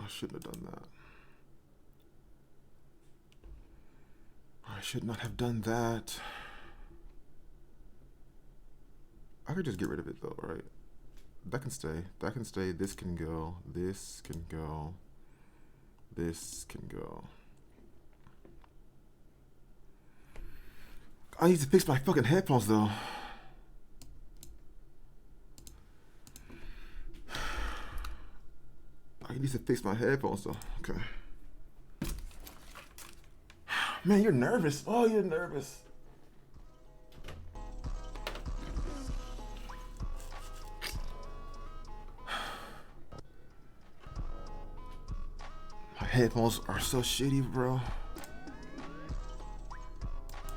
I shouldn't have done that. I should not have done that. I could just get rid of it though, right? That can stay. That can stay. This can go. This can go. This can go. I need to fix my fucking headphones though. I need to fix my headphones though. Okay. Man, you're nervous. Oh, you're nervous. My headphones are so shitty, bro.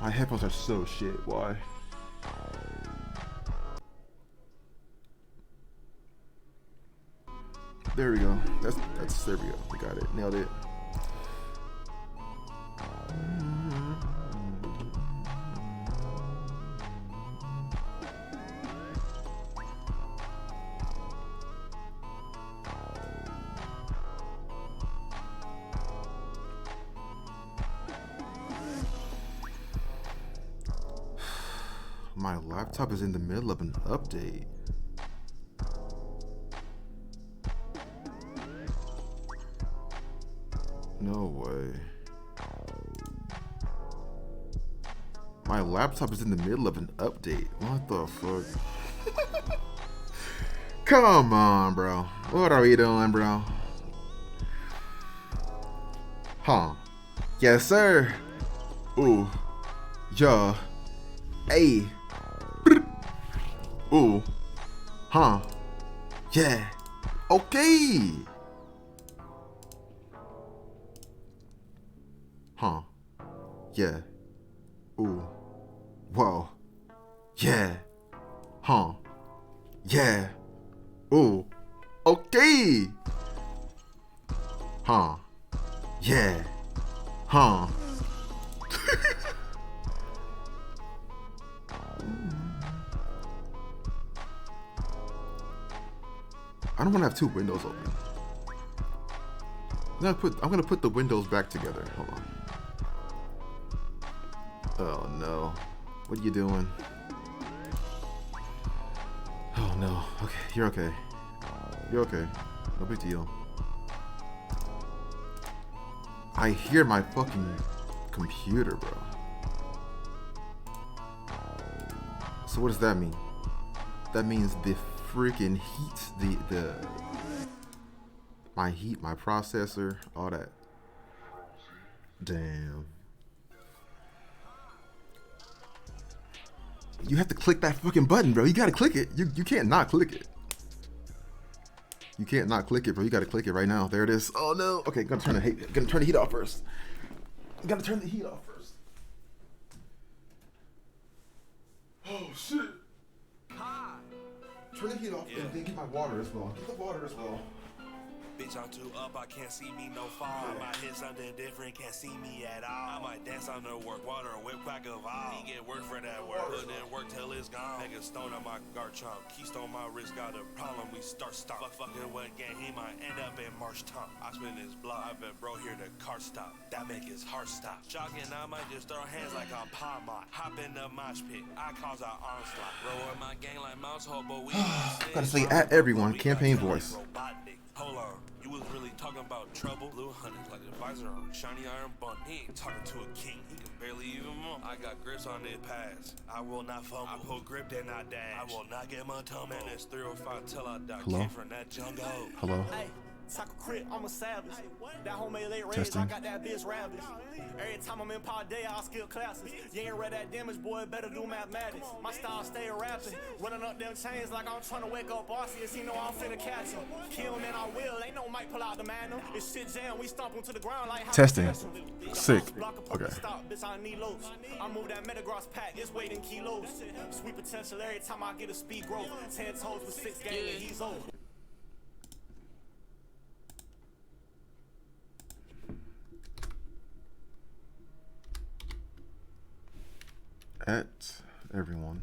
My headphones are so shit. Why? There we go. That's there we go. We got it. Nailed it. My laptop is in the middle of an update. No way. My laptop is in the middle of an update. What the fuck? Come on, bro. What are we doing, bro? Huh. Yes, sir. Ooh. Yeah. Hey. Ooh. Huh. Yeah. Okay. Huh. Yeah. Ooh. Whoa. Yeah. Huh. Yeah. Ooh. Okay. Huh. Yeah. Huh. I don't want to have two windows open. I'm gonna put the windows back together. Hold on. Oh no. What are you doing? Oh no. Okay, you're okay. You're okay. No big deal. I hear my fucking computer, bro. So what does that mean? That means the freaking heat, my heat, my processor, all that. Damn. You have to click that fucking button, bro. You gotta click it. You can't not click it. You can't not click it, bro. You gotta click it right now. There it is. Oh no. Okay, gonna turn the heat off first. Gotta turn the heat off first. Oh shit. Turn the heat off and then get my water as well. Get the water as well. Bitch, I'm too up, I can't see me no fall. I might hit something different, can't see me at all. I might dance on the work, water, whip crack of all. He get work for that work, put in work till it's gone. Make a stone on my guard trunk, keystone my wrist, got a problem, we start. Fucking what gang, he might end up in March Tonk. I spin his block, I bet bro here the car stop. That make his heart stop. Shocking, I might just throw hands like I'm Palmont. Hop in the mosh pit, I cause our onslaught. Roll my gang like mouse hole, but we gotta say at everyone, campaign voice. Hold on, you was really talking about trouble? Blue hunters like a visor on shiny iron bun. He ain't talking to a king, he can barely even move. I got grips on this pass, I will not fumble. I pull grip then I dash, I will not get my tumble. Man, it's 305 till I die. Hello? Came from that jungle. Hello? Hey, Taco Crit, I'm a savage. That homemade late rage, I got that bitch ravish. Every time I'm in pod day, I skip classes. You ain't read that damage, boy, better do mathematics. My style stay rapping, running up them chains like I'm trying to wake up Arceus. He know I'm finna catch him. Kill him and I will, ain't no mic pull out the magnum. It's shit jam, we stomp him to the ground like how Testing. Sick. Okay. Stop, bitch, I need lows. I move that Metagross pack, it's weight in kilos. Sweet potential every time I get a speed growth. 10 toes with 6 game and he's old. At everyone.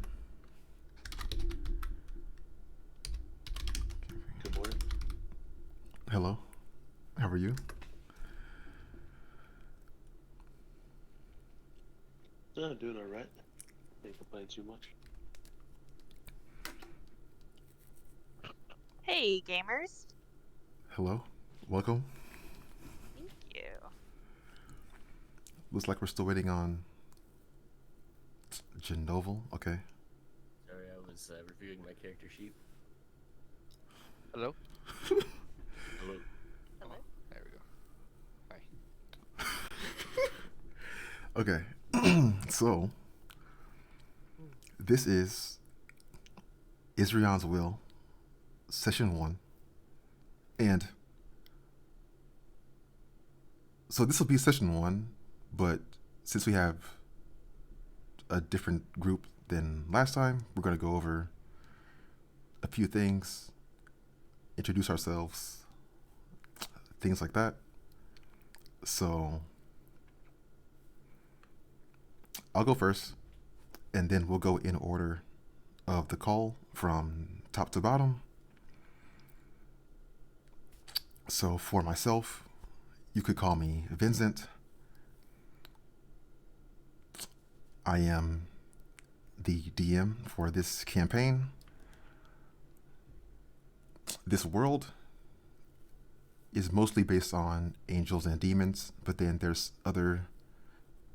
Good morning. Hello. How are are you? Doing all right. Can't complain too much. Hey, gamers. Hello. Welcome. Thank you. Looks like we're still waiting on Genoval. Okay. Sorry, I was reviewing my character sheet. Hello? Hello. Hello. There we go. Hi. Okay. So, this is Isrion's Will, Session 1. And so this will be Session 1, but since we have a different group than last time, we're going to go over a few things, introduce ourselves, things like that. So I'll go first, and then we'll go in order of the call from top to bottom. So for myself, you could call me Vincent. I am the DM for this campaign. This world is mostly based on angels and demons, but then there's other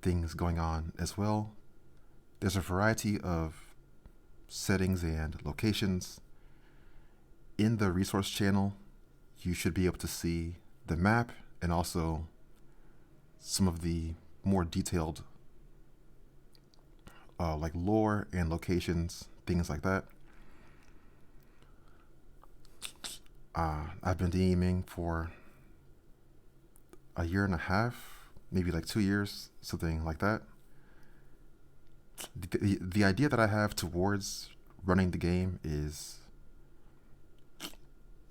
things going on as well. There's a variety of settings and locations. In the resource channel, you should be able to see the map and also some of the more detailed like lore and locations, things like that. I've been DMing for a year and a half, maybe like 2 years, something like that. The idea that I have towards running the game is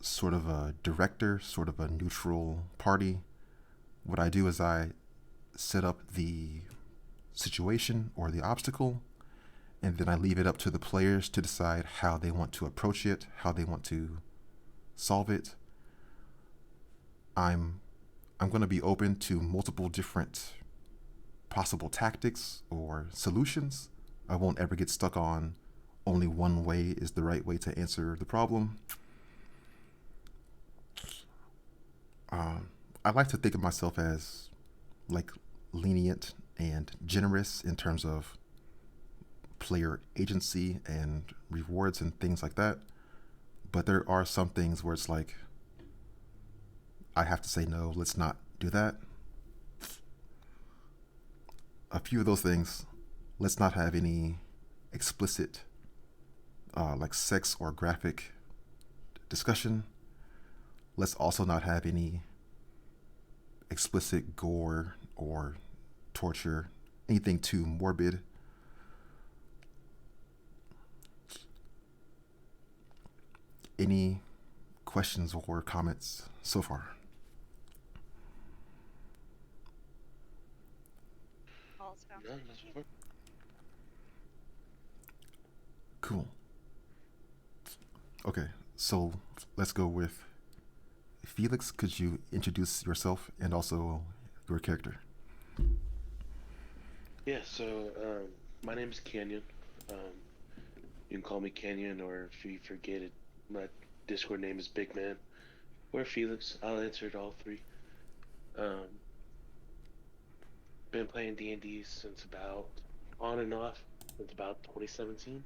sort of a director, sort of a neutral party. What I do is I set up the situation or the obstacle, and then I leave it up to the players to decide how they want to approach it, how they want to solve it. I'm going to be open to multiple different possible tactics or solutions. I won't ever get stuck on only one way is the right way to answer the problem. I like to think of myself as like lenient and generous in terms of player agency and rewards and things like that. But there are some things where it's like, I have to say, no, let's not do that. A few of those things, let's not have any explicit like sex or graphic discussion. Let's also not have any explicit gore or torture, anything too morbid. Any questions or comments so far? All sounds No, good that's to me. fine. Cool. Okay, so let's go with Felix. Could you introduce yourself and also your character? Yeah, so my name is Canyon. You can call me Canyon, or if you forget it, my Discord name is Big Man. Or Felix. I'll answer it all three. Been playing D&D since about, on and off, since about 2017.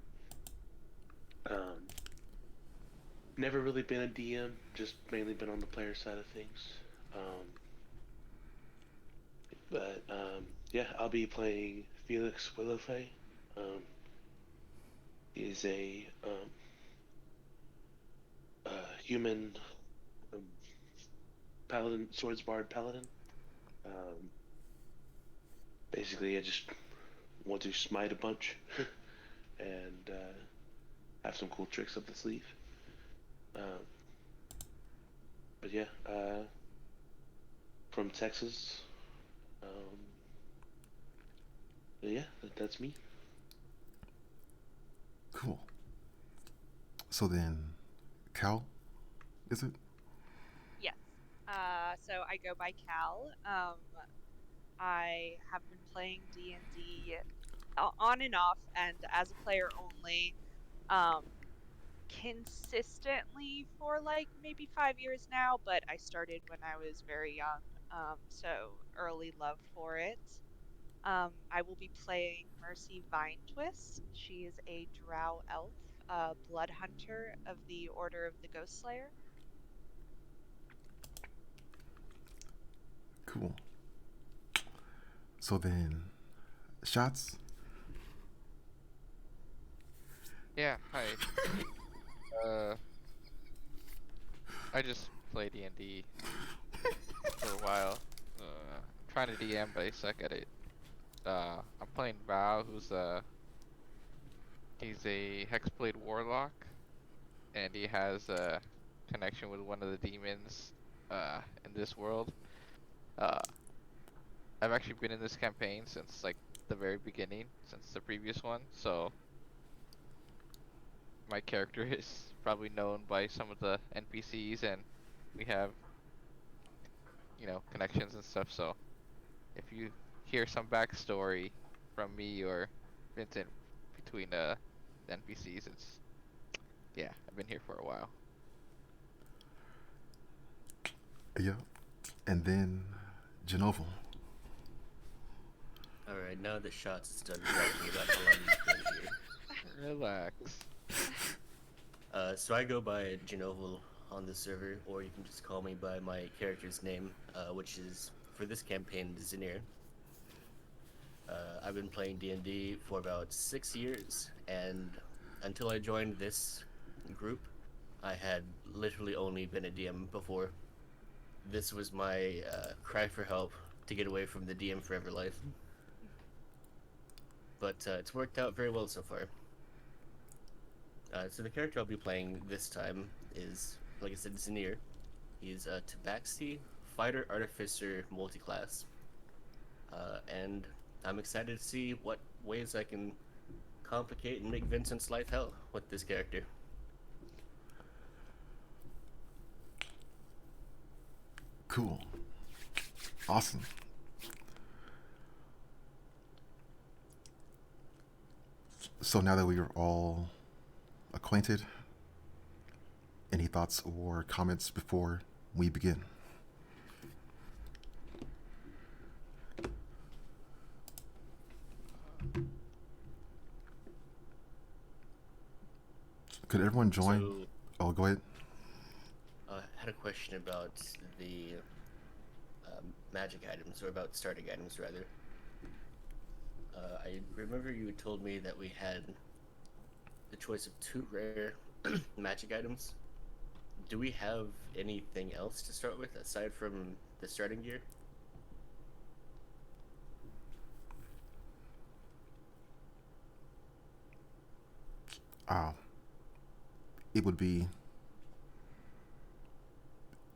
Never really been a DM, just mainly been on the player side of things. Yeah, I'll be playing Felix Willowfay. He's a human paladin, swordsbard paladin. Basically, I just want to smite a bunch and have some cool tricks up the sleeve. But yeah, from Texas. But yeah, that's me. Cool. So then, Cal, is it? Yes. So I go by Cal. I have been playing D&D on and off and as a player only, um, consistently for like maybe 5 years now, but I started when I was very young, so early love for it. I will be playing Mercy Vinetwist. She is a drow elf, blood hunter of the Order of the Ghost Slayer. Cool. So then, shots. Yeah, hi. Uh, I just play D&D for a while. I'm trying to DM, but I suck at it. I'm playing Val, he's a Hexblade Warlock, and he has a connection with one of the demons, in this world. Uh, I've actually been in this campaign since like the very beginning, since the previous one, so my character is probably known by some of the NPCs, and we have, connections and stuff. So if you hear some backstory from me or Vincent between the NPCs, yeah, I've been here for a while. Yeah. And then, Genovo. Alright, now that Shots is done bragging about how long he's been here. Relax. So I go by Genoval on the server, or you can just call me by my character's name, which is, for this campaign, Zinir. I've been playing D&D for about 6 years, and until I joined this group, I had literally only been a DM before. This was my cry for help to get away from the DM forever life. But it's worked out very well so far. So the character I'll be playing this time is, like I said, Zinir. He's a Tabaxi Fighter Artificer multiclass. And I'm excited to see what ways I can complicate and make Vincent's life hell with this character. Cool. Awesome. So now that we are all acquainted, any thoughts or comments before we begin? Could everyone join? So, Oh, go ahead. I had a question about the magic items, or about starting items, rather. I remember you told me that we had the choice of 2 rare magic items. Do we have anything else to start with aside from the starting gear? Uh, it would be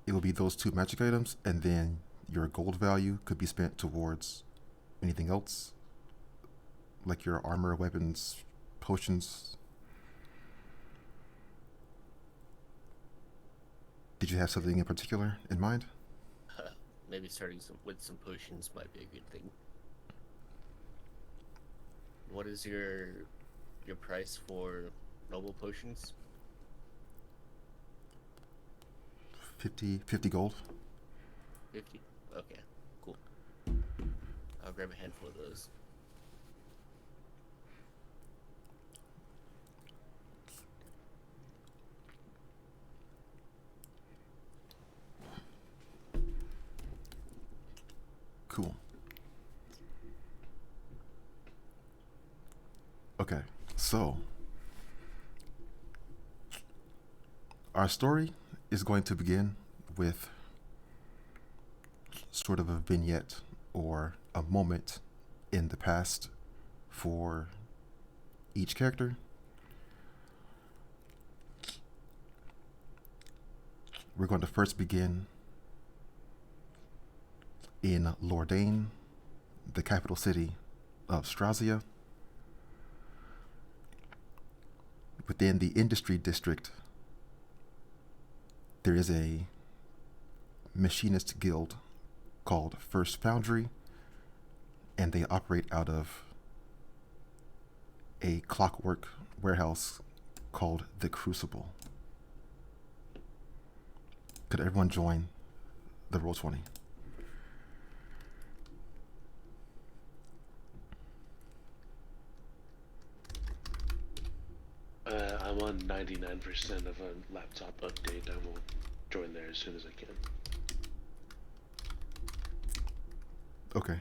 those 2 magic items, and then your gold value could be spent towards anything else, like your armor, weapons, potions. Did you have something in particular in mind? Maybe starting with some potions might be a good thing. What is your price for noble potions? 50 gold. 50? Okay, cool. I'll grab a handful of those. Cool. Okay, so our story is going to begin with sort of a vignette or a moment in the past for each character. We're going to first begin in Lordain, the capital city of Strazia. Within the industry district, there is a machinist guild called First Foundry, and they operate out of a clockwork warehouse called the Crucible. Could everyone join the Roll20? I'm on 99% of a laptop update. I will join there as soon as I can. Okay.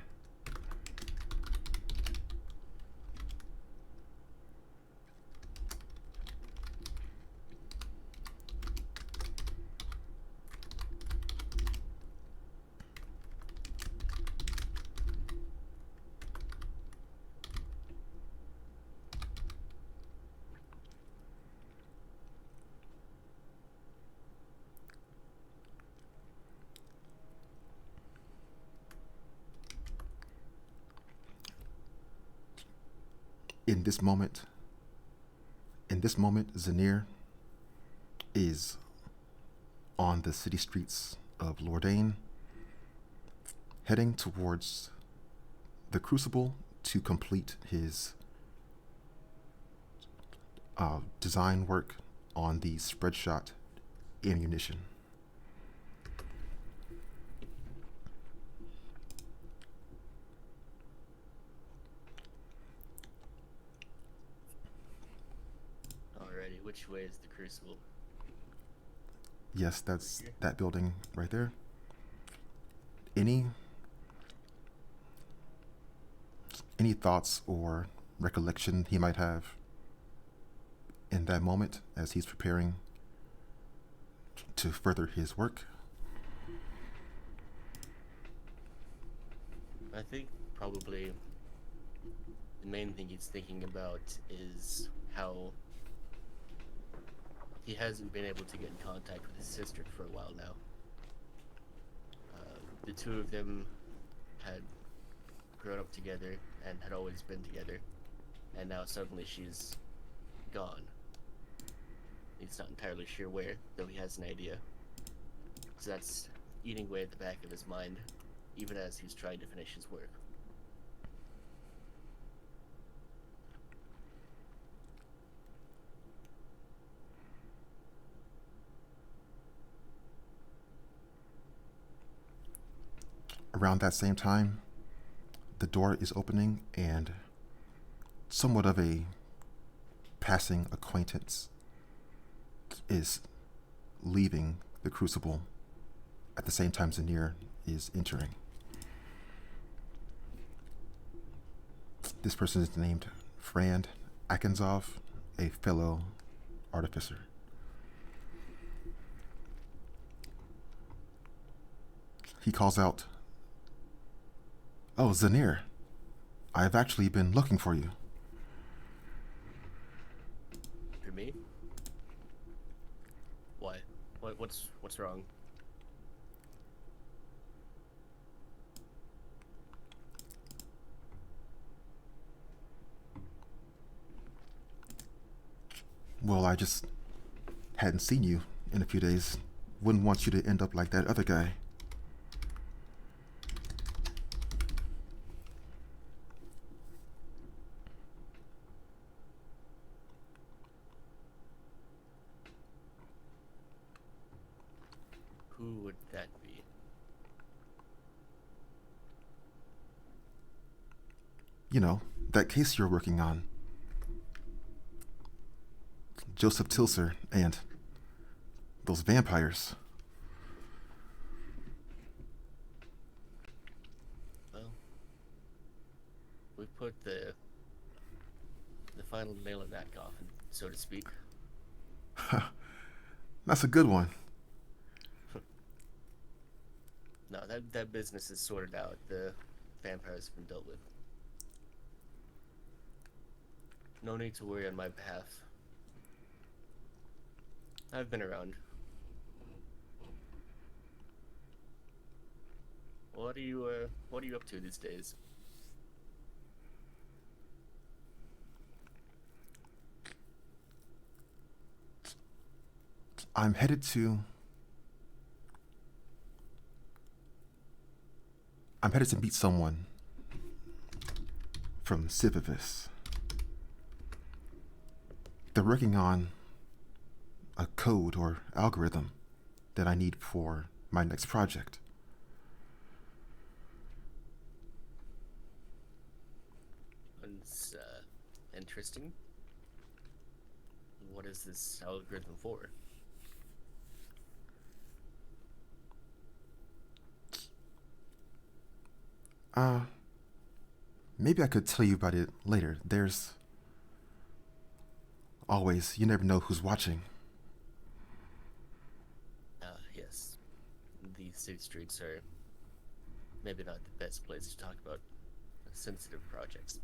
In this moment, Zanir is on the city streets of Lordain, heading towards the Crucible to complete his design work on the spreadshot ammunition. Alrighty, which way is the Crucible? Yes, that's that building right there. Any thoughts or recollection he might have in that moment as he's preparing to further his work? I think probably the main thing he's thinking about is how he hasn't been able to get in contact with his sister for a while now. The two of them had grown up together and had always been together, and now suddenly she's gone. He's not entirely sure where, though he has an idea. So that's eating away at the back of his mind, even as he's trying to finish his work. Around that same time, the door is opening and somewhat of a passing acquaintance is leaving the Crucible at the same time Zanir is entering. This person is named Frand Akinzov, a fellow artificer. He calls out, "Oh, Zanir, I've actually been looking for you." For me? Why? What's wrong? Well, I just hadn't seen you in a few days. Wouldn't want you to end up like that other guy. Who would that be? You know, that case you're working on. Joseph Tilser and those vampires. Well, we put the final nail in that coffin, so to speak. That's a good one. No, that business is sorted out. The vampires have been dealt with. No need to worry on my behalf. I've been around. What are you up to these days? I'm headed to I'm headed to meet someone from Civivis. They're working on a code or algorithm that I need for my next project. It's interesting. What is this algorithm for? Maybe I could tell you about it later. There's always, you never know who's watching. Yes. These city streets are maybe not the best place to talk about sensitive projects.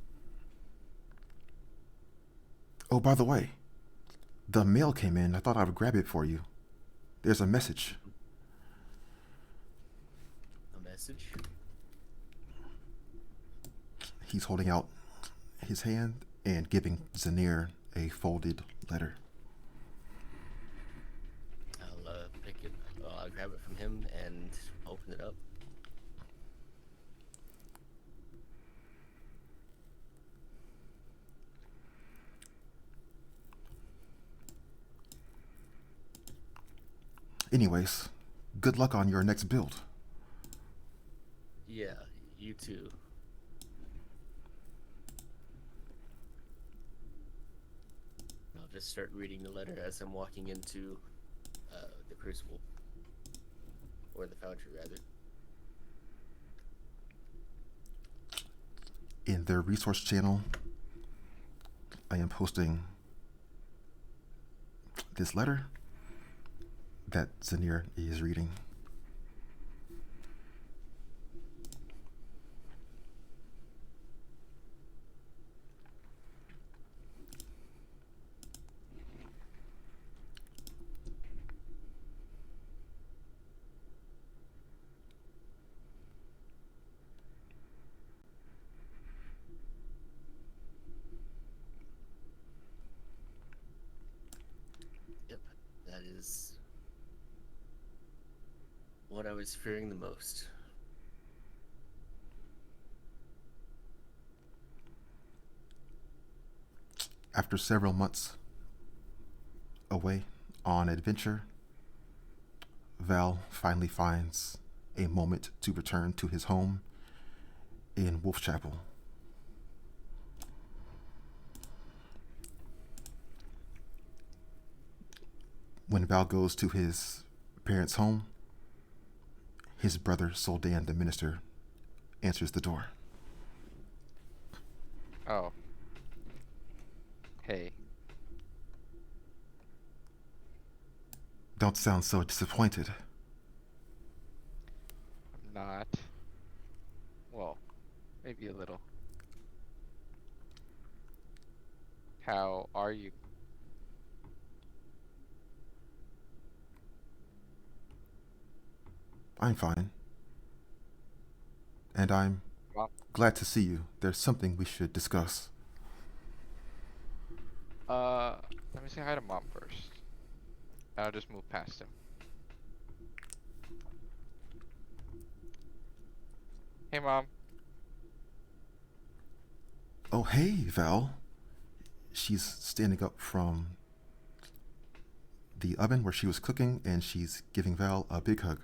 Oh, by the way, the mail came in. I thought I would grab it for you. There's a message. A message? He's holding out his hand and giving Zanir a folded letter. I'll pick it. I'll grab it from him and open it up. Anyways, good luck on your next build. Yeah, you too. I'll just start reading the letter as I'm walking into the crucible. Or the foundry, rather. In their resource channel, I am posting this letter that Zanir is reading. Yep, that is what I was fearing the most. After several months away on adventure, Val finally finds a moment to return to his home in Wolfchapel. When Val goes to his parents' home, his brother Soldan, the minister, answers the door. Oh. Hey. Don't sound so disappointed. I'm not. Well, maybe a little. How are you? I'm fine. And I'm Mom? glad to see you. There's something we should discuss. Let me say hi to Mom first. I'll just move past him. Hey, Mom. Oh, hey, Val. She's standing up from the oven where she was cooking, and she's giving Val a big hug.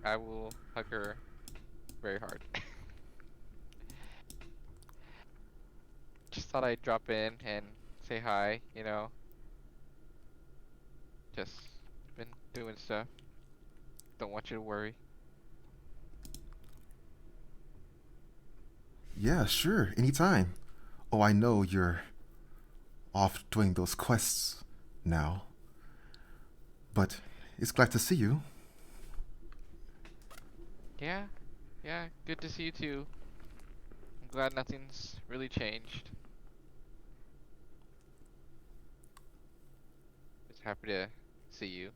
I will hug her very hard. Just thought I'd drop in and say hi, you know. Just been doing stuff. Don't want you to worry. Yeah, sure, anytime. Oh, I know you're off doing those quests now. But it's glad to see you. Yeah, good to see you too. I'm glad nothing's really changed. Just happy to see you.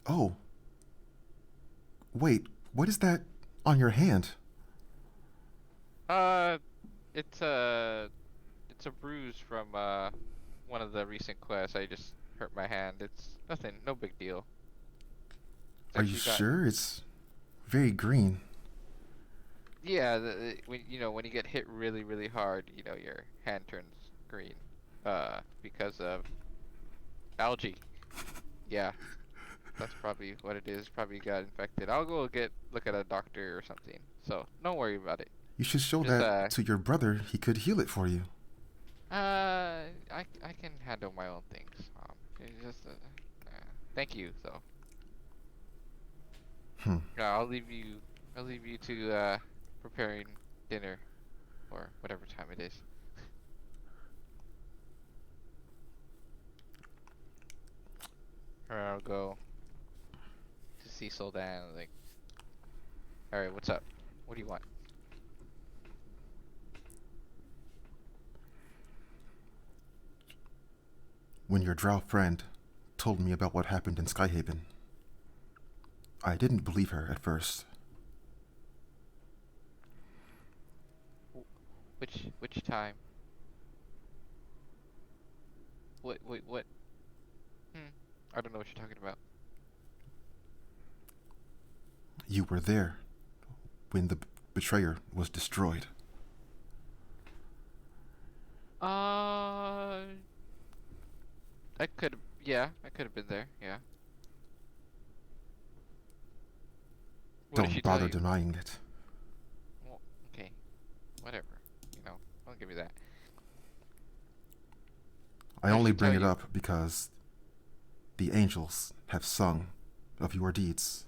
Oh. Wait, what is that on your hand? It's a bruise from one of the recent quests. I just hurt my hand. It's nothing, no big deal. It's Are you actually got sure it's very green. Yeah, when when you get hit really really hard, your hand turns green, because of algae. Yeah, that's probably what it is. Probably got infected. I'll go look at a doctor or something. So don't worry about it. You should show Just that to your brother. He could heal it for you. I can handle my own things. It's just thank you. So Hmm. yeah, I'll leave you to preparing dinner or whatever time it is. Or I'll go to see Soldan. Like, all right, what's up? What do you want? When your drow friend told me about what happened in Skyhaven, I didn't believe her at first. Which time? What? Hmm. I don't know what you're talking about. You were there when the betrayer was destroyed. Uh, yeah, I could have been there. Yeah. What did she Don't tell bother you? denying it. Well, okay, whatever. Don't give me that. I What did only she bring tell it you? up because the angels have sung of your deeds.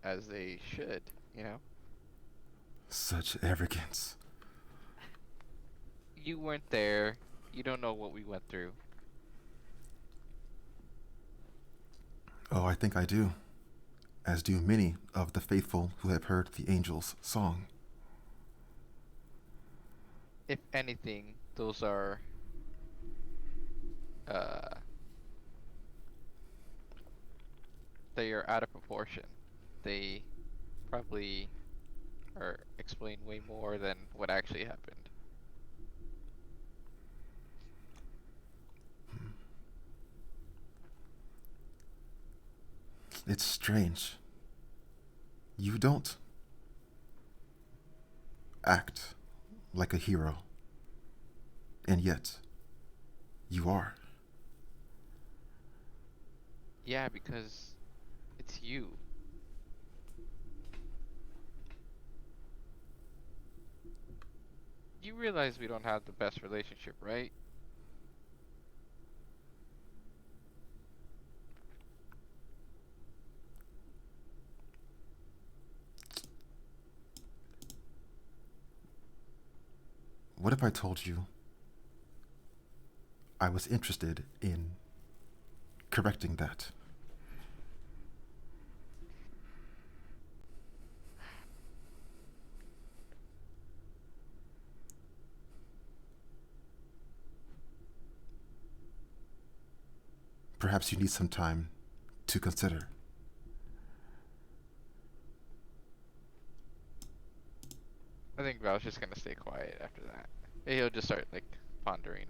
As they should, you know. Such arrogance. You weren't there. You don't know what we went through. Oh, I think I do, as do many of the faithful who have heard the angels' song. If anything, those are uh they are out of proportion. They probably are explain way more than what actually happened. It's strange. You don't act like a hero, and yet you are. Yeah, because it's you. You realize we don't have the best relationship, right? What if I told you I was interested in correcting that? Perhaps you need some time to consider. I think Val's just gonna stay quiet after that. He'll just start like pondering,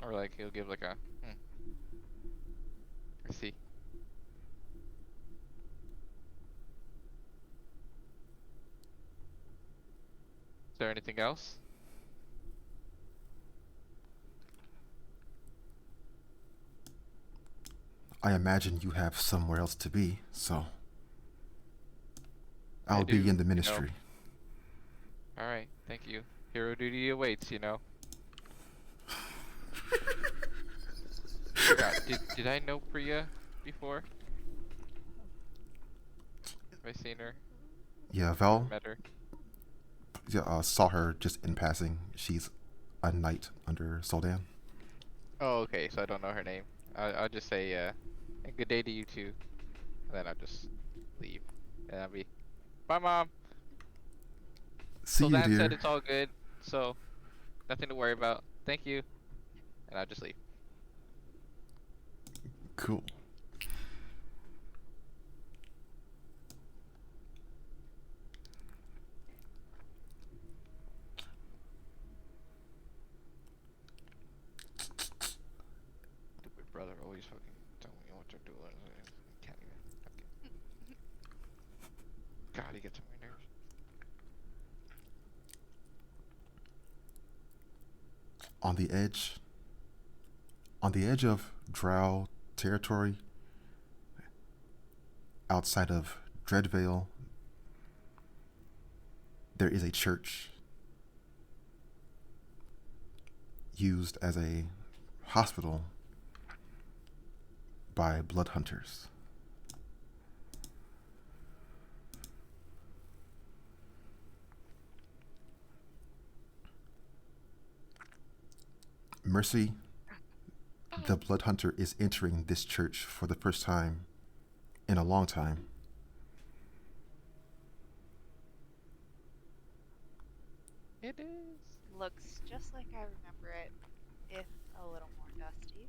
or like he'll give like a I see. Is there anything else? I imagine you have somewhere else to be, so I I'll be do, in the ministry. All right, thank you. Hero duty awaits. Forgot. Did I know Priya before? Have I seen her Yeah, or Val, met her? yeah, saw her just in passing. She's a knight under Soldan. Oh, okay. So I don't know her name. I'll just say good day to you too, and then I'll just leave, and I'll be, bye, mom. See So you, Dan said dear. it's all good, so nothing to worry about. Thank you, and I'll just leave. Cool. Stupid brother always fucking telling me what start doing it. Can't even. Okay. God, he gets on my nerves. On the edge, of Drow territory, outside of Dreadvale, there is a church used as a hospital by blood hunters. Mercy, the blood hunter, is entering this church for the first time in a long time. It is. Looks just like I remember it, if a little more dusty.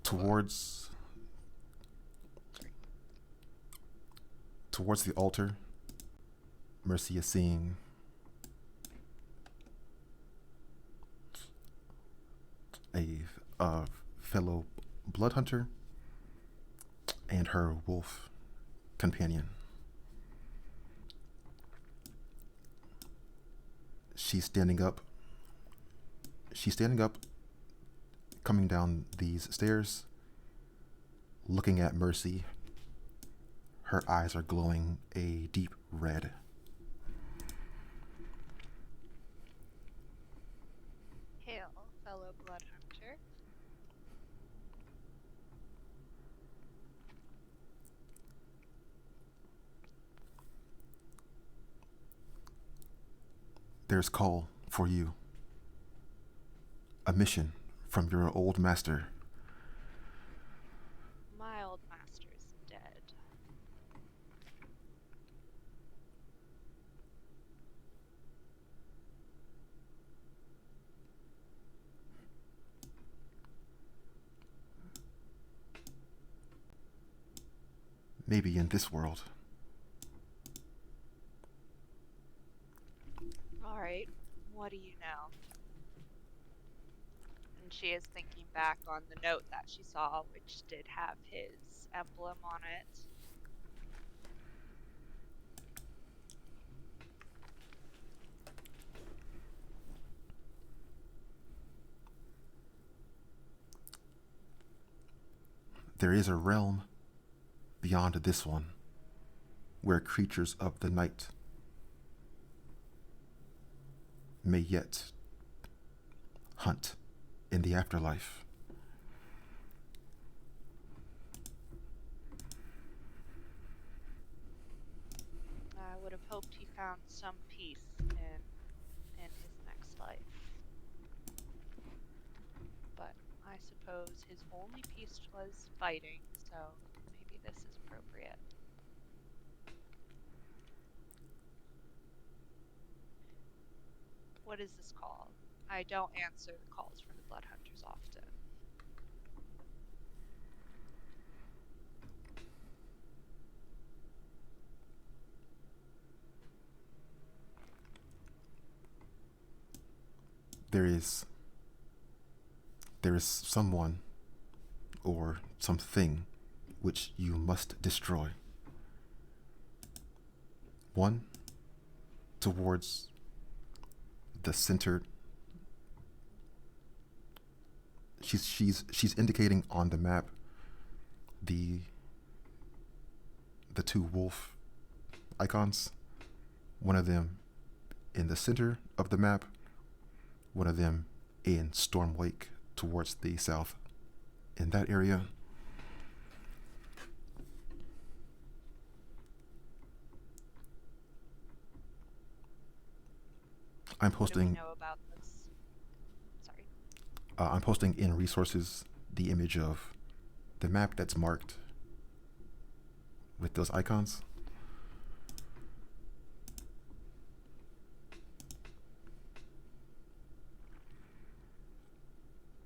Towards the altar, Mercy is seeing a fellow blood hunter and her wolf companion. She's standing up, coming down these stairs, looking at Mercy. Her eyes are glowing a deep red. Hail, fellow blood hunter. There's call for you. A mission from your old master. My old master's dead. Maybe in this world. Alright, what do you know? And she is thinking back on the note that she saw, which did have his emblem on it. There is a realm beyond this one where creatures of the night may yet hunt in the afterlife. I would have hoped he found some peace in his next life. But I suppose his only peace was fighting, so maybe this is appropriate. What is this call? I don't answer the calls from the blood hunters often. There is someone or something which you must destroy. One, towards the center. She's indicating on the map the two wolf icons. One of them in the center of the map, one of them in Stormwake towards the south. In that area, I'm What do we posting. know about this? Sorry. I'm posting in resources the image of the map that's marked with those icons.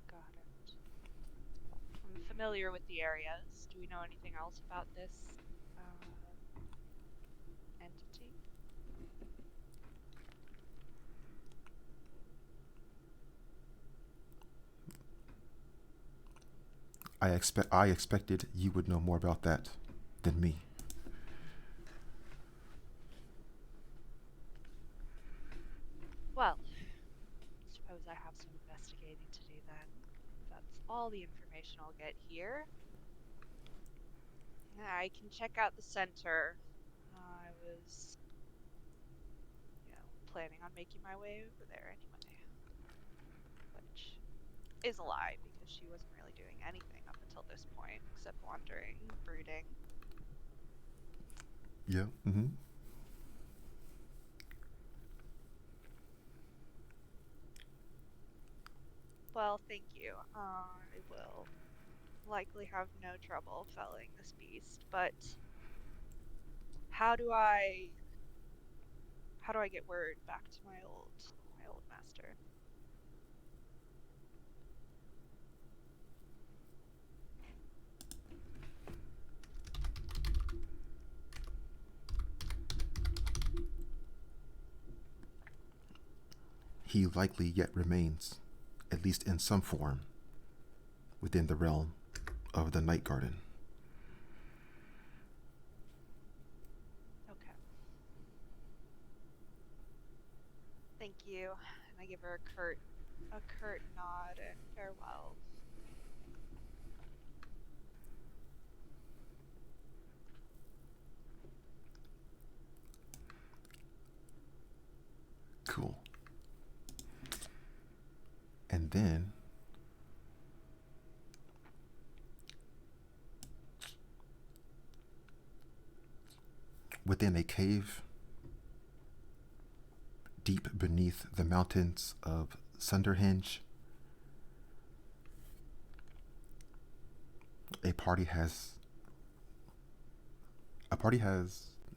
Got it. I'm familiar with the areas. Do we know anything else about this I expected you would know more about that than me. Well, suppose I have some investigating to do then. That's all the information I'll get here. I can check out the center. I was, planning on making my way over there anyway. Which is a lie, because she wasn't really doing anything up until this point, except wandering, brooding. Yeah. Mm-hmm. Well, thank you. I will likely have no trouble felling this beast, but how do I get word back to my old master? He likely yet remains, at least in some form, within the realm of the Night Garden. Okay. Thank you. And I give her a curt nod and farewell. Cool. And then within a cave deep beneath the mountains of Sunderhinge, a party has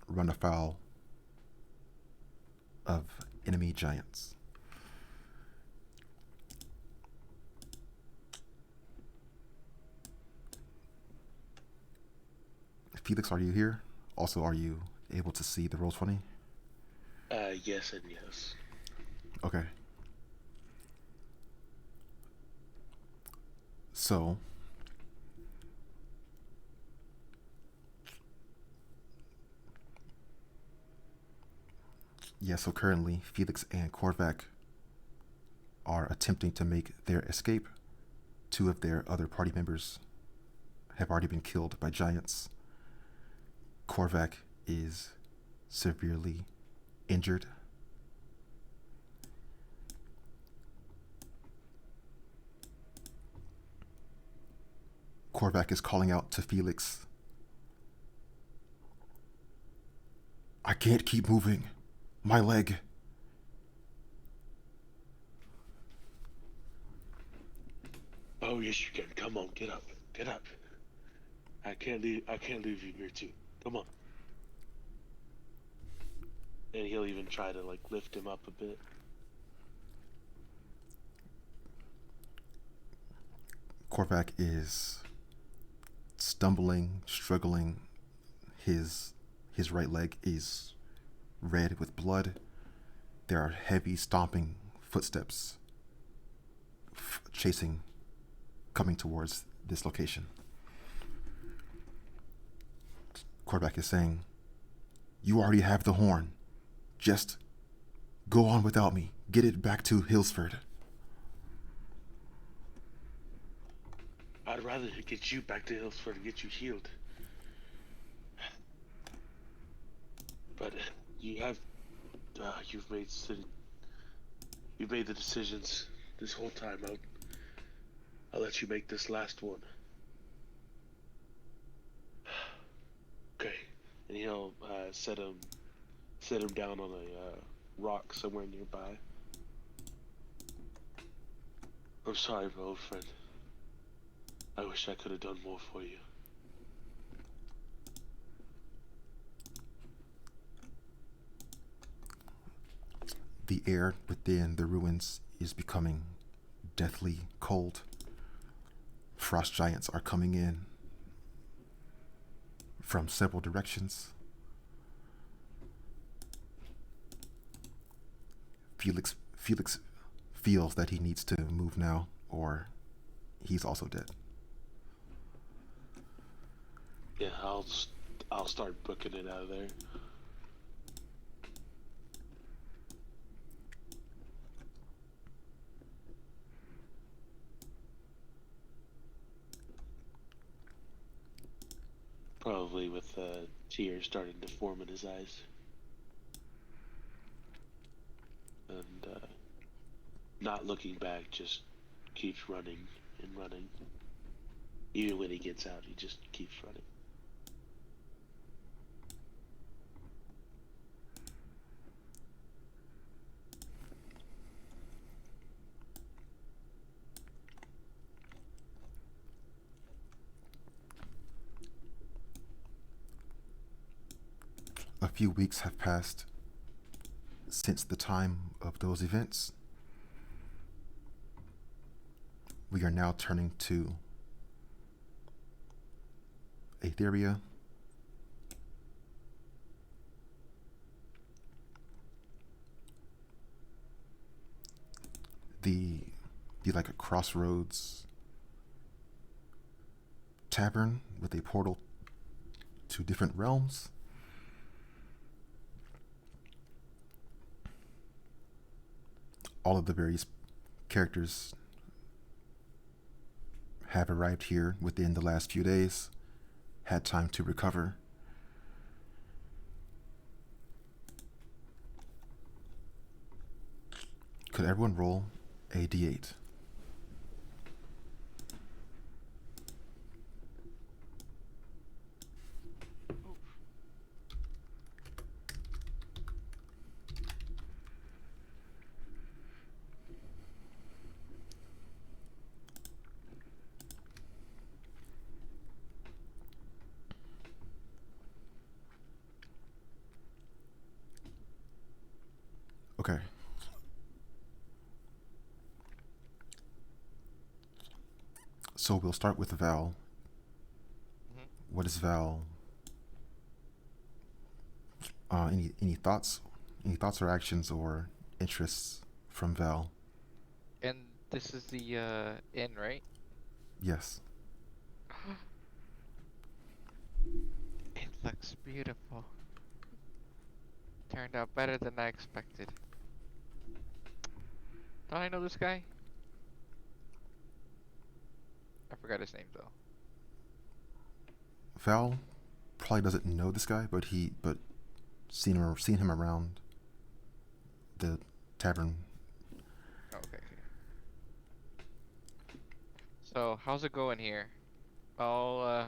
run afoul of enemy giants. Felix, are you here? Also, are you able to see the Roll20? Yes and yes. Okay. So, so currently Felix and Korvac are attempting to make their escape. Two of their other party members have already been killed by giants. Korvac is severely injured. Korvac is calling out to Felix, "I can't keep moving. My leg." Oh yes, you can. Come on, get up, get up. I can't leave you here too. Come on. And he'll even try to like lift him up a bit. Korvac is stumbling, struggling. His right leg is red with blood. There are heavy stomping footsteps coming towards this location. Korvac is saying, "You already have the horn. Just go on without me. Get it back to Hillsford." I'd rather get you back to Hillsford and get you healed. But you have, you've made the decisions this whole time. I'll let you make this last one. Okay, and he'll set him down on a rock somewhere nearby. I'm sorry, my old friend. I wish I could have done more for you. The air within the ruins is becoming deathly cold. Frost giants are coming in from several directions. Felix feels that he needs to move now, or he's also dead. Yeah, I'll start booking it out of there. Probably with tears starting to form in his eyes, and not looking back, just keeps running and running. Even when he gets out, he just keeps running. A few weeks have passed since the time of those events. We are now turning to Aetheria. The like a crossroads tavern with a portal to different realms. All of the various characters have arrived here within the last few days, had time to recover. Could everyone roll a d8? Okay. So we'll start with Val. What is Val? Any thoughts? Any thoughts or actions or interests from Val? And this is the inn, right? Yes. It looks beautiful. Turned out better than I expected. Don't I know this guy? I forgot his name though. Val probably doesn't know this guy, but seen him around the tavern. Okay. So how's it going here? All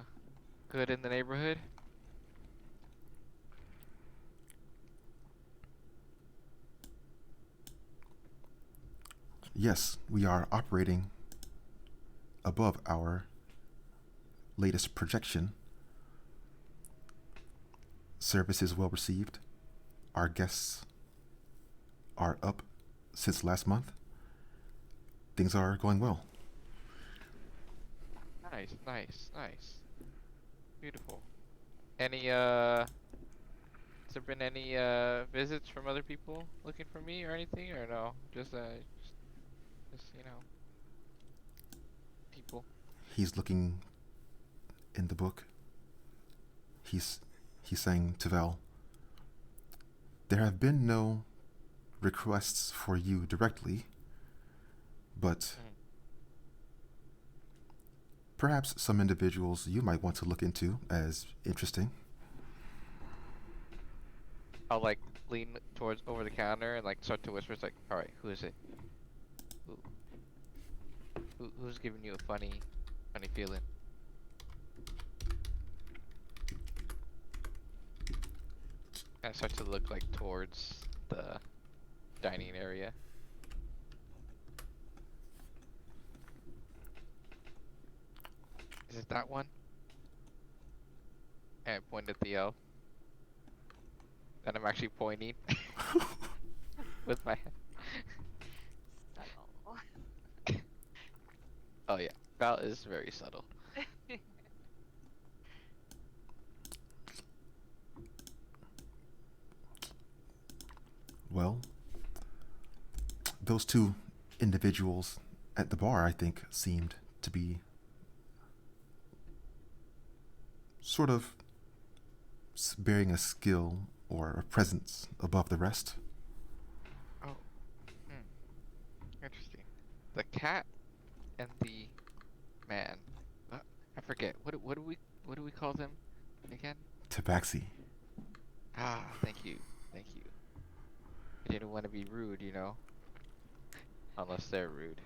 good in the neighborhood? Yes, we are operating above our latest projection. Service is well received. Our guests are up since last month. Things are going well. Nice. Beautiful. Any has there been any visits from other people looking for me or anything, or no? Just you know, people. He's looking in the book. He's saying to Val, there have been no requests for you directly, but perhaps some individuals you might want to look into as interesting. I'll like lean towards over the counter and like start to whisper. It's like, all right, who is it? Who's giving you a funny feeling? I start to look like towards the dining area. Is it that one? And I point at the elf. And I'm actually pointing with my hand. Subtle. Oh yeah, Val is very subtle. Well, those two individuals at the bar, I think, seemed to be sort of bearing a skill or a presence above the rest. Oh, hmm. Interesting. The cat and the man. I forget. What do we call them again? Tabaxi. Ah, thank you. Thank you. I didn't want to be rude, you know? Unless they're rude.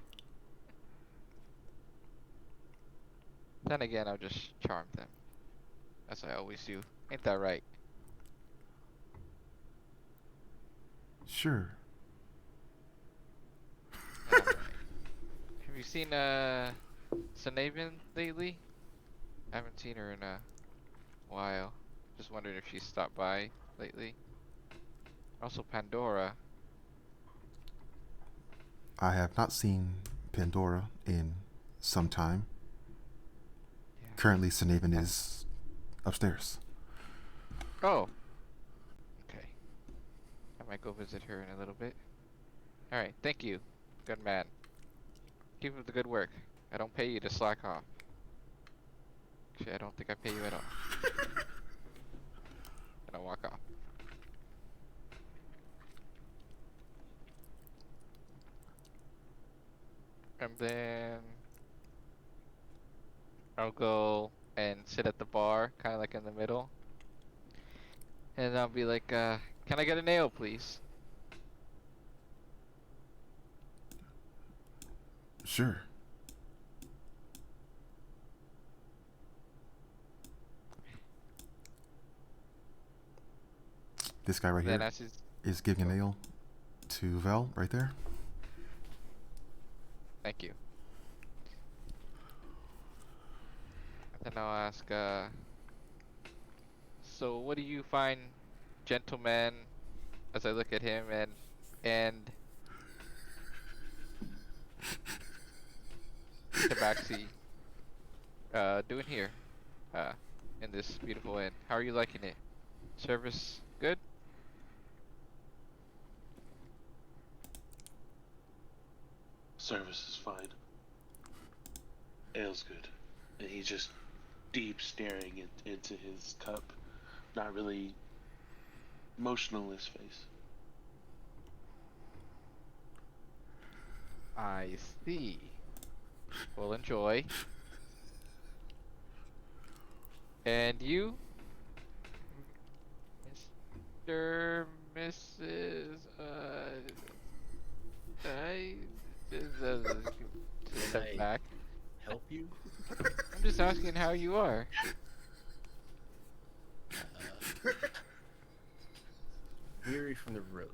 Then again, I'll just charm them. As I always do. Ain't that right? Sure. Alright. Have you seen, Sanaven lately? I haven't seen her in a while. Just wondering if she's stopped by lately. Also, Pandora. I have not seen Pandora in some time. Yeah. Currently, Sanaven is upstairs. Oh. Okay. I might go visit her in a little bit. Alright, thank you. Good man. Keep up the good work. I don't pay you to slack off. Actually, I don't think I pay you at all. And I'll walk off. And then I'll go and sit at the bar, kind of like in the middle. And I'll be like, can I get a nail, please? Sure. This guy right Then here as he's, is giving a nail to Vel right there. thank you. And then I'll ask, so what do you find, gentleman, as I look at him and Tabaxi, doing here, in this beautiful inn? How are you liking it? Service good? Service is fine. Ale's good. And he's just deep staring into his cup, not really emotional in his face. I see. Well, enjoy. And you, Mr. Mrs. I Can step I back. help you? I'm just asking how you are. Weary from the road.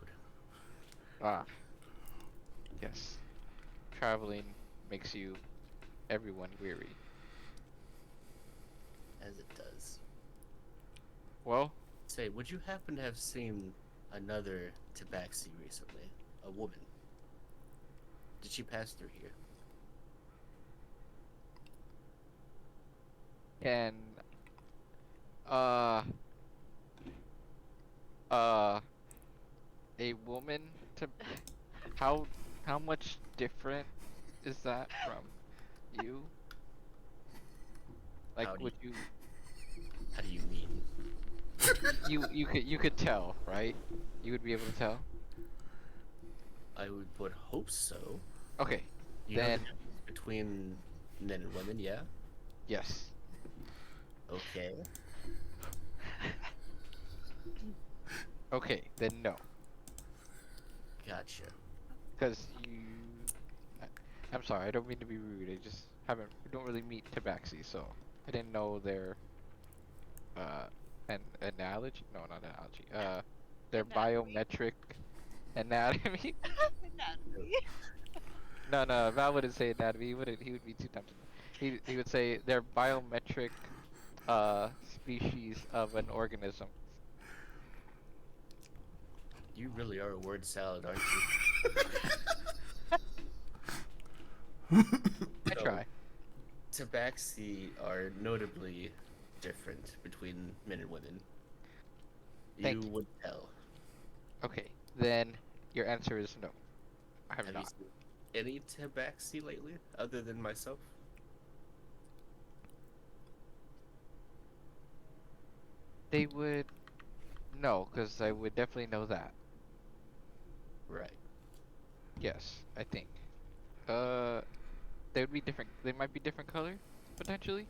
Ah, yes. Traveling makes you, everyone weary. As it does. Well, Say, would you happen to have seen another Tabaxi recently? A woman? Did she pass through here? can, uh, uh, a woman to, how, how much different is that from you? Like, How do would you, How do you mean? you could tell, right? You would be able to tell? I would hope so. Okay, You know the then, difference between men and women, yeah? yes. Okay. Okay, then no. Gotcha. Because I'm sorry, I don't mean to be rude, we don't really meet Tabaxi, so I didn't know their, an analogy? No, not analogy. Their Anatomy. biometric anatomy? Anatomy. No, Val wouldn't say anatomy, he would be too tempted. He would say their biometric, species of an organism. You really are a word salad, aren't you? I try. Tabaxi are notably different between men and women. Thank You you. would tell. Okay, then your answer is no. I have Have you not. seen any Tabaxi lately, other than myself? They would know, because I would definitely know that. Right. Yes, I think. Uh, they would be different. They might be different color, potentially.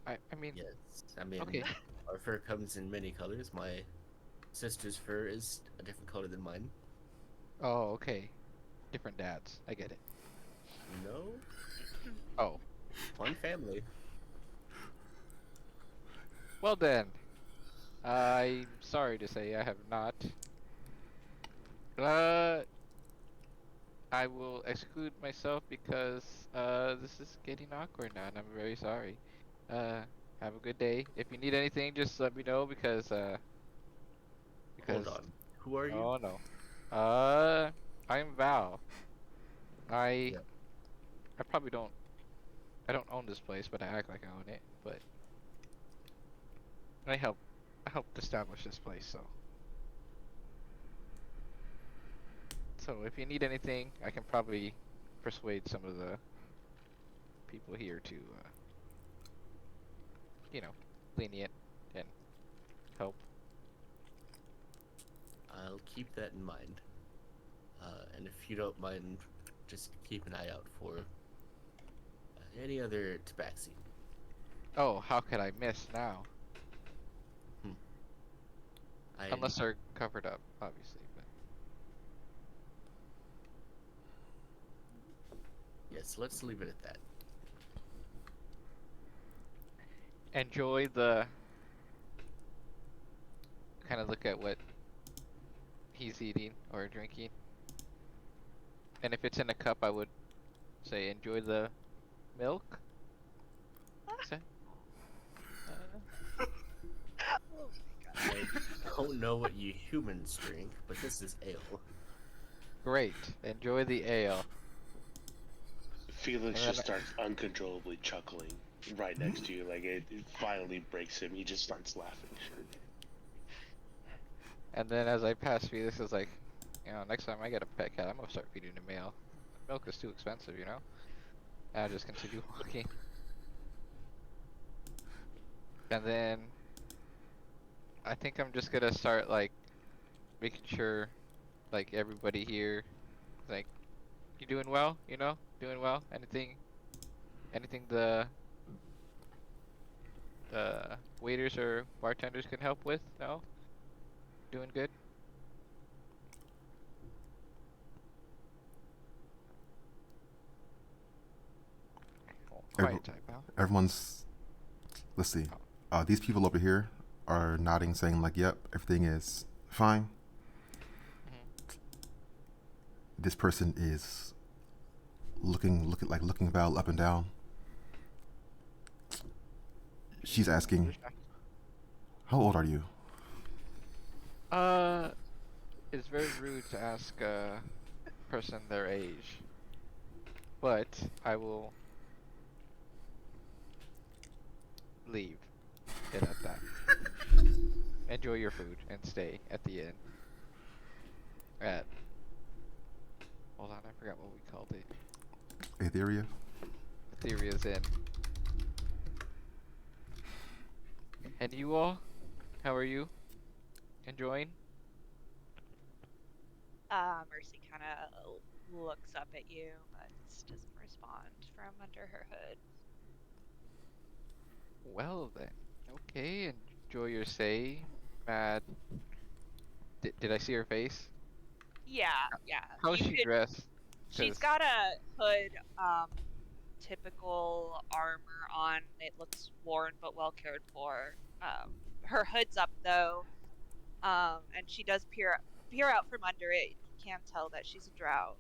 I mean, Yes. I mean, okay. our fur comes in many colors. My sister's fur is a different color than mine. Oh, okay. Different dads. I get it. No, Oh, one family. well then. I'm sorry to say I have not. Uh, I will exclude myself because this is getting awkward now, and I'm very sorry. Uh, have a good day. If you need anything, just let me know Hold because on. Who are you? oh no. Uh, I'm Val. I Yeah. I probably don't I don't own this place, but I act like I own it. But I helped establish this place, so if you need anything, I can probably persuade some of the people here to you know, lenient and help. I'll keep that in mind. And if you don't mind, just keep an eye out for any other tabaxi. Oh, how could I miss now? Hmm. I Unless they're covered up, obviously. But yes, let's leave it at that. enjoy the kind of look at what he's eating or drinking. And if it's in a cup, I would say enjoy the milk. Is that? Oh my I don't know what you humans drink, but this is ale. Great. Enjoy the ale. Felix And just then, starts uncontrollably chuckling right next to you. Like it finally breaks him. He just starts laughing. and then as I pass Felix, is like, next time I get a pet cat, I'm gonna start feeding the male. Milk is too expensive, you know. And I just continue walking. And then I think I'm just gonna start like making sure like everybody here, like, you doing well, doing well. Anything the waiters or bartenders can help with? No? Doing good? Oh, Every, quiet type, huh? everyone's. Let's see. Oh. These people over here are nodding, saying like, "Yep, everything is fine." Mhm. This person is looking Val up and down. She's asking, "How old are you?" Uh, it's very rude to ask a person their age, but I will leave it at that. Enjoy your food and stay at the inn. At hold on, I forgot what we called it. Aetheria. Etherea's Inn. And you all, how are you? Enjoying? Mercy kind of looks up at you, but doesn't respond from under her hood. Well then, okay. Enjoy your stay. Mad. Did I see her face? Yeah, yeah. How is You she could. dressed? She's Cause got a hood, typical armor on. It looks worn but well cared for. Her hood's up though, and she does peer out from under it. You can tell that she's a drow,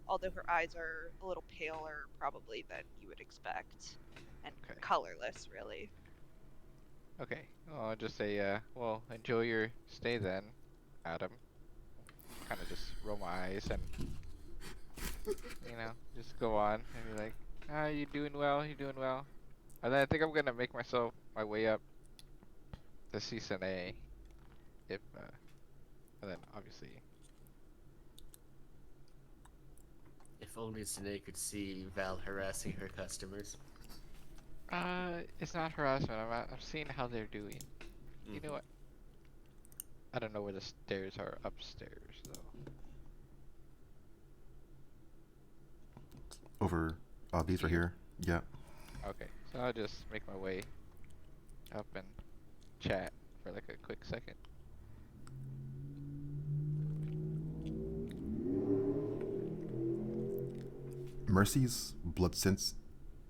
although her eyes are a little paler probably than you would expect, and okay, colorless really. okay. Oh, I'll just say, well, enjoy your stay then, Adam. Kind of just roll my eyes and just go on and be like, ah, you doing well? You doing well? And then I think I'm gonna make myself my way up to season A, if and then obviously. If only Sine could see Val harassing her customers. It's not harassment. I'm seeing how they're doing. You know what? I don't know where the stairs are upstairs though. Over. These are here. Yeah. Okay, so I'll just make my way up and chat for like a quick second. Mercy's blood sense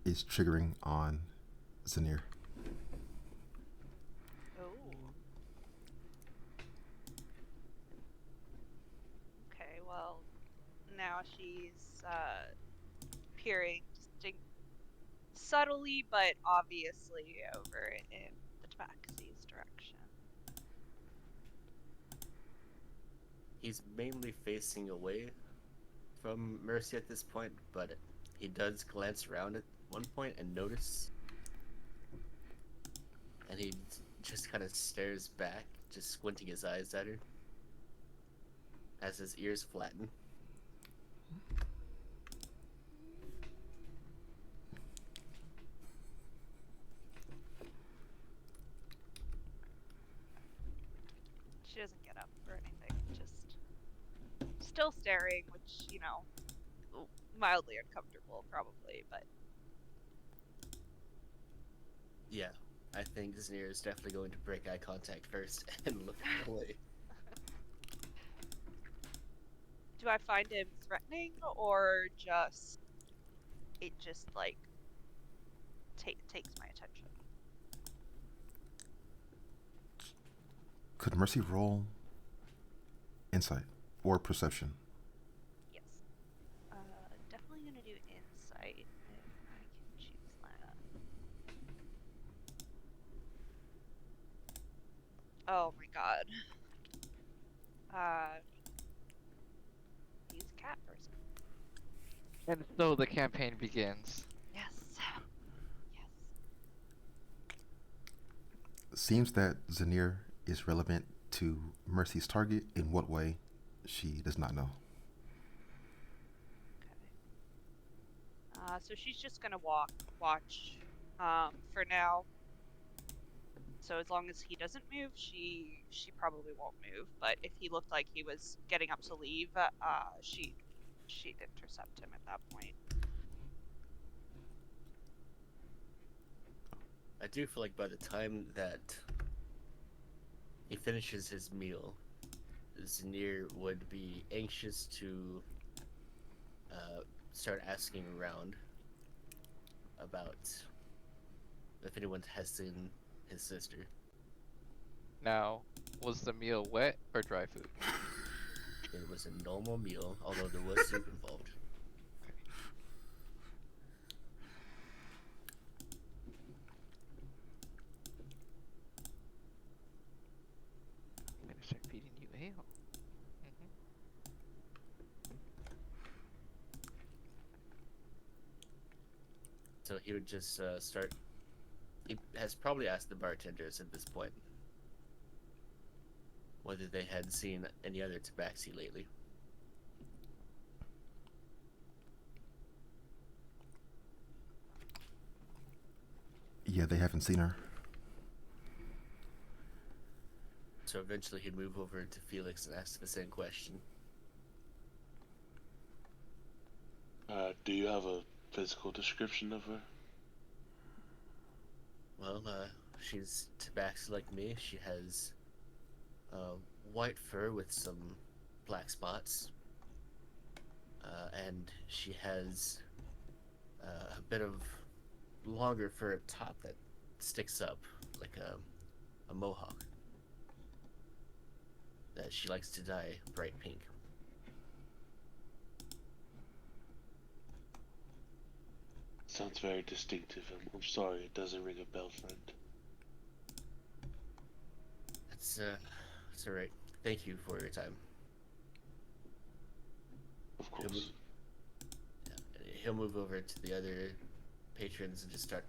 is triggering on Zanir. Oh. Okay, well, now she's peering subtly but obviously over in the tabaxi's direction. He's mainly facing away from Mercy at this point, but he does glance around at one point and notice. And he just kind of stares back, just squinting his eyes at her as his ears flatten. She doesn't get up or anything, just still staring, which, you know, mildly uncomfortable probably, but Yeah, I think Zanir is definitely going to break eye contact first and look away. do I find him threatening or just it just like takes my attention? Could Mercy roll insight or perception? Yes. Definitely gonna do insight if I can choose that. Oh my god. Use a cat person. And so the campaign begins. Yes. Yes. Seems that Zanir is relevant to Mercy's target. In what way, she does not know. Okay. So she's just gonna watch, for now. So as long as he doesn't move, she probably won't move. But if he looked like he was getting up to leave, she'd intercept him at that point. I do feel like by the time that he finishes his meal, Zanir would be anxious to start asking around about if anyone has seen his sister. Now, was the meal wet or dry food? It was a normal meal, although there was soup involved. I'm gonna start feeding you ale. So he would just start. He has probably asked the bartenders at this point whether they had seen any other tabaxi lately. Yeah, they haven't seen her. So eventually he'd move over to Felix and ask the same question. Do you have a physical description of her? Well, she's tabaxi like me. She has white fur with some black spots. And she has a bit of longer fur up top that sticks up like a mohawk that she likes to dye bright pink. Sounds very distinctive. I'm sorry, it doesn't ring a bell, friend. That's alright. Thank you for your time. Of course. He'll move over to the other patrons and just start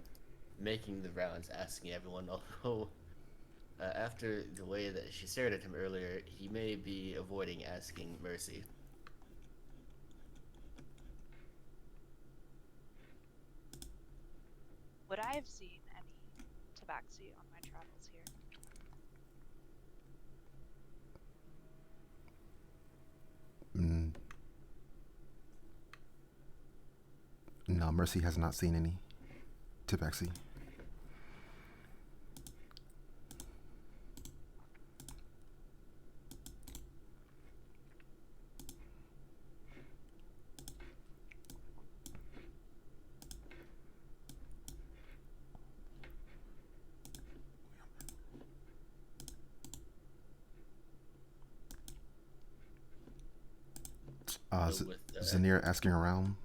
making the rounds, asking everyone. Although, after the way that she stared at him earlier, he may be avoiding asking Mercy. Would I have seen any tabaxi on my travels here? No, Mercy has not seen any Tabaxi. So with Zanir asking around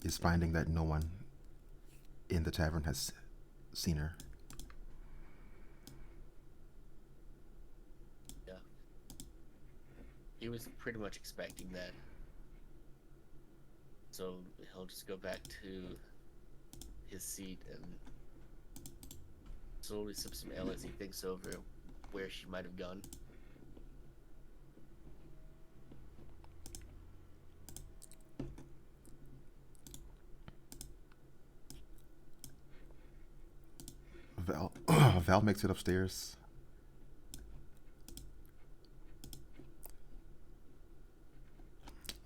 is finding that no one in the tavern has seen her. Yeah. He was pretty much expecting that. So he'll just go back to his seat and slowly sip some ale as he thinks over where she might have gone. Val makes it upstairs.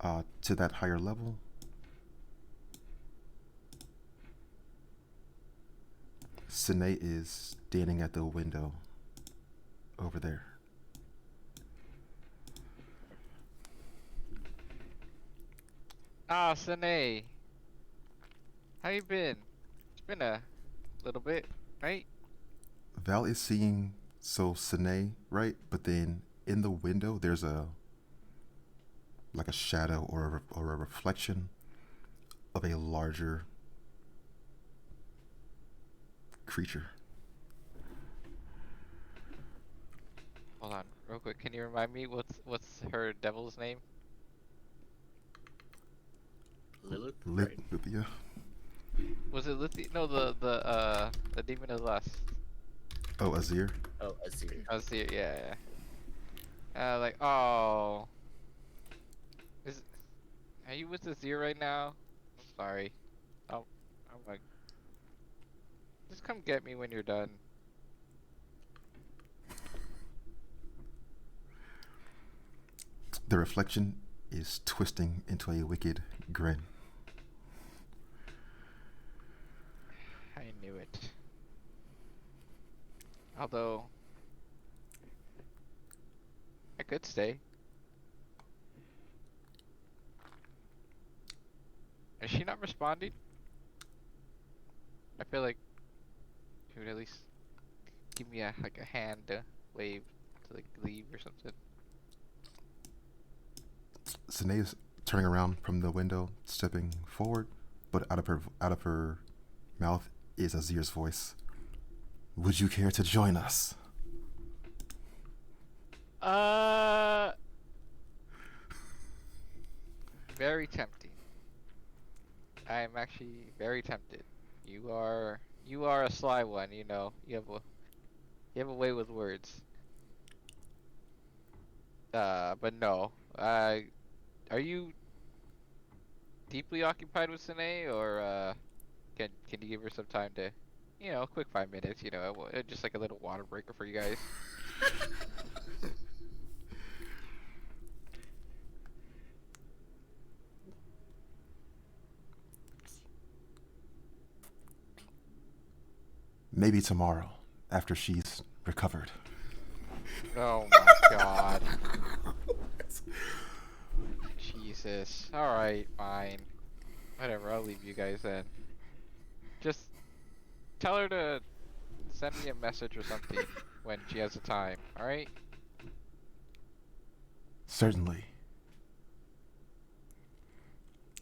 To that higher level. Sine is standing at the window over there. Ah, Sine. How you been? It's been a little bit, right? Val is seeing Sine, right? But then in the window there's a shadow or a reflection of a larger creature. Hold on, real quick. Can you remind me what's her devil's name? Lilith? Right. Lithia. Was it Lithia? No, the demon of lust. Oh, Azir. Oh, Azir. Azir, yeah. Like, oh. Are you with Azir right now? I'm sorry. I'm like, just come get me when you're done. The reflection is twisting into a wicked grin. I knew it. Although, I could stay. Is she not responding? I feel like she would at least give me a hand to wave to leave or something. Sine is turning around from the window, stepping forward, but out of her mouth is Azir's voice. Would you care to join us? Very tempting. I am actually very tempted. You are a sly one, you know. You have a way with words. But no. Are you deeply occupied with Sine, or can you give her some time to, a quick 5 minutes, just like a little water breaker for you guys? Maybe tomorrow, after she's recovered. Oh my god. Jesus. Alright, fine. Whatever, I'll leave you guys then. Just tell her to send me a message or something when she has the time, alright? Certainly.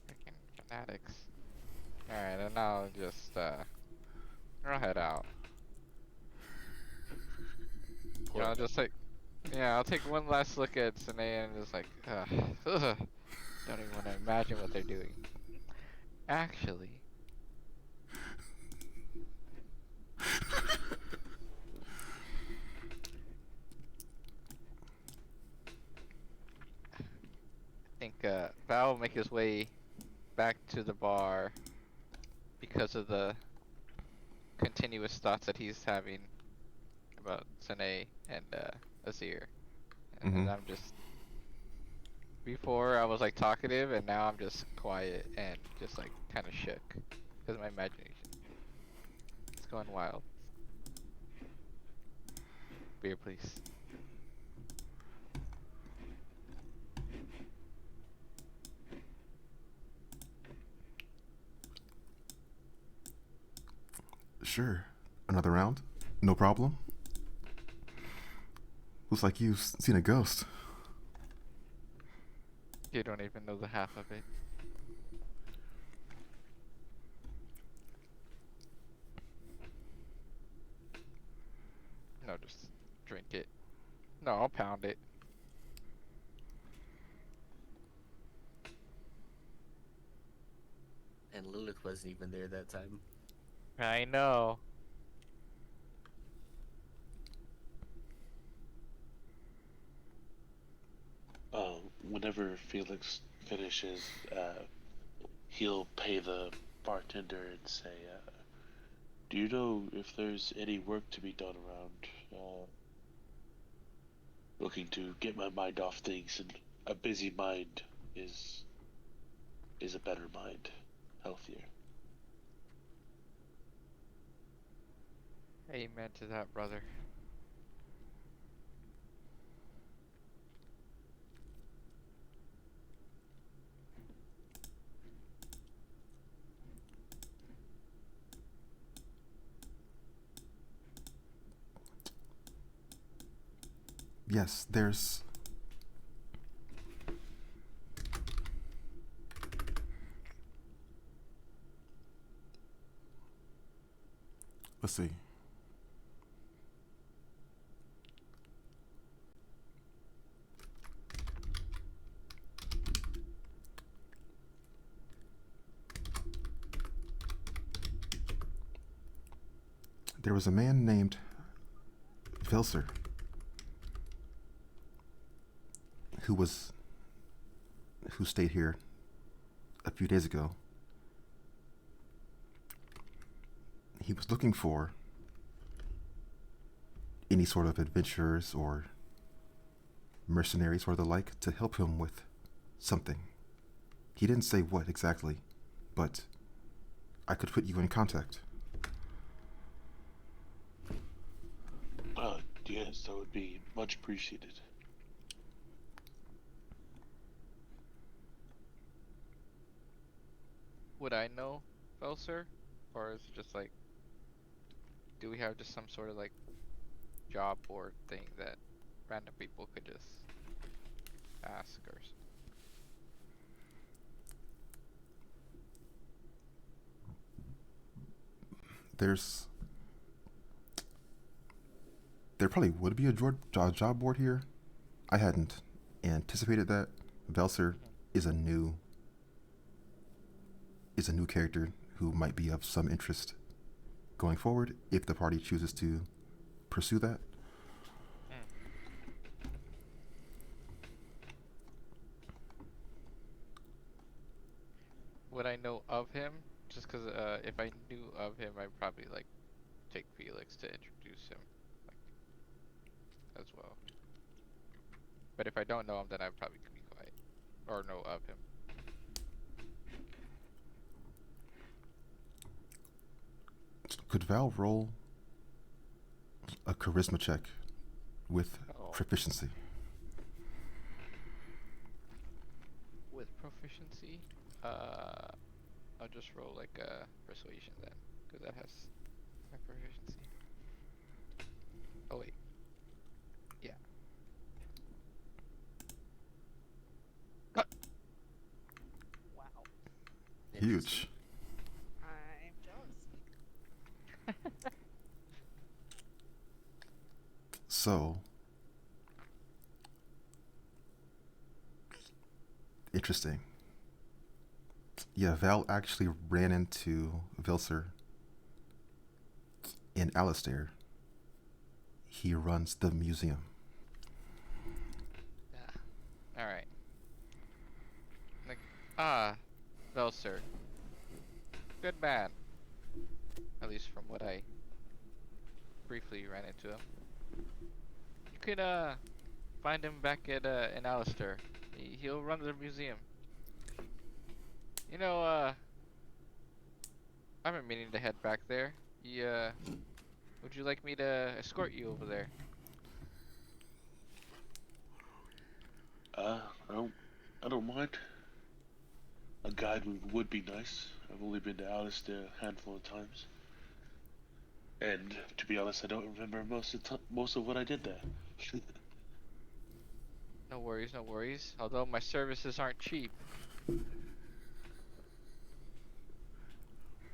Freaking fanatics. Alright, and I'll just, I'll head out. I'll just I'll take one last look at Sine and just like, ugh. Don't even want to imagine what they're doing. Actually, I think Val will make his way back to the bar because of the continuous thoughts that he's having about Sine and Azir. And I'm just, before I was like talkative, and now I'm just quiet and just like kind of shook. Because my imagination. It's going wild. Beer, please. Sure. Another round? No problem. Looks like you've seen a ghost. You don't even know the half of it. No, just drink it. No, I'll pound it. And Lilith wasn't even there that time. I know. Whenever Felix finishes, he'll pay the bartender and say, do you know if there's any work to be done around? Looking to get my mind off things, and a busy mind is a better mind, healthier. Amen to that, brother. Yes, there's... Let's see. There was a man named Velser who stayed here a few days ago. He was looking for any sort of adventurers or mercenaries or the like to help him with something. He didn't say what exactly, but I could put you in contact. Yes, that would be much appreciated. Would I know Felser? Or is it just like, do we have just some sort of like job board thing that random people could just ask or There probably would be a job board here. I hadn't anticipated that. Velser is a new character who might be of some interest going forward if the party chooses to pursue that. would I know of him? Just because if I knew of him, I'd probably like take Felix to introduce him, like, as well. But if I don't know him, then I'd probably be quiet or know of him. Could Val roll a charisma check with proficiency? With proficiency, I'll just roll like a persuasion then, because that has my proficiency. Oh wait, yeah. Wow. Huge. I'm jealous. So, interesting. Yeah, Val actually ran into Vilser in Alistair. He runs the museum. Yeah. All right. Like, Velser. Good man. At least from what I briefly ran into him. You could find him back at in Alistair. He'll run the museum. You know, I've been meaning to head back there. Would you like me to escort you over there? Uh, I don't, I don't mind. A guide would be nice. I've only been to Alistair a handful of times, and to be honest, I don't remember most of what I did there. No worries, no worries. Although my services aren't cheap.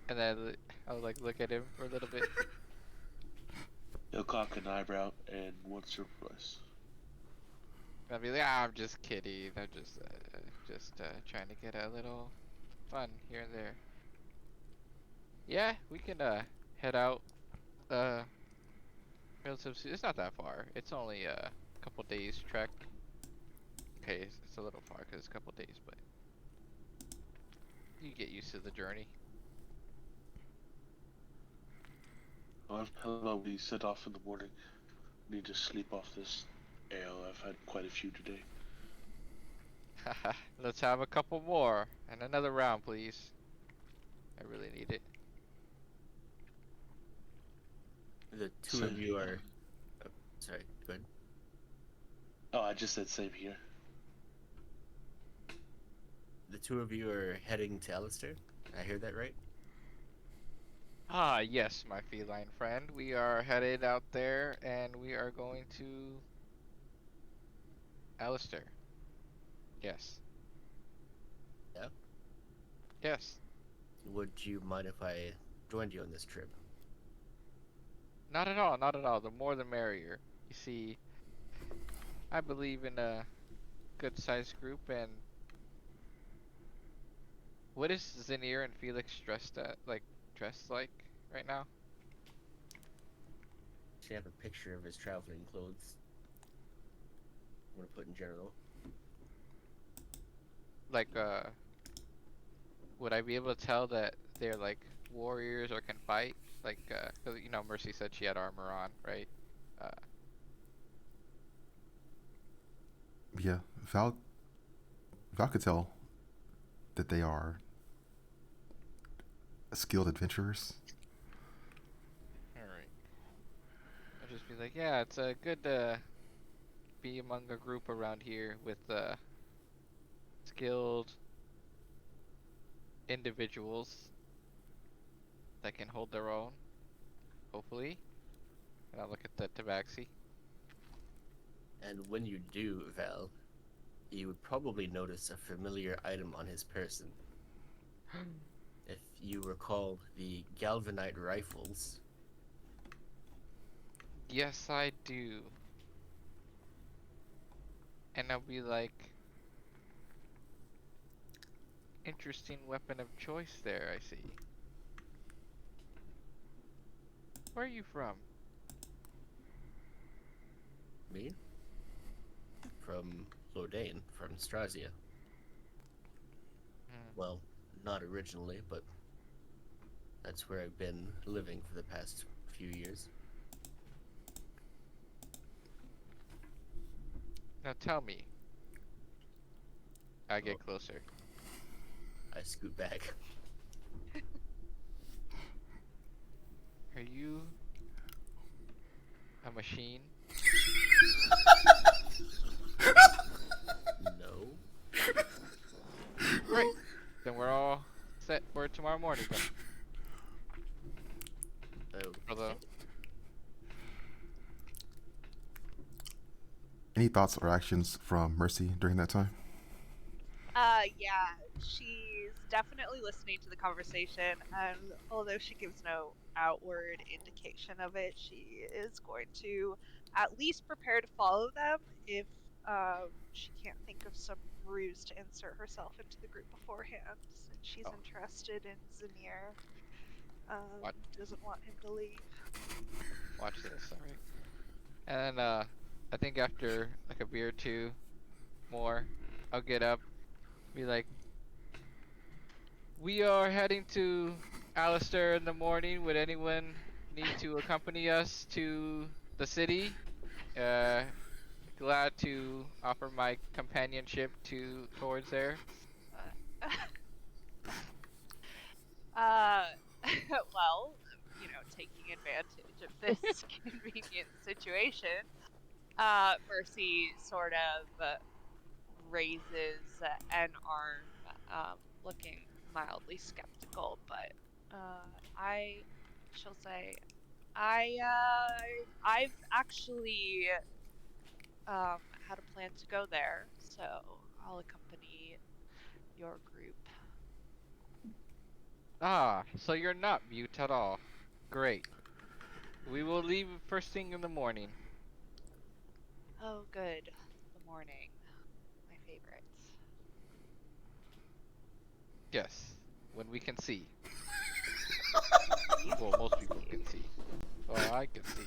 And then I'll like look at him for a little bit. He'll cock an eyebrow, and what's your price? I'll be like, I'm just kidding. I'm just trying to get a little fun here and there. Yeah, we can head out. Uh, it's not that far. It's only a couple days trek. Okay, it's a little far because it's a couple days, but you get used to the journey. Well, how about we set off in the morning? Need to sleep off this ale. I've had quite a few today. Let's have a couple more and another round, please. I really need it. The two Same of you here. are. Oh, sorry, go ahead. Oh, I just said same here. The two of you are heading to Alistair. I hear that right? Ah, yes, my feline friend. We are headed out there and we are going to Alistair. Yes. Yeah. Yes. Would you mind if I joined you on this trip? Not at all, not at all. The more the merrier. You see, I believe in a good sized group, and what is Zinir and Felix dressed like right now? Should have a picture of his traveling clothes. I'm gonna put in general. Like would I be able to tell that they're like warriors or can fight? Like 'cause you know Mercy said she had armor on, right? Uh Yeah, Val could tell that they are skilled adventurers. Alright. I'll just be like, yeah, it's good to be among a group around here with skilled individuals that can hold their own, hopefully. And I'll look at the tabaxi. And when you do, Val, you would probably notice a familiar item on his person. If you recall the galvanite rifles, Yes, I do. And I'll be like, interesting weapon of choice there, I see. Where are you from? me, from Lordain, from Strazia. Hmm. Well, not originally, but that's where I've been living for the past few years. Now tell me. I get closer. I scoot back. Are you a machine? No. Great. Then we're all set for tomorrow morning then. Oh, Although, Any thoughts or actions from Mercy during that time? Yeah, she's definitely listening to the conversation, and although she gives no outward indication of it, she is going to at least prepare to follow them if she can't think of some ruse to insert herself into the group beforehand, since she's Oh. interested in Zinir. What? Doesn't want him to leave. Watch this, alright. And then, I think after like a beer or two more, I'll get up, be like, we are heading to Alistair in the morning. Would anyone need to accompany us to the city? Uh, Glad to offer my companionship towards there. Uh, well, taking advantage of this convenient situation, Mercy sort of raises an arm, looking mildly skeptical, but she'll say, I've actually had a plan to go there, so I'll accompany your group. Ah, so you're not mute at all. Great. We will leave first thing in the morning. Oh, good. The morning. My favorite. Yes, when we can see. You Well, most people can see. Well, I can see.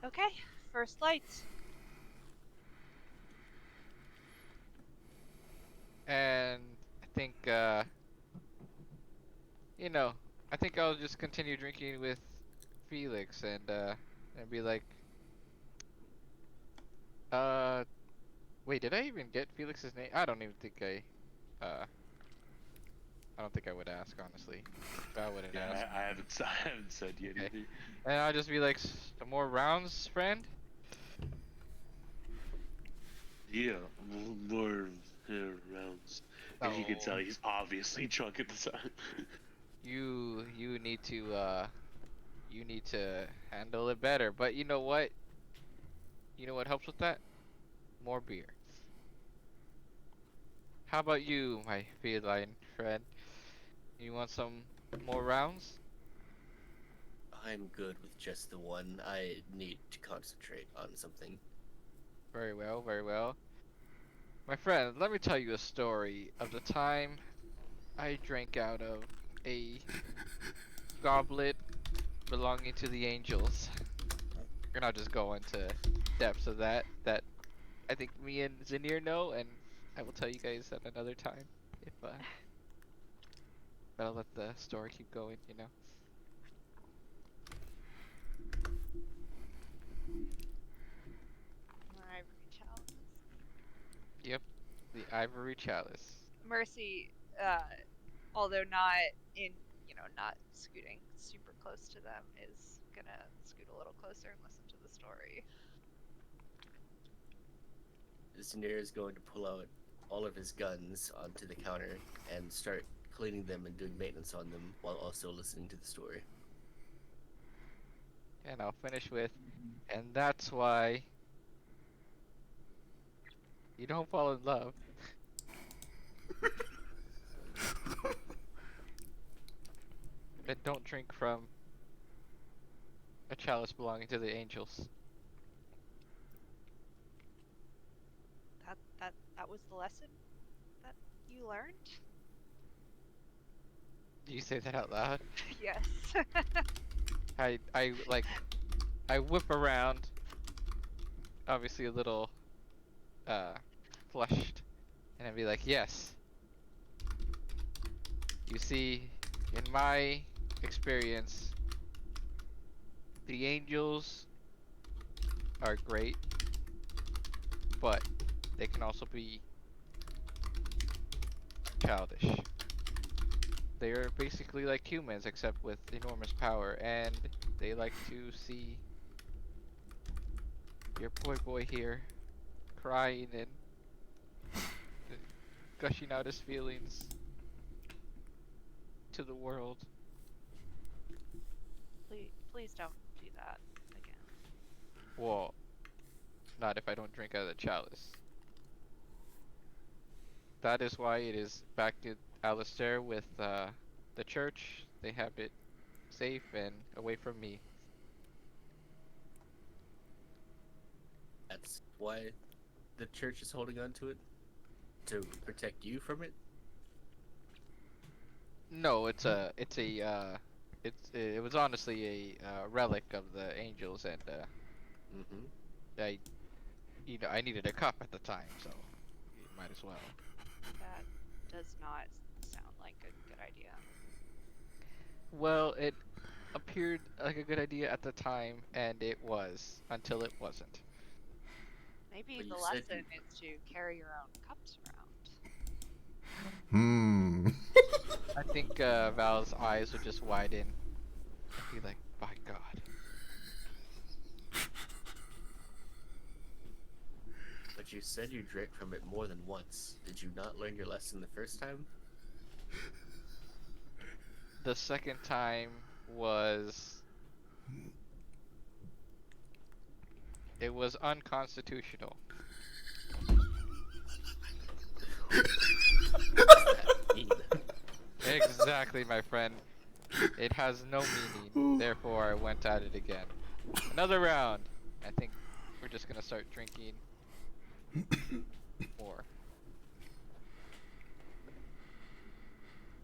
Okay, first light. And I think, I think I'll just continue drinking with Felix and be like, uh, wait, did I even get Felix's name? I don't even think I don't think I would ask, honestly. I wouldn't Yeah, ask. I haven't said yet Okay. either. And I'll just be like, some more rounds, friend? Yeah, more rounds. And you can tell Oh. he's obviously drunk at the time. You you need to handle it better. But you know what? You know what helps with that? More beer. How about you, my feline friend? You want some more rounds? I'm good with just the one. I need to concentrate on something. Very well, very well. My friend, let me tell you a story of the time I drank out of a goblet belonging to the angels. And I'll just go into depths of that I think me and Zinir know, and I will tell you guys at another time if but I'll let the story keep going. Ivory chalice. Yep, the ivory chalice. Mercy, uh, although not in, not scooting super close to them, is gonna scoot a little closer and listen to the story. Zinir is going to pull out all of his guns onto the counter and start cleaning them and doing maintenance on them while also listening to the story. And I'll finish with, and that's why you don't fall in love. And don't drink from a chalice belonging to the angels. That was the lesson that you learned? Do you say that out loud? Yes. I whip around, obviously a little uh flushed, and I'd be like, yes. You see, in my experience, the angels are great, but they can also be childish. They are basically like humans, except with enormous power, and they like to see your boy here crying and gushing out his feelings to the world. Please don't do that again. Well, not if I don't drink out of the chalice. That is why it is back in Alistair with the church. They have it safe and away from me. That's why the church is holding on to it? To protect you from it? No, it was honestly a relic of the angels, and Mm-hmm. I I needed a cup at the time, so you might as well. That does not sound like a good idea. Well, it appeared like a good idea at the time, and it was until it wasn't. Maybe But you the said lesson is to carry your own cups around. Hmm. I think Val's eyes would just widen and be like, "By God." But you said you drank from it more than once. Did you not learn your lesson the first time? The second time was it was unconstitutional. What does that mean? Exactly, my friend. It has no meaning. Therefore, I went at it again. Another round. I think we're just gonna start drinking more.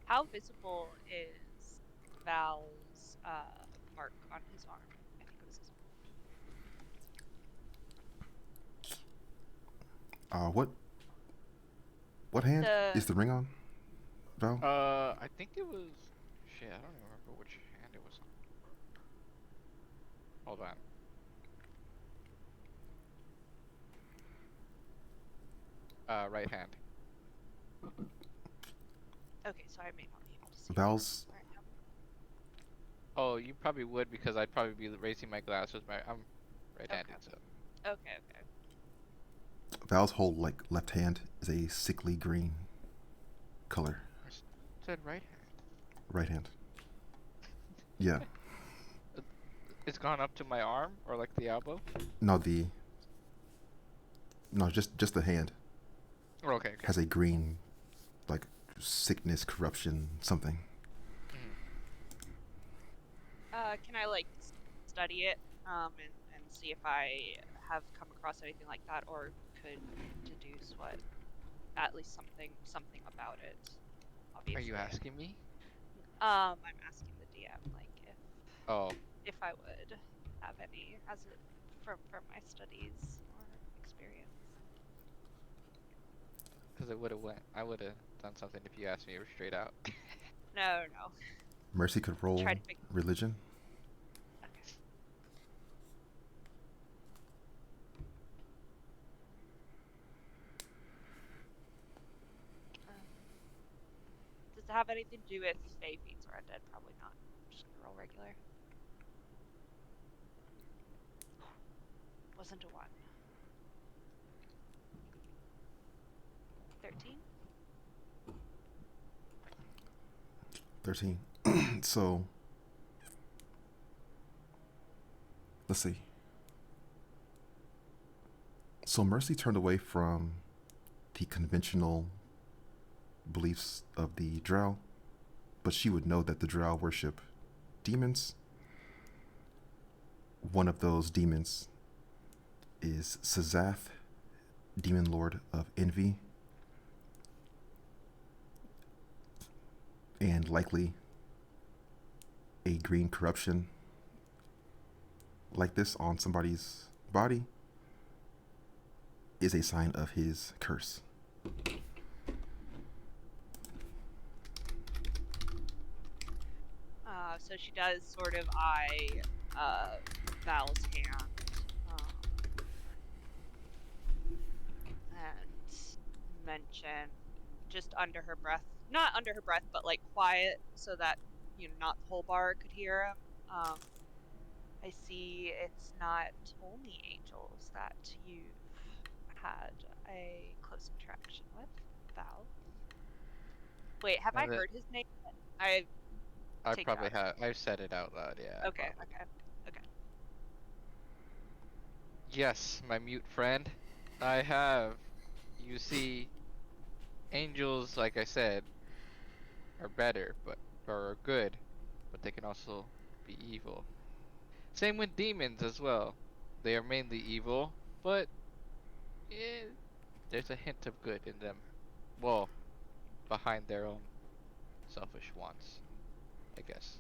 How visible is Val's mark on his arm? I think it was his What hand The is the ring on, Val? I think it was. Shit, I don't even remember which hand it was on. Hold on. Right hand. okay, so I may not be able to see Val's right now. Oh, you probably would because I'd probably be raising my glass with my. I'm right-handed, Okay. so. Okay, okay. Val's whole like left hand is a sickly green color. I said right hand. Right hand. Yeah. It's gone up to my arm or like the elbow. No, just the hand Oh, okay, okay. has a green, like sickness, corruption, something. Can I like study it and see if I have come across anything like that, or could deduce what at least something about it? Are Obviously. you asking me? I'm asking the DM like Oh, if I would have any as it from my studies or experience. because it would have went. I would have done something if you asked me straight out. No, no. Mercy could roll Try to figure. religion. Okay. Does it have anything to do with Fae feats or undead? Probably not. I'm just gonna roll regular. Wasn't a 1. 13? 13. So, let's see. So Mercy turned away from the conventional beliefs of the Drow, but she would know that the Drow worship demons. One of those demons is Sazath, demon lord of envy, and likely a green corruption like this on somebody's body is a sign of his curse. So she does sort of eye Val's hand and mention just under her breath, not under her breath, but like quiet so that not the whole bar could hear him. I see it's not only angels that you've had a close interaction with, Val. Wait, have I heard his name? I take probably that. have. I've said it out loud. Yeah. Okay, probably. okay. Yes, my mute friend. I have. You see, angels, like I said, are better, but or are good, but they can also be evil. Same with demons as well. They are mainly evil, but eh, there's a hint of good in them. Well, behind their own selfish wants, I guess.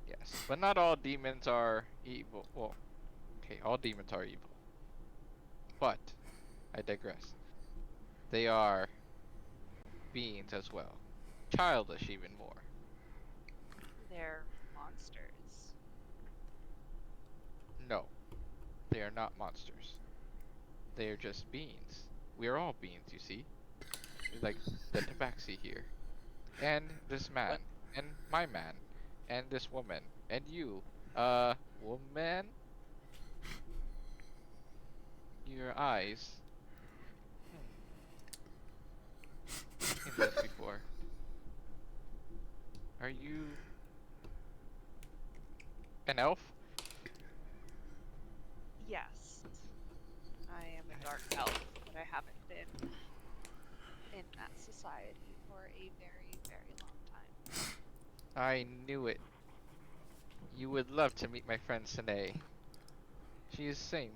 Yes, but not all demons are evil. Well, okay, all demons are evil. But, I digress. They are beings as well. Childish even more. They're monsters. No, they are not monsters. They are just beings. We are all beings, you see. Like the tabaxi here. and this man, and my man, and this woman, and you, woman, your eyes. Hmm, seen those before. Are you an elf? Yes, I am a dark elf, but I haven't been in that society for a very, very long time. I knew it. You would love to meet my friend Sine. She is same,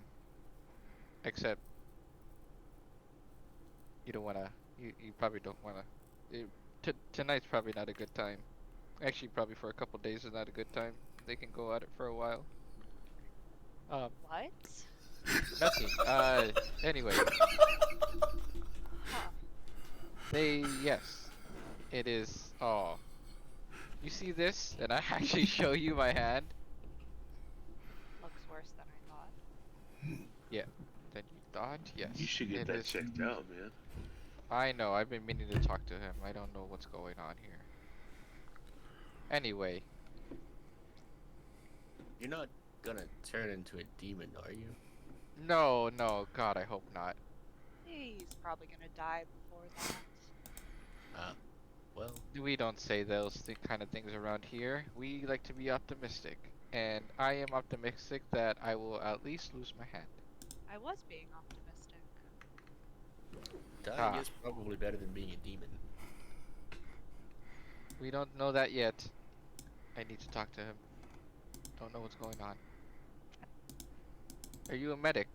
except you don't wanna. You probably don't wanna. Tonight's probably not a good time. Actually, probably for a couple days is not a good time. They can go at it for a while. Um, What? nothing. Anyway, Huh. yes, it is. Oh, you see this? And I actually show you my hand. Looks worse than I thought. Yeah. Then you thought? Yes. You should get It that is. checked out, man. I know. I've been meaning to talk to him. I don't know what's going on here. Anyway, You're not gonna turn into a demon, are you? no, no. God, I hope not. He's probably gonna die before that. Ah, well, We don't say those kind of things around here. We like to be optimistic. And I am optimistic that I will at least lose my hand. I was being optimistic. dying Ah, is probably better than being a demon. we don't know that yet. I need to talk to him. Don't know what's going on. Are you a medic?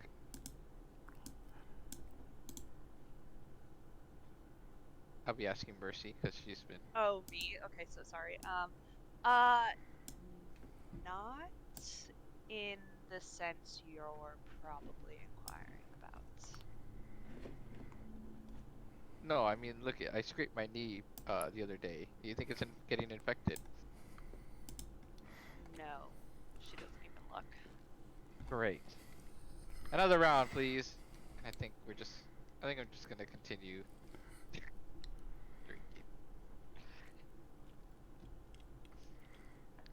I'll be asking Mercy because she's been. Oh, me? Okay, so sorry. Uh, not in the sense you're probably inquiring about. No, I mean, look, I scraped my knee the other day. Do you think it's getting infected? No, she doesn't even look. Great. Another round, please. And I think we're just. I think I'm just gonna continue drinking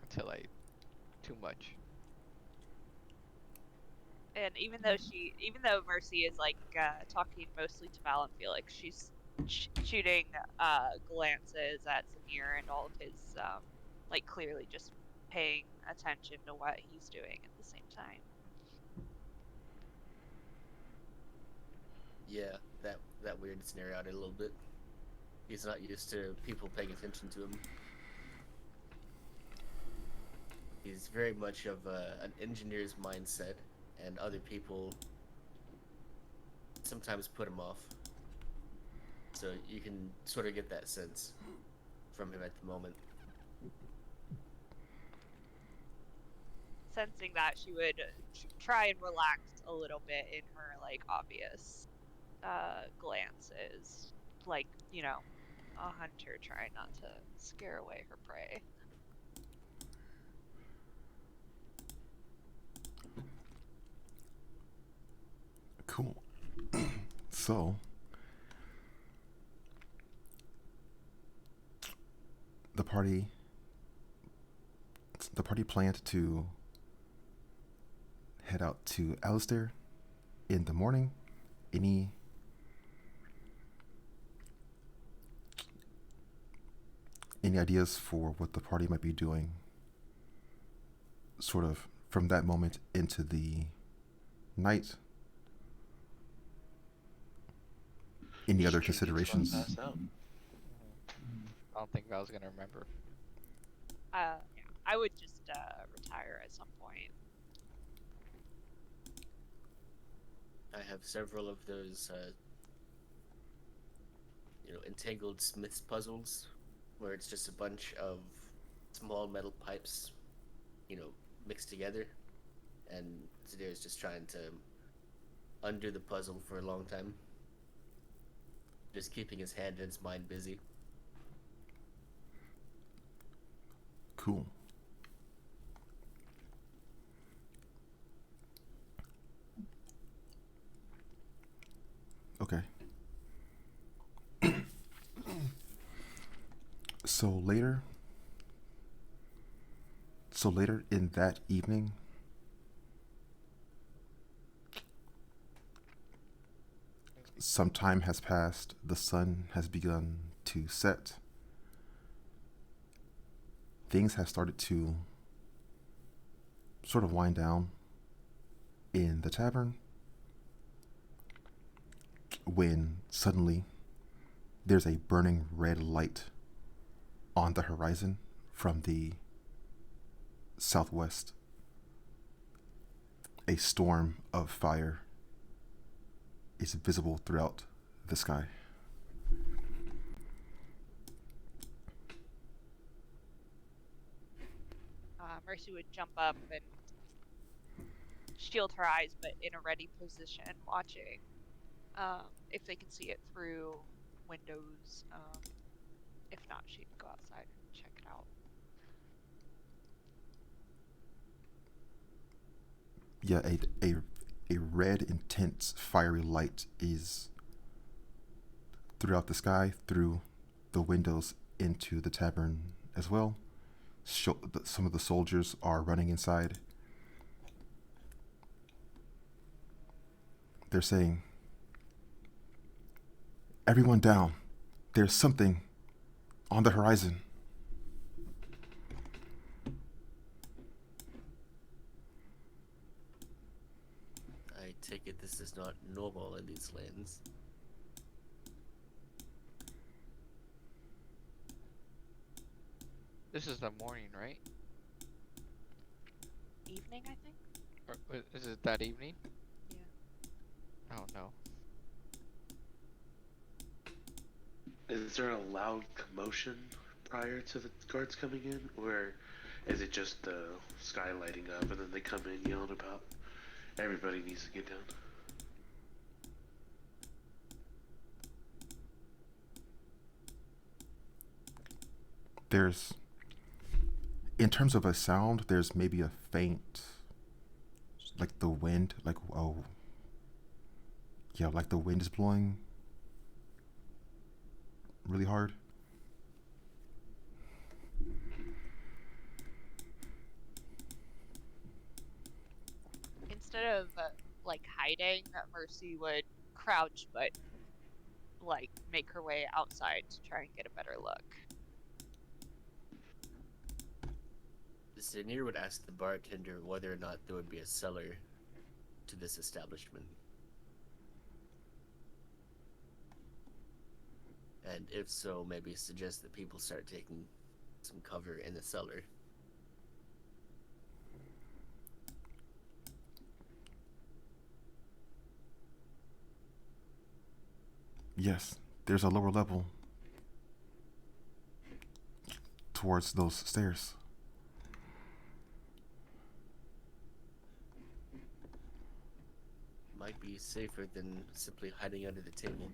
until I too much. And even though Mercy is like talking mostly to Val and Felix, she's shooting glances at Zamir and all of his like clearly just paying attention to what he's doing at the same time. Yeah, that weird scenario out a little bit. He's not used to people paying attention to him. He's very much of an engineer's mindset, and other people sometimes put him off. So you can sort of get that sense from him at the moment. Sensing that, she would try and relax a little bit in her like obvious glances, like, you know, a hunter trying not to scare away her prey. Cool. So, the party planned to head out to Alistair in the morning. Any ideas for what the party might be doing sort of from that moment into the night? Any other Just drink until I considerations? pass out. I don't think Val's gonna remember. Yeah, I would just retire at some point. I have several of those, entangled Smith's puzzles, where it's just a bunch of small metal pipes, mixed together, and Zadir's just trying to undo the puzzle for a long time, just keeping his hand and his mind busy. Cool. Okay. So later, so later in that evening, some time has passed. The sun has begun to set. Things have started to sort of wind down in the tavern when suddenly there's a burning red light on the horizon from the southwest. A storm of fire is visible throughout the sky. Mercy would jump up and shield her eyes, but in a ready position, watching if they can see it through windows. If not, she'd go outside and check it out. Yeah, a red, intense, fiery light is throughout the sky, through the windows into the tavern as well. Some of the soldiers are running inside. They're saying, "Everyone down. There's something on the horizon." I take it this is not normal in these lands. This is the morning, right? Evening, I think? Or is it that evening? Yeah. Oh no. Is there a loud commotion prior to the guards coming in, or is it just the sky lighting up and then they come in yelling about everybody needs to get down? There's, in terms of a sound, there's maybe a faint, like the wind, like, oh, yeah, like the wind is blowing really hard. Instead of like hiding, Mercy would crouch, but like make her way outside to try and get a better look. The Zanir would ask the bartender whether or not there would be a cellar to this establishment. And if so, maybe suggest that people start taking some cover in the cellar. Yes, there's a lower level towards those stairs. Might be safer than simply hiding under the table.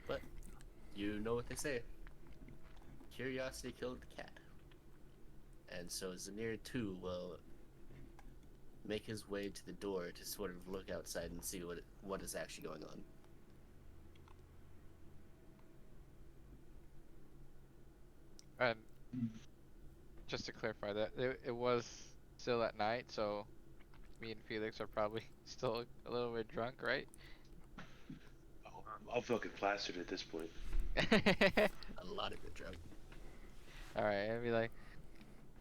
But you know what they say. Curiosity killed the cat. And so Zanir too will make his way to the door to sort of look outside and see what is actually going on. And just to clarify that, it was still at night, so me and Felix are probably still a little bit drunk, right? Oh, I'm fucking plastered at this point. A lot of it drunk. Alright, I'd be like,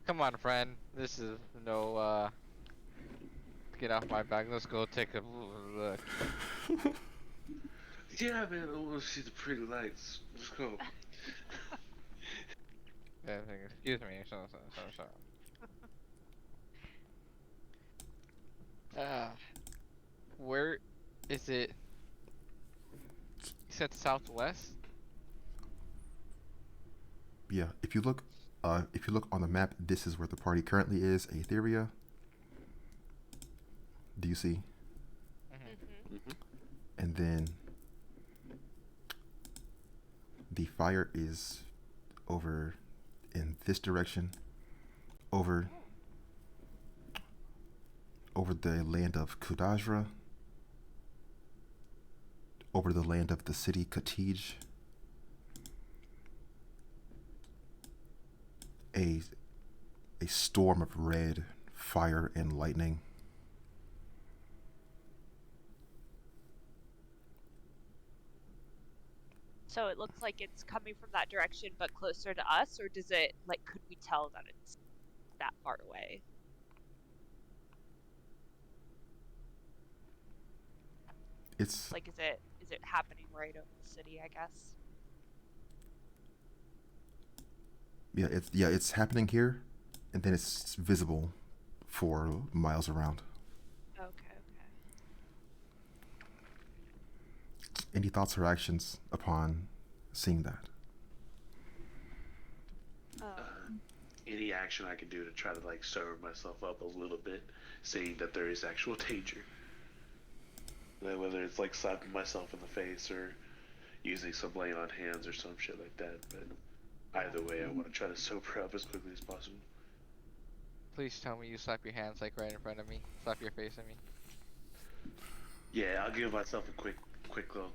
come on, friend. This is no, get off my back. Let's go take a look. Yeah, man, I want to see the pretty lights. Let's go. Yeah, excuse me. So. Where is it? You said southwest? Yeah, if you look on the map, this is where the party currently is, Aetheria. Do you see? Mm-hmm. And then the fire is over in this direction, over over the land of Kudajra, over the land of the city Kutij. A storm of red fire and lightning. So it looks like it's coming from that direction, but closer to us, or does it, like, could we tell that it's that far away? It's Like, is it happening right over the city, I guess? it's happening here, and then it's visible for miles around. Okay, okay. Any thoughts or actions upon seeing that? Any action I can do to try to like sober myself up a little bit, seeing that there is actual danger. Whether it's like slapping myself in the face or using some lay on hands or some shit like that, but either way, I want to try to sober up as quickly as possible. Please tell me you slap your hands like right in front of me. Slap your face at me. Yeah, I'll give myself a quick little.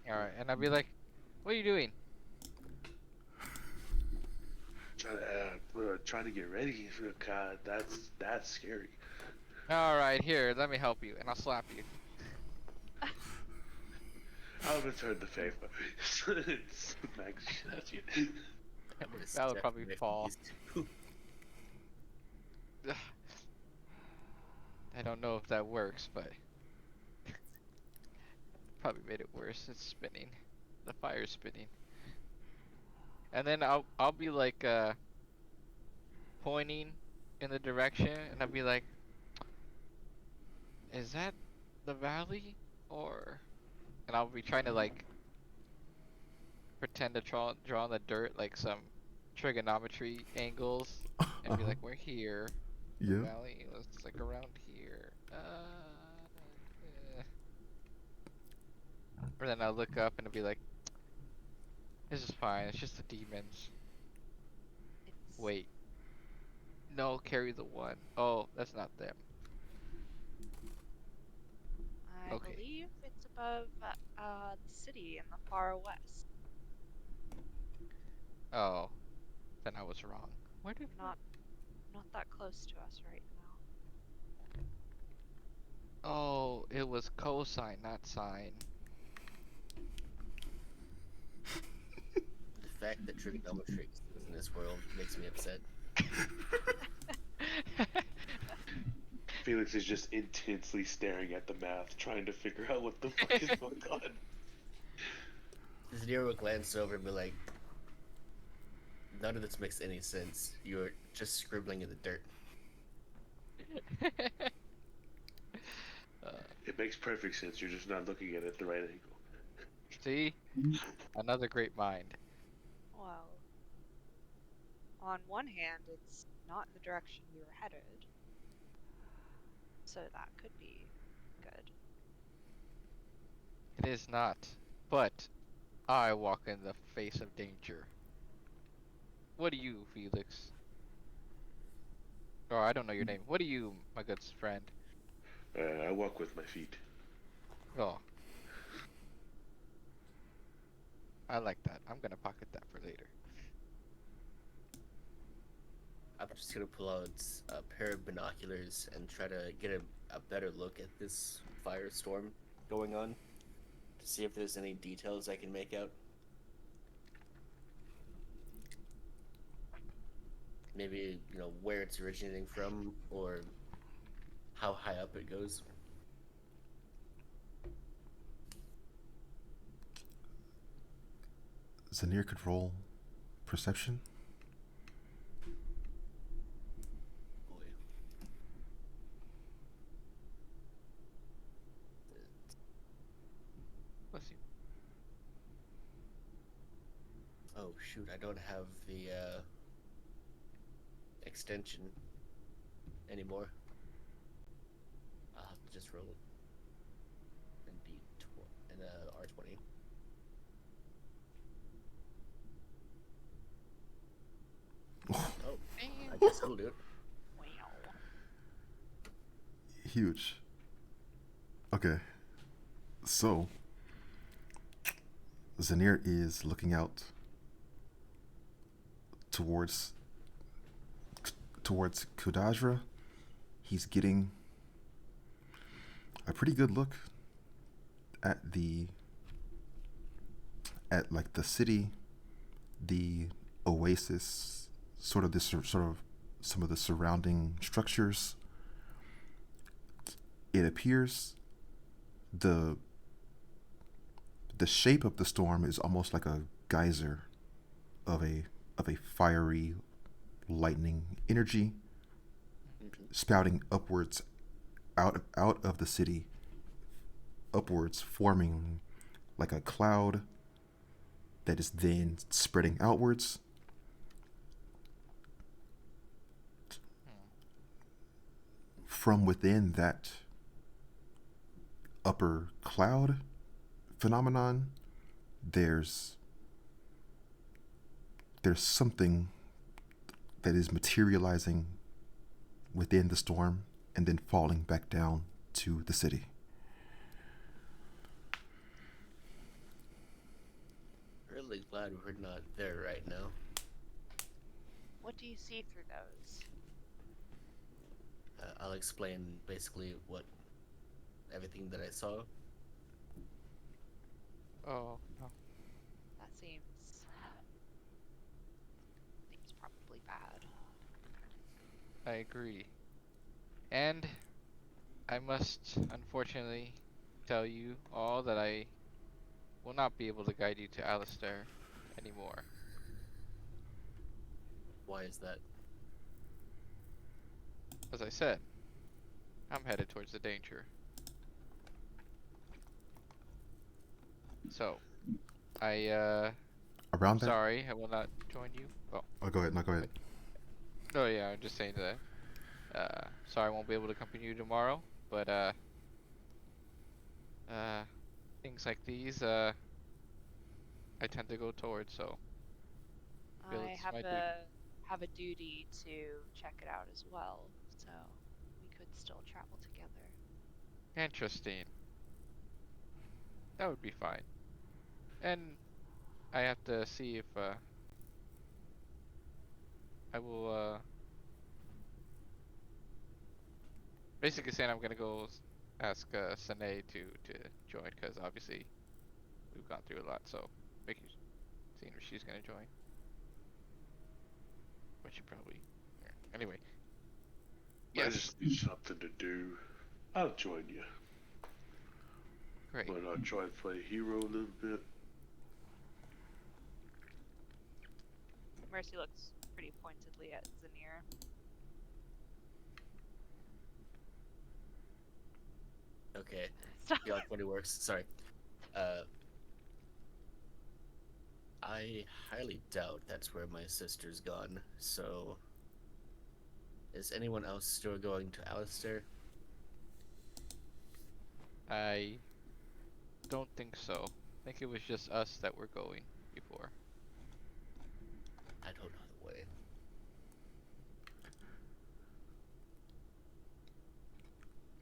Alright, and I'll be like, what are you doing? Trying to get ready for God. That's scary. Alright, here, let me help you, and I'll slap you. I'll return the favor. Smack the shit out of you. That would probably fall. I don't know if that works, but probably made it worse. It's spinning. The fire's spinning. And then I'll be like pointing in the direction, and I'll be like, is that the valley? Or and I'll be trying to like pretend to draw on the dirt like some trigonometry angles and be like, we're here. The Yeah. valley looks like around here. Or then I'll look up and it'll be like, this is fine, it's just the demons. Wait. No, carry the one. Oh, that's not them. I Okay. believe it's above the city in the far west. Oh, then I was wrong. Where did Not that close to us right now. Oh, it was cosine, not sine. The fact that trigonometry exists in this world makes me upset. Felix is just intensely staring at the math, trying to figure out what the fuck is going on. Zanir will glance over and be like, none of this makes any sense. You're just scribbling in the dirt. It makes perfect sense. You're just not looking at it at the right angle. See? Another great mind. Well, on one hand, it's not in the direction we were headed. So that could be good. It is not. But I walk in the face of danger. What do you, Felix? Oh, I don't know your name. What do you, my good friend? I walk with my feet. Oh. I like that. I'm gonna pocket that for later. I'm just gonna pull out a pair of binoculars and try to get a better look at this firestorm going on to see if there's any details I can make out. Maybe, where it's originating from or how high up it goes. Zanir could roll perception. Boy. Let's see. Oh shoot, I don't have the extension anymore. I'll have to just roll and D20 and R20. Oh, I guess that'll do it. Wow. huge. Okay, so Zanir is looking out towards Kudajra. He's getting a pretty good look at like the city, the oasis, sort of some of the surrounding structures. It appears the shape of the storm is almost like a geyser of a fiery lightning energy spouting upwards out of the city, upwards, forming like a cloud that is then spreading outwards. From within that upper cloud phenomenon, there's something that is materializing within the storm and then falling back down to the city. Really glad we're not there right now. What do you see through those? I'll explain basically everything that I saw. Oh, no. That seems probably bad. I agree. And I must unfortunately tell you all that I will not be able to guide you to Alistair anymore. Why is that? As I said, I'm headed towards the danger. So, Around that? sorry, I will not join you. Oh, go ahead. No, go ahead. Oh yeah, I'm just saying that. Sorry I won't be able to accompany you tomorrow, but things like these, I tend to go towards, so feel I it's have my duty. have a duty to check it out as well, so we could still travel together. Interesting. That would be fine. And I have to see if I will basically saying I'm gonna go ask Sine to join, because obviously we've gone through a lot, so making seeing if she's gonna join. But she probably anyway. I Yes. just need something to do. I'll join you. Great. But I'll try and play hero a little bit. Mercy looks pretty pointedly at Zanir. Okay. Stop. Yeah, like when it works. Sorry. I highly doubt that's where my sister's gone, so is anyone else still going to Alistair? I don't think so. I think it was just us that were going before. I don't know the way.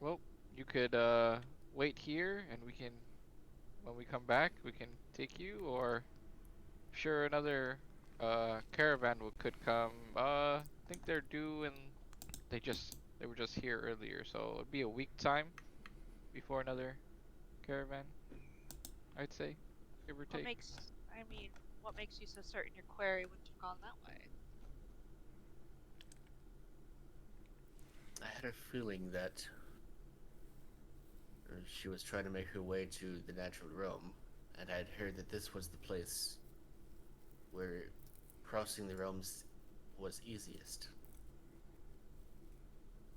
Well, you could wait here and we can when we come back we can take you, or sure another caravan could come. I think they're due and they were just here earlier, so it'd be a week time before another caravan, I'd say, give or take. What makes you so certain your quarry wouldn't have gone that way? I had a feeling that she was trying to make her way to the natural realm, and I'd heard that this was the place where crossing the realms was easiest.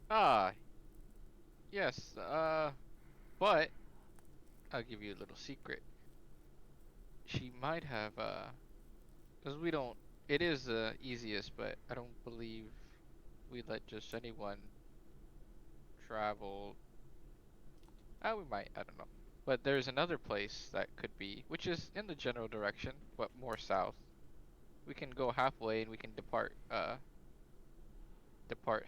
Ah, yes, but I'll give you a little secret. She might have, because we don't, it is the easiest, but I don't believe we let just anyone travel. We might, I don't know. But there's another place that could be, which is in the general direction, but more south. We can go halfway and we can depart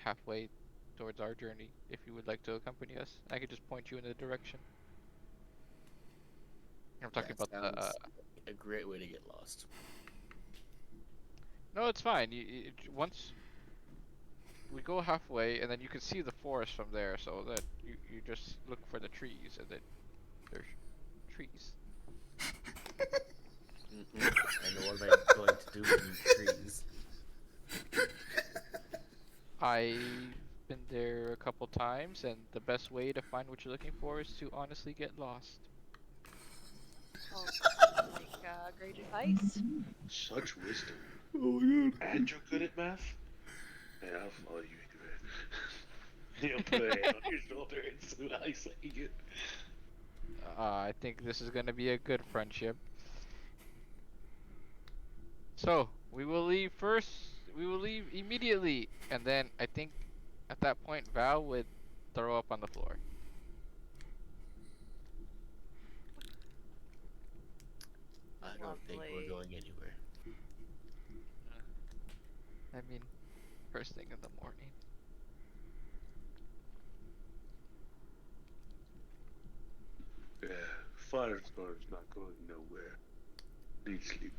halfway towards our journey if you would like to accompany us. I could just point you in the direction. I'm talking That about the. sounds like a great way to get lost. No, it's fine. Once we go halfway, and then you can see the forest from there, so that you just look for the trees, and then there's trees. And what am I going to do in trees? I've been there a couple times, and the best way to find what you're looking for is to honestly get lost. Oh, like great advice. Such wisdom. Oh my god. And you're good at math? Man, I'll follow you anywhere. He'll put a hand on your shoulder and see how he's saying it. I think this is gonna be a good friendship. So, we will leave first. We will leave immediately, and then I think at that point Val would throw up on the floor. I don't think we're going anywhere. I mean, first thing in the morning. Yeah, Firestorm's not going nowhere. Need sleep.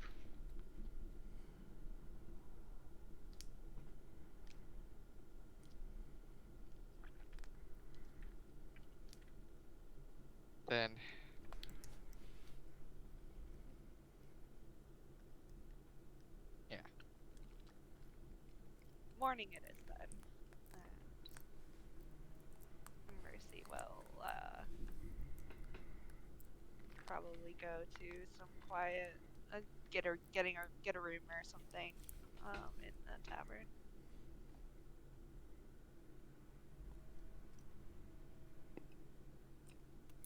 Then yeah. Morning it is then. And Mercy will probably go to some quiet, get a room or something, in the tavern.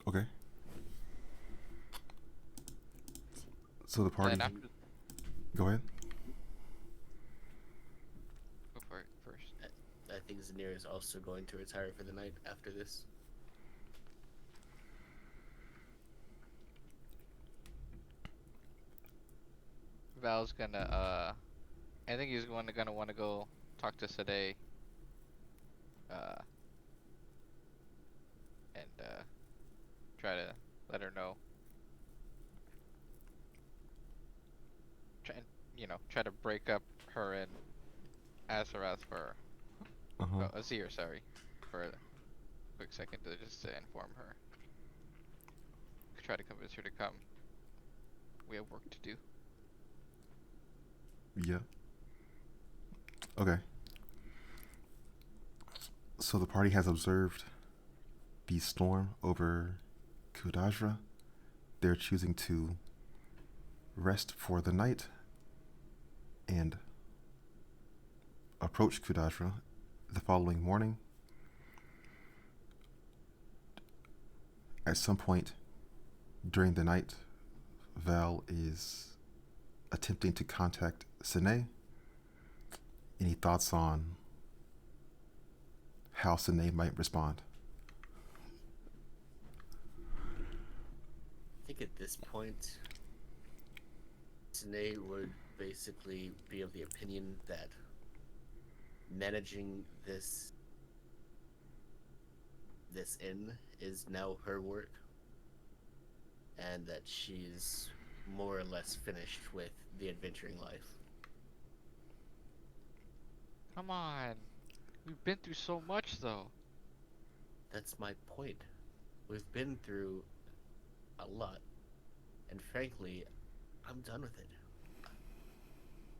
Okay. So the party. Then after, Go ahead. go for it first. I think Zanir is also going to retire for the night after this. Val's gonna I think he's gonna want to go talk to Sade. And try to let her know. Try to break up her and Azarath for Azir, sorry, for a quick second to just to inform her. Try to convince her to come. We have work to do. Yeah. Okay. So the party has observed the storm over Kudajra. They're choosing to rest for the night and approach Kudajra the following morning. At some point during the night, Val is attempting to contact Sine. Any thoughts on how Sine might respond? I think at this point, Sine would basically be of the opinion that managing this inn is now her work, and that she's more or less finished with the adventuring life. Come on. We've been through so much though. That's my point. We've been through a lot, and frankly, I'm done with it.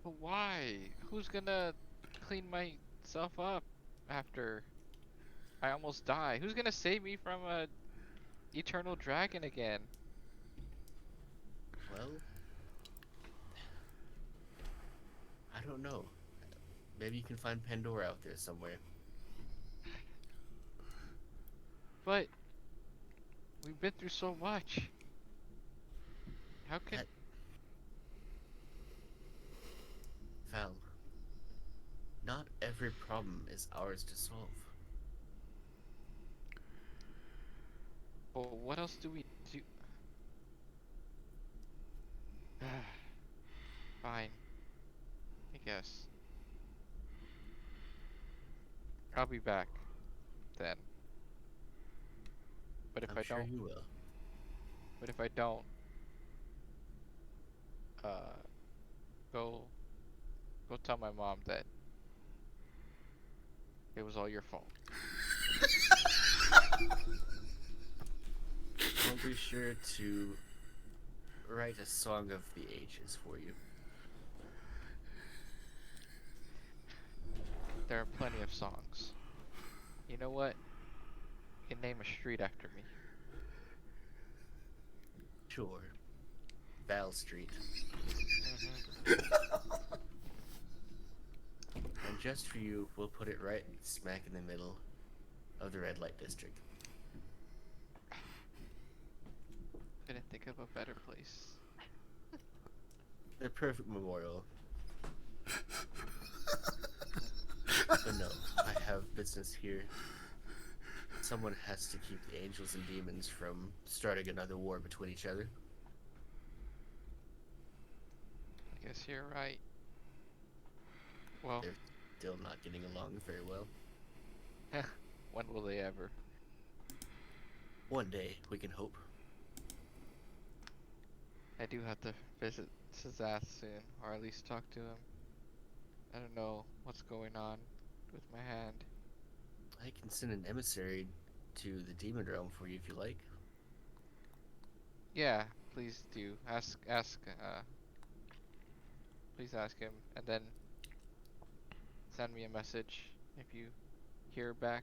But why? Who's gonna clean myself up after I almost die? Who's gonna save me from a eternal dragon again? Well, I don't know. Maybe you can find Pandora out there somewhere. But we've been through so much. How can Val, not every problem is ours to solve. Well, what else do we do? Fine. I guess. I'll be back. then. But if I'm I sure don't, you will. but if I don't, uh, go go tell my mom that it was all your fault. I'll be sure to write a song of the ages for you. There are plenty of songs. You know what? You can name a street after me. Sure. Val Street. And just for you, we'll put it right smack in the middle of the red light district. Couldn't think of a better place. The perfect memorial. But no, I have business here. Someone has to keep the angels and demons from starting another war between each other. I guess you're right. Well, They're still not getting along very well. when will they ever? One day, we can hope. I do have to visit Sazath soon, or at least talk to him. I don't know what's going on with my hand. I can send an emissary to the demon realm for you if you like. Yeah, please do. Please ask him, and then send me a message if you hear back.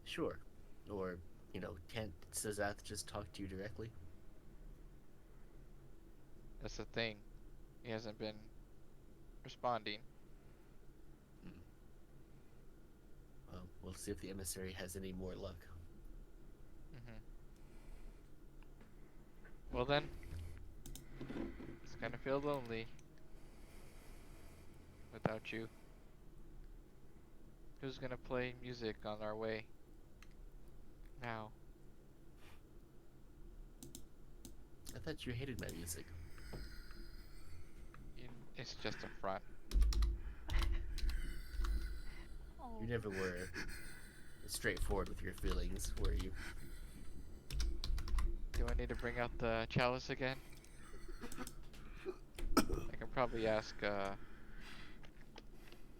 Sure. Or, can't Sazath just talk to you directly? That's the thing. He hasn't been responding. Well, we'll see if the emissary has any more luck. Well then, it's gonna feel lonely without you. Who's gonna play music on our way now? I thought you hated my music. It's just a front. Oh. You never were straightforward with your feelings, were you? Do I need to bring out the chalice again? I can probably ask,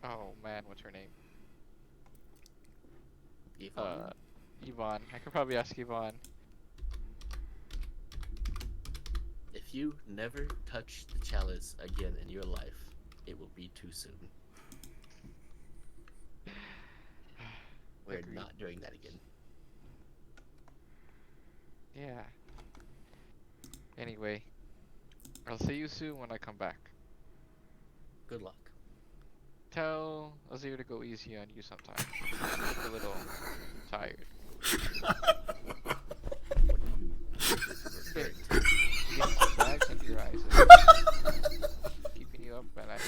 oh man, what's her name? Yvonne? Yvonne. I could probably ask Yvonne. If you never touch the chalice again in your life, it will be too soon. We're Agreed. not doing that again. Yeah. Anyway, I'll see you soon when I come back. Good luck. Tell Azir to go easy on you sometimes. You look a little tired. What do you refer to? You get some bags under your eyes. Keeping you up at night.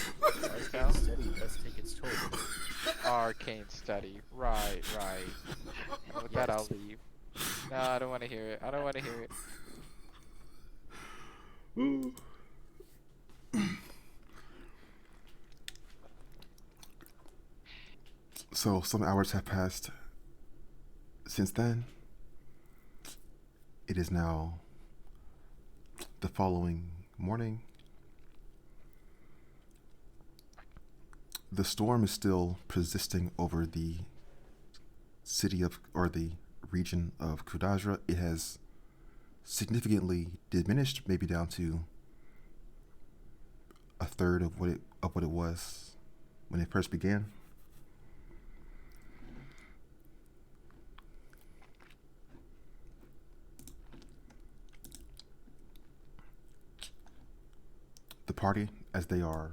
Right, Cal? Arcane study does take its toll. Arcane study. Right. And with that, I'll leave. No, I don't want to hear it. I don't want to hear it. So some hours have passed since then. It is now the following morning. The storm is still persisting over the city of, or the region of Kudajra. It has significantly diminished, maybe down to a third of what it was when it first began. The party, as they are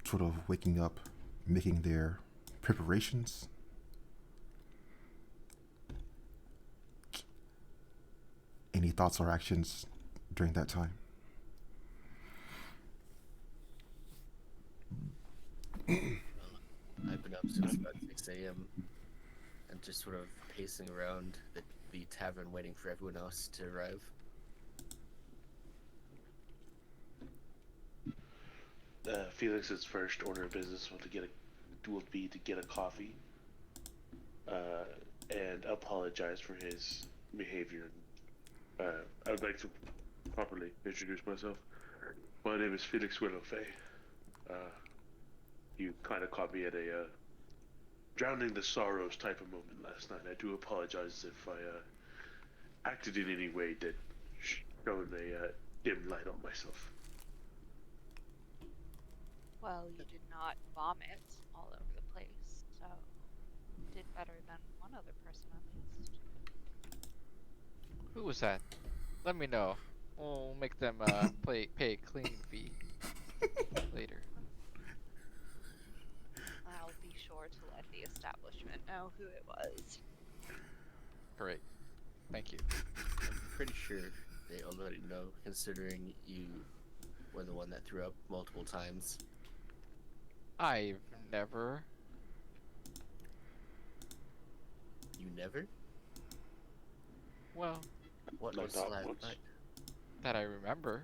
sort of waking up, making their preparations, any thoughts or actions during that time? I've been up since about 6 a.m. and just sort of pacing around the tavern waiting for everyone else to arrive. Felix's first order of business was to get a will be to get a coffee and apologize for his behavior. I would like to properly introduce myself. My name is Felix Willowfay. You kind of caught me at a drowning the sorrows type of moment last night. I do apologize if I acted in any way that shone a dim light on myself. Well, you did not vomit all over the place, so you did better than one other person at least. Who was that? Let me know. We'll make them pay a cleaning fee later. I'll be sure to let the establishment know who it was. Great. Thank you. I'm pretty sure they already know, considering you were the one that threw up multiple times. I've never. You never? Well, What Like was that last once. night? that I remember.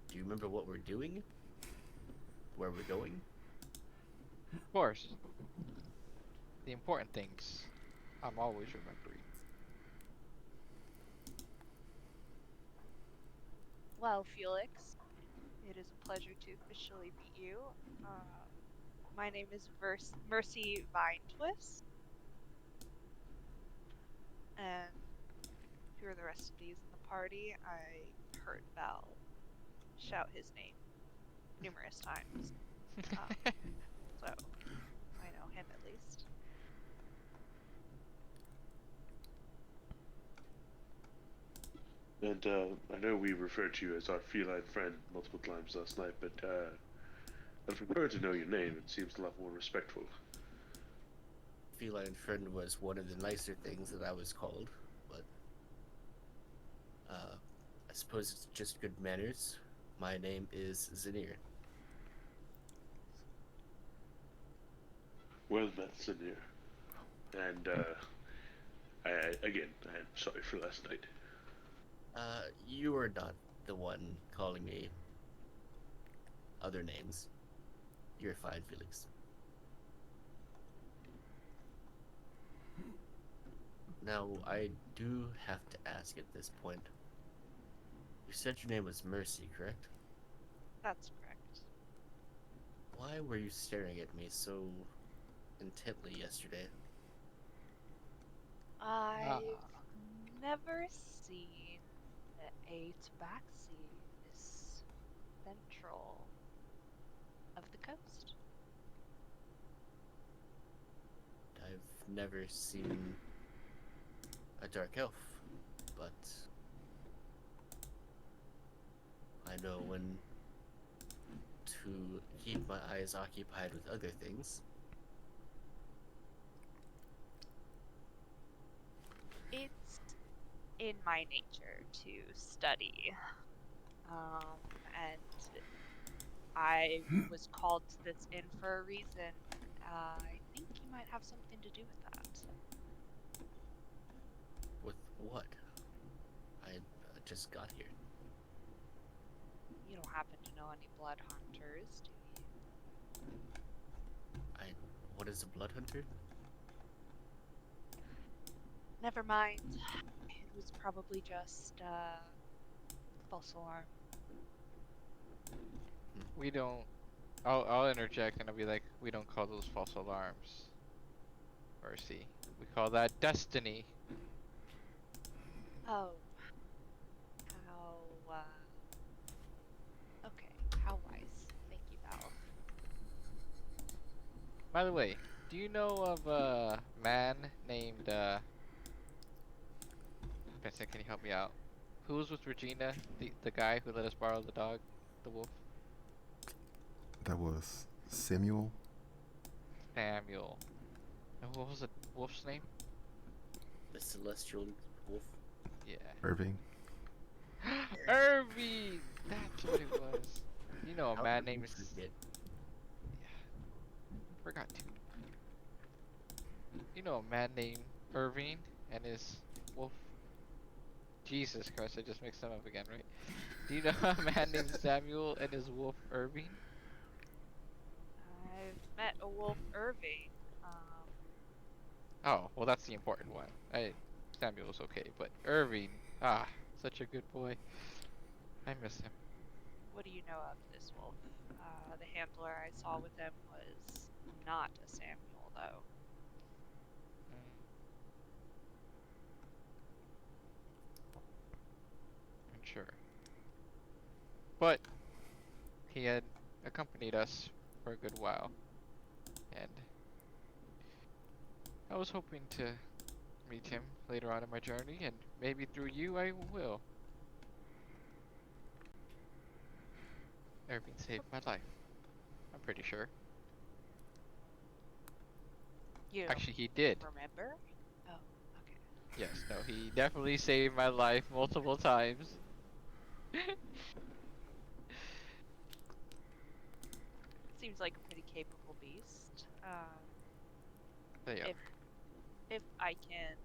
Do you remember what we're doing? Where we're going? Of course. The important things I'm always remembering. Well, Felix, it is a pleasure to officially meet you. My name is Mercy Vinetwist, and who are the rest of these in the party? I heard Val shout his name numerous times, so I know him at least. And I know we referred to you as our feline friend multiple times last night, but I'd prefer to know your name. It seems a lot more respectful. Feline friend was one of the nicer things that I was called, but I suppose it's just good manners. My name is Zanir. Well met, Sinir. And I'm sorry for last night. You are not the one calling me other names. You're fine, Felix. Now, I do have to ask at this point. You said your name was Mercy, correct? That's correct. Why were you staring at me so intently yesterday? I've never seen a tabaxi this central of the coast. I've never seen a dark elf, but I know when to keep my eyes occupied with other things. It's in my nature to study, and I was called to this inn for a reason. I think you might have something to do with that. With what? I just got here. You don't happen to know any blood hunters, do you? What is a blood hunter? Never mind. It was probably just false alarm. We don't. I'll interject and I'll be like, we don't call those false alarms. Mercy. We call that destiny. Oh. Okay, how wise. Thank you, Val. By the way, do you know of a man named Vincent, can you help me out? Who was with Regina? The guy who let us borrow the dog? The wolf? That was Samuel. Samuel. And what was the wolf's name? The celestial wolf. Yeah. Irving. Irving! That's what it was. You know a How man could you named... forget? Forgot to. You know a man named Irving and his wolf? Jesus Christ, I just mixed them up again, right? Do you know a man named Samuel and his wolf Irving? I've met a wolf Irving. Oh, well, that's the important one. Samuel's okay, but Irving, such a good boy. I miss him. What do you know of this wolf? The handler I saw with him was not a Samuel, though. Mm, I'm sure. But he had accompanied us for a good while, and I was hoping to meet him later on in my journey, and maybe through you I will. Irving saved my life. I'm pretty sure. You don't Actually, he did. remember? Oh, okay. Yes, no, he definitely saved my life multiple times. Seems like a pretty capable beast. They are. If I can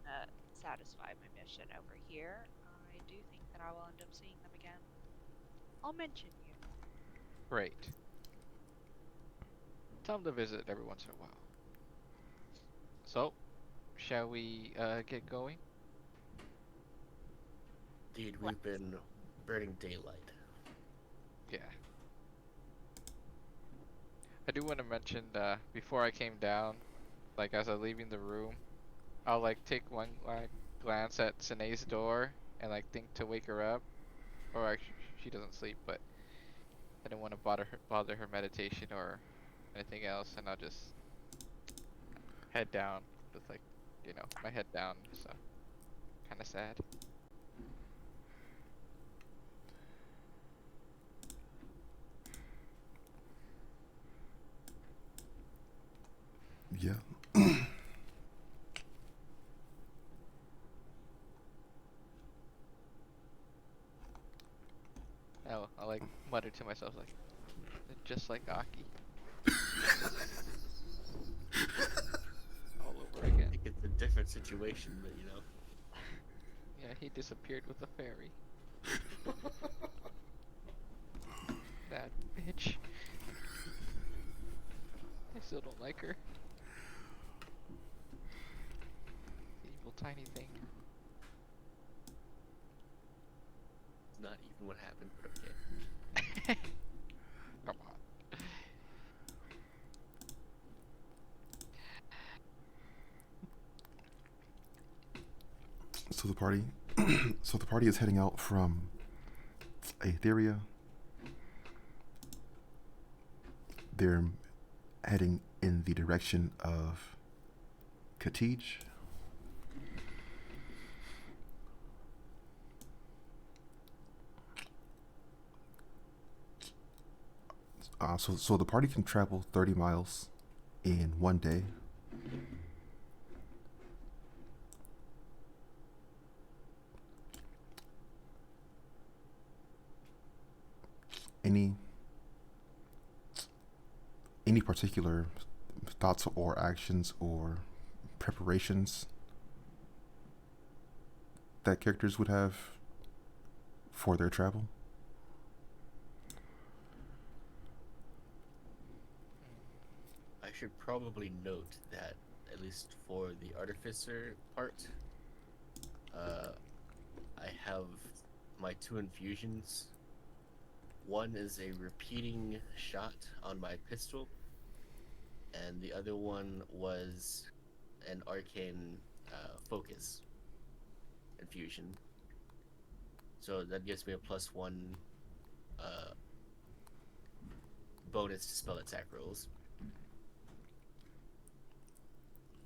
satisfy my mission over here, I do think that I will end up seeing them again. I'll mention you. Great. Tell him to visit every once in a while. So, shall we get going? Indeed, we've been burning daylight. Yeah. I do want to mention before I came down, like as I was leaving the room, I'll like take one glance at Sinead's door and like think to wake her up, or actually she doesn't sleep, but I didn't want to bother her meditation or anything else, and I'll just head down with like, my head down. So kind of sad. Yeah. I like mutter to myself like, just like Aki, all over I again. think it's a different situation, but Yeah, he disappeared with a fairy. That bitch. I still don't like her. Evil tiny thing. it's not even what happened, but okay. Come on. So the party, so the party is heading out from Aetheria. They're heading in the direction of Kudajra. So the party can travel 30 miles in one day. Any particular thoughts or actions or preparations that characters would have for their travel? I should probably note that, at least for the artificer part, I have my 2 infusions. One is a repeating shot on my pistol, and the other one was an arcane focus infusion. So that gives me a +1 bonus to spell attack rolls.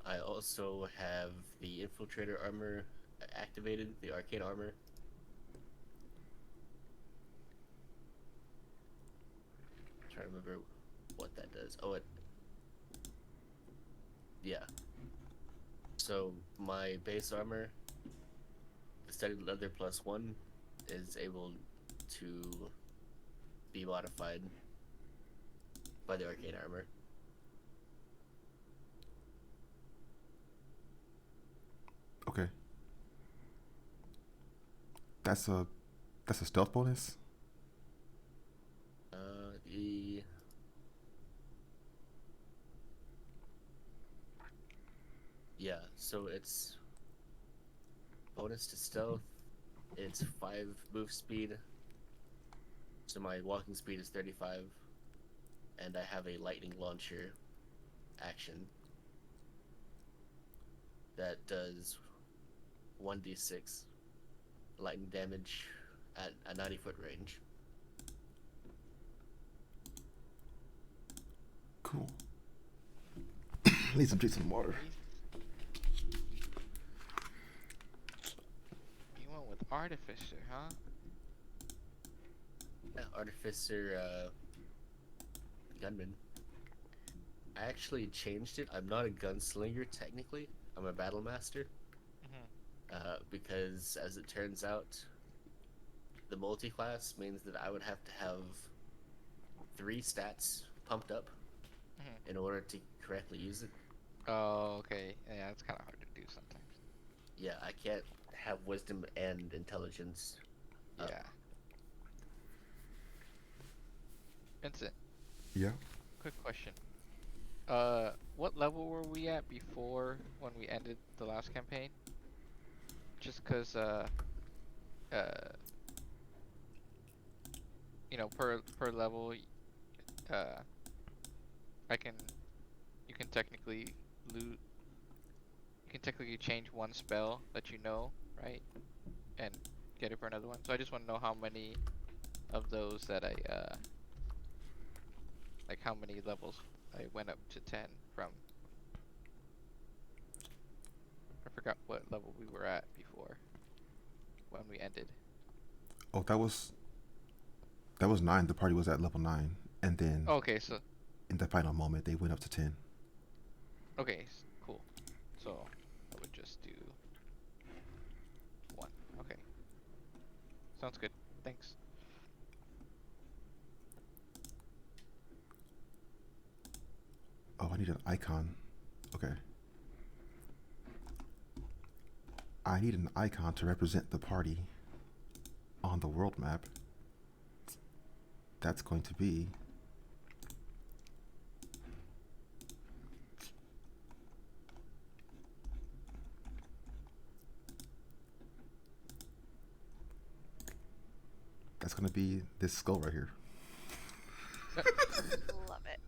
I also have the infiltrator armor activated, the arcane armor. I'm trying to remember what that does. Yeah. So my base armor, the studded leather +1, is able to be modified by the arcane armor. Okay. That's a stealth bonus. So it's bonus to stealth. It's 5 move speed. So my walking speed is 35, and I have a lightning launcher action that does 1d6 lightning damage at a 90-foot range. Cool. Need some drink some water. You went with Artificer, huh? Yeah, Artificer, gunman. I actually changed it. I'm not a gunslinger technically. I'm a battle master. Because as it turns out, the multi-class means that I would have to have 3 stats pumped up in order to correctly use it. Oh, okay. Yeah, it's kind of hard to do sometimes. Yeah, I can't have wisdom and intelligence. Yeah. Vincent, Yeah. quick question. What level were we at before when we ended the last campaign? Just 'cause you know, per level, I can you can technically loot. You can technically change one spell that you know, right? And get it for another one. So I just want to know how many of those that I like how many levels I went up to 10 from. I forgot what level we were at before when we ended. Oh, that was 9. The party was at level 9, and then Okay, so in the final moment they went up to 10. okay, cool. So I would just do 1. Okay. Sounds good. Thanks. Oh, I need an icon. Okay. I need an icon to represent the party on the world map. That's going to be this skull right here. Love it.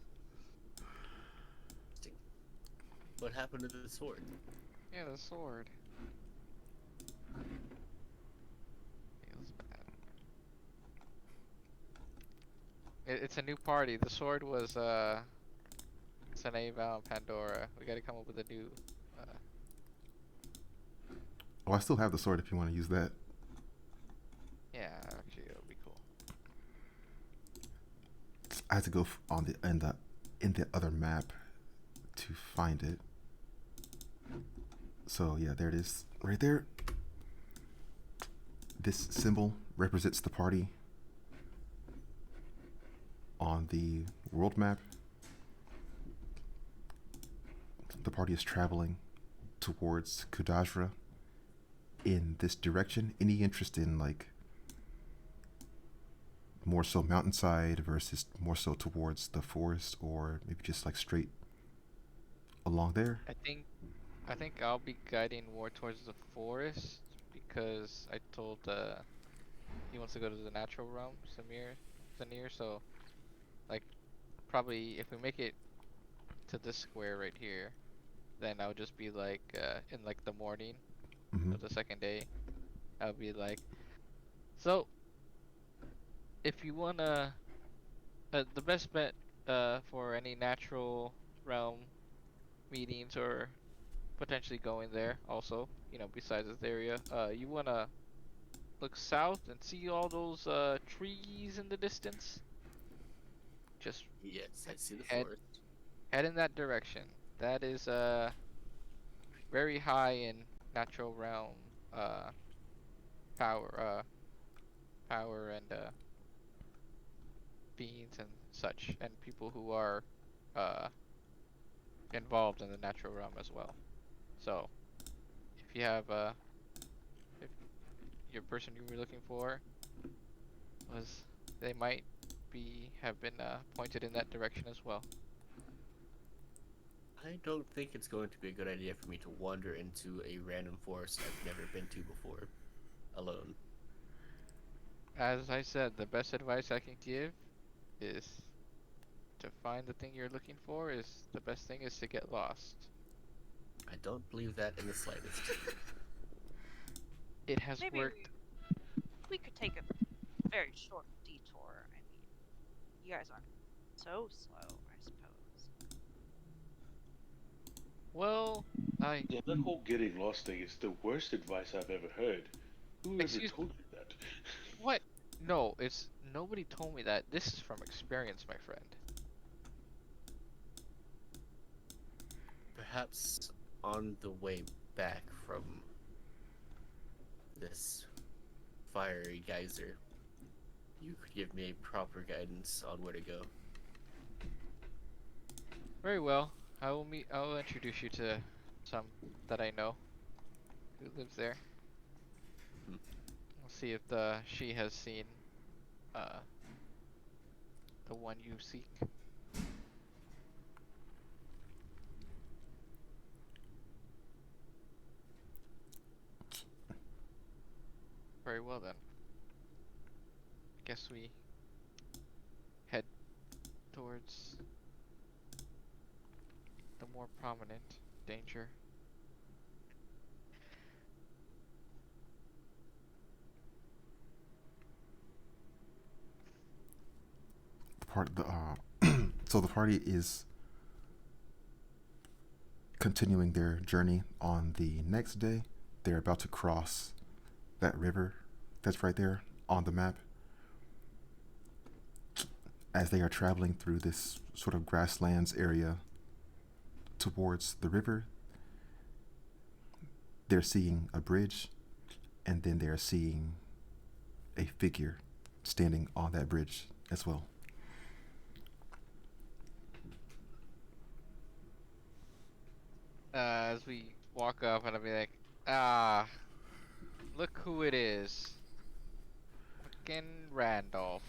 What happened to the sword? Yeah, the sword. Feels bad. It's a new party. The sword was it's an Ava and Pandora. We gotta come up with a new Oh, I still have the sword if you want to use that. yeah, actually it'll be cool. I had to go on the in the other map to find it. So yeah, there it is, right there. This symbol represents the party on the world map. The party is traveling towards Kudajra in this direction. Any interest in like more so mountainside versus more so towards the forest, or maybe just like straight along there? I think I'll be guiding more towards the forest because I told he wants to go to the natural realm, Samir, so like probably if we make it to this square right here, then I'll just be like in like the morning Mm-hmm. of the second day, I'll be like, so if you wanna the best bet for any natural realm meetings or potentially going there also, you know, besides this area, you wanna look south and see all those trees in the distance. Just Yes, I see the head forest. head in that direction. That is very high in natural realm power power and beings and such, and people who are uh involved in the natural realm as well. So if you have if your person you were looking for was, they might be have been pointed in that direction as well. I don't think it's going to be a good idea for me to wander into a random forest I've never been to before, alone. As I said, the best advice I can give is to find the thing you're looking for. Is the best thing is to get lost. I don't believe that in the slightest. It has Maybe worked. we could take a very short detour. I mean, you guys aren't so slow, I suppose. Well, I Yeah, that whole getting lost thing is the worst advice I've ever heard. Who ever excuse told you that? what? No, it's nobody told me that. This is from experience, my friend. Perhaps on the way back from this fiery geyser, you could give me proper guidance on where to go. Very well. I will introduce you to some that I know who lives there. Hmm. We'll see if the she has seen uh the one you seek. Very well then. Guess we head towards the more prominent danger. So the party is continuing their journey on the next day. They're about to cross that river that's right there on the map. As they are traveling through this sort of grasslands area towards the river, they're seeing a bridge, and then they're seeing a figure standing on that bridge as well. As we walk up, and I'll be like, ah, look who it is. Fucking Randolph.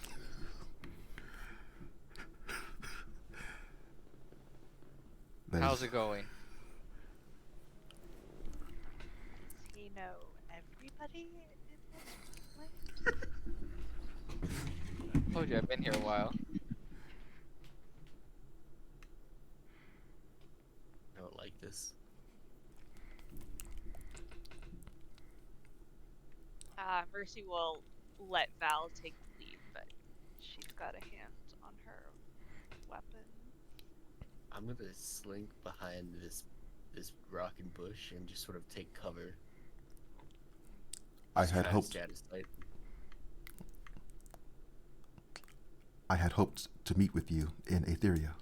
How's it going? Does he know everybody in this land? Told you I've been here a while. I don't like this. Mercy will let Val take the lead, but she's got a hand on her weapon. I'm gonna slink behind this rock and bush and just sort of take cover. I Just had try to hoped stay out of sight. I had hoped to meet with you in Etheria.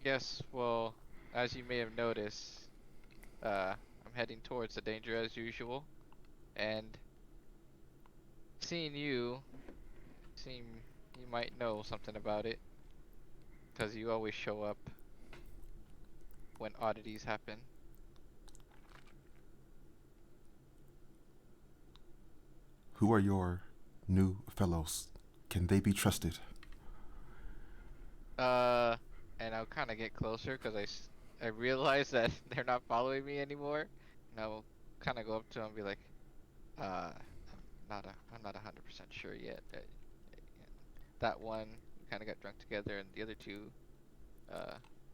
Yes, well, as you may have noticed, I'm heading towards the danger as usual, and seeing you, seem you might know something about it, because you always show up when oddities happen. Who are your new fellows? Can they be trusted? And I'll kind of get closer because I realize that they're not following me anymore, and I'll kind of go up to them and be like, I'm not 100% sure yet. That one kind of got drunk together, and the other two,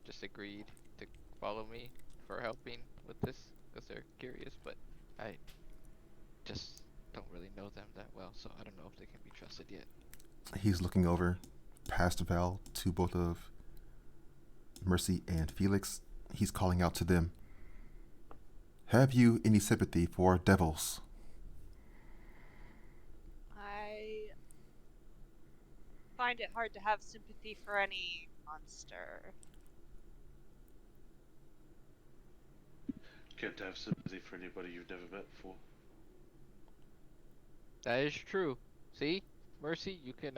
just agreed to follow me for helping with this because they're curious, but I just don't really know them that well, so I don't know if they can be trusted yet. He's looking over past Val to both of Mercy and Felix. He's calling out to them. Have you any sympathy for devils? I find it hard to have sympathy for any monster. Can't have sympathy for anybody you've never met before. That is true. See, Mercy, you can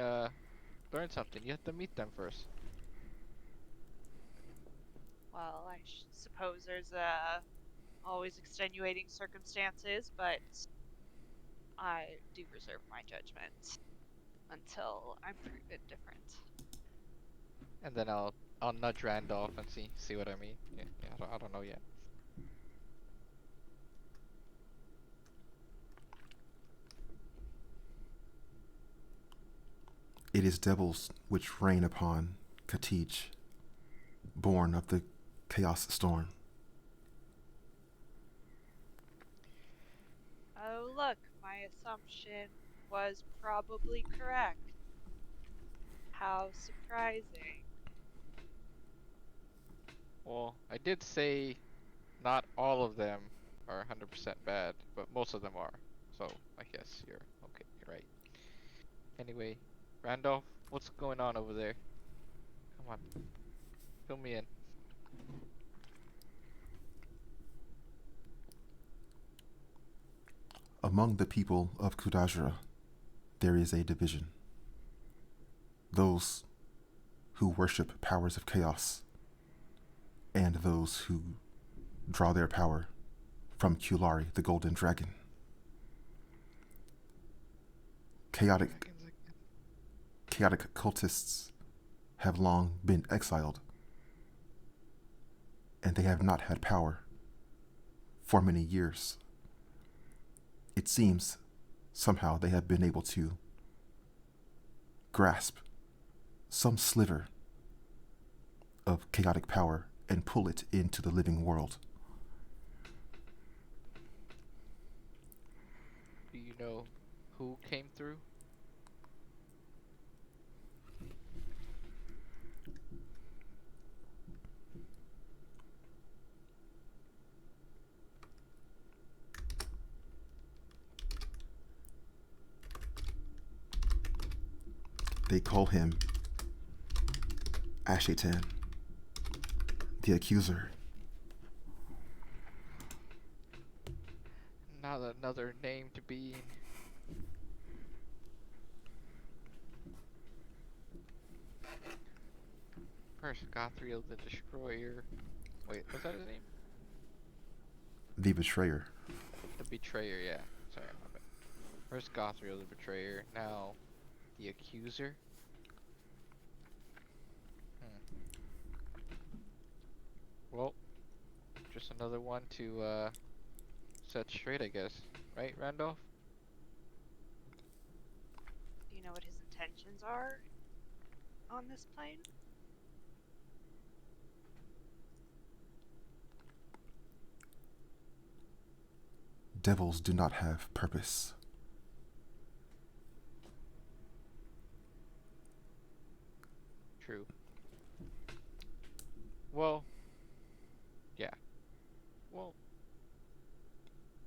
learn something. You have to meet them first. Well, I suppose there's always extenuating circumstances, but I do reserve my judgment until I'm proven different. and then I'll nudge Randolph and see what I mean. Yeah, I don't know yet. It is devils which reign upon Katij, born of the chaos storm. Oh, look, my assumption was probably correct. How surprising. Well, I did say not all of them are 100% bad, but most of them are. So I guess you're okay. You're right. Anyway, Randolph, what's going on over there? Come on, fill me in. Among the people of Kudajra, there is a division. Those who worship powers of chaos, and those who draw their power from Kulari, the golden dragon. Chaotic cultists have long been exiled, and they have not had power for many years. It seems somehow they have been able to grasp some sliver of chaotic power and pull it into the living world. Do you know who came through? They call him Ashatan, the accuser. Not another name to be. First, Gothriel the Destroyer. Wait, was that his name? The betrayer. The Betrayer, yeah. Sorry, my bad. First Gothriel the Betrayer, now the Accuser. Well, just another one to set straight, I guess. Right, Randolph? Do you know what his intentions are on this plane? Devils do not have purpose. True. Well, yeah. Well,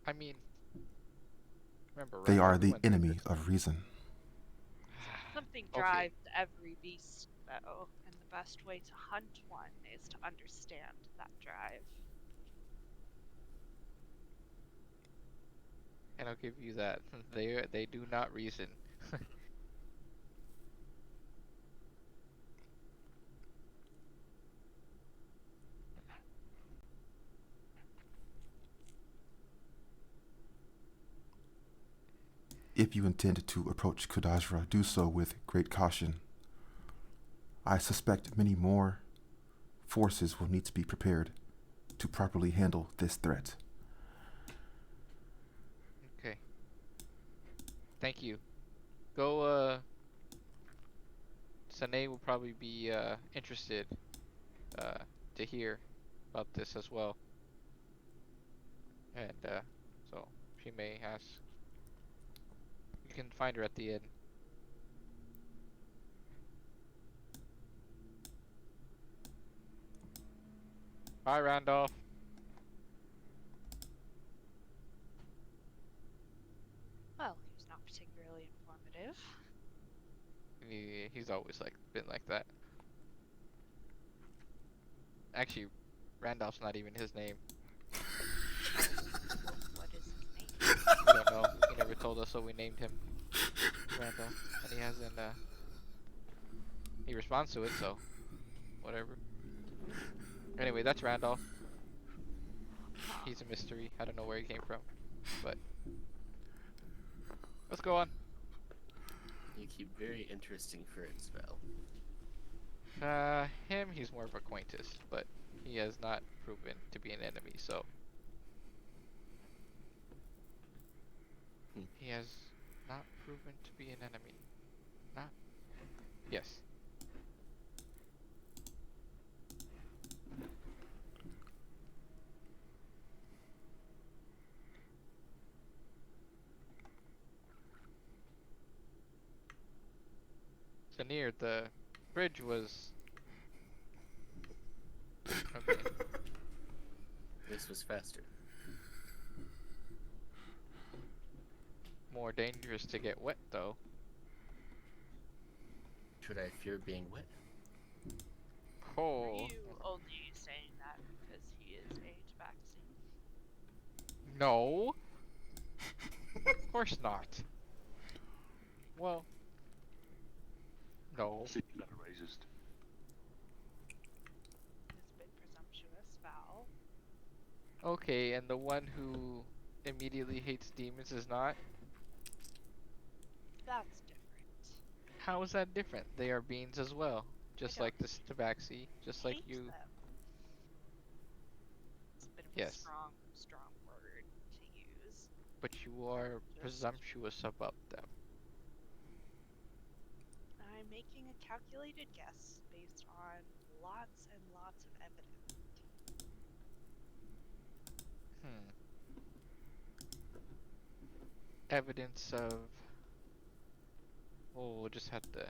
I mean, remember, They Randolph, are we the went through enemy this. of reason. Something Okay. drives every beast, though, and the best way to hunt one is to understand that drive. And I'll give you that. They do not reason. If you intend to approach Kudajra, do so with great caution. I suspect many more forces will need to be prepared to properly handle this threat. Okay. Thank you. Go, Sane will probably be interested to hear about this as well. And so she may ask. You can find her at the inn. Bye, Randolph. Well, he was not particularly informative. He's always been like that. Actually, Randolph's not even his name. What is his name? We don't know. He never told us, so we named him Randolph. And he hasn't, he responds to it, so whatever. Anyway, that's Randolph. He's a mystery. I don't know where he came from, but let's go on. You keep very interesting for it, spell. Him, he's more of a acquaintance, but he has not proven to be an enemy, so. Hmm. He has not proven to be an enemy. Not. Yes. So near the bridge was. Okay. This was faster. More dangerous to get wet, though. Should I fear being wet? Are Oh. you only saying that because he is a tabaxi? No. Of course not. Well. No. See, you got a racist. It's a bit presumptuous, Val. Okay, and the one who immediately hates demons is not? That's different. How is that different? They are beings as well. Just don't like this tabaxi, just like Hate you. them. It's a bit of a Yes. strong word to use. But you are Just- presumptuous about them. I'm making a calculated guess based on lots and lots of evidence. Evidence of. Oh, we'll just have to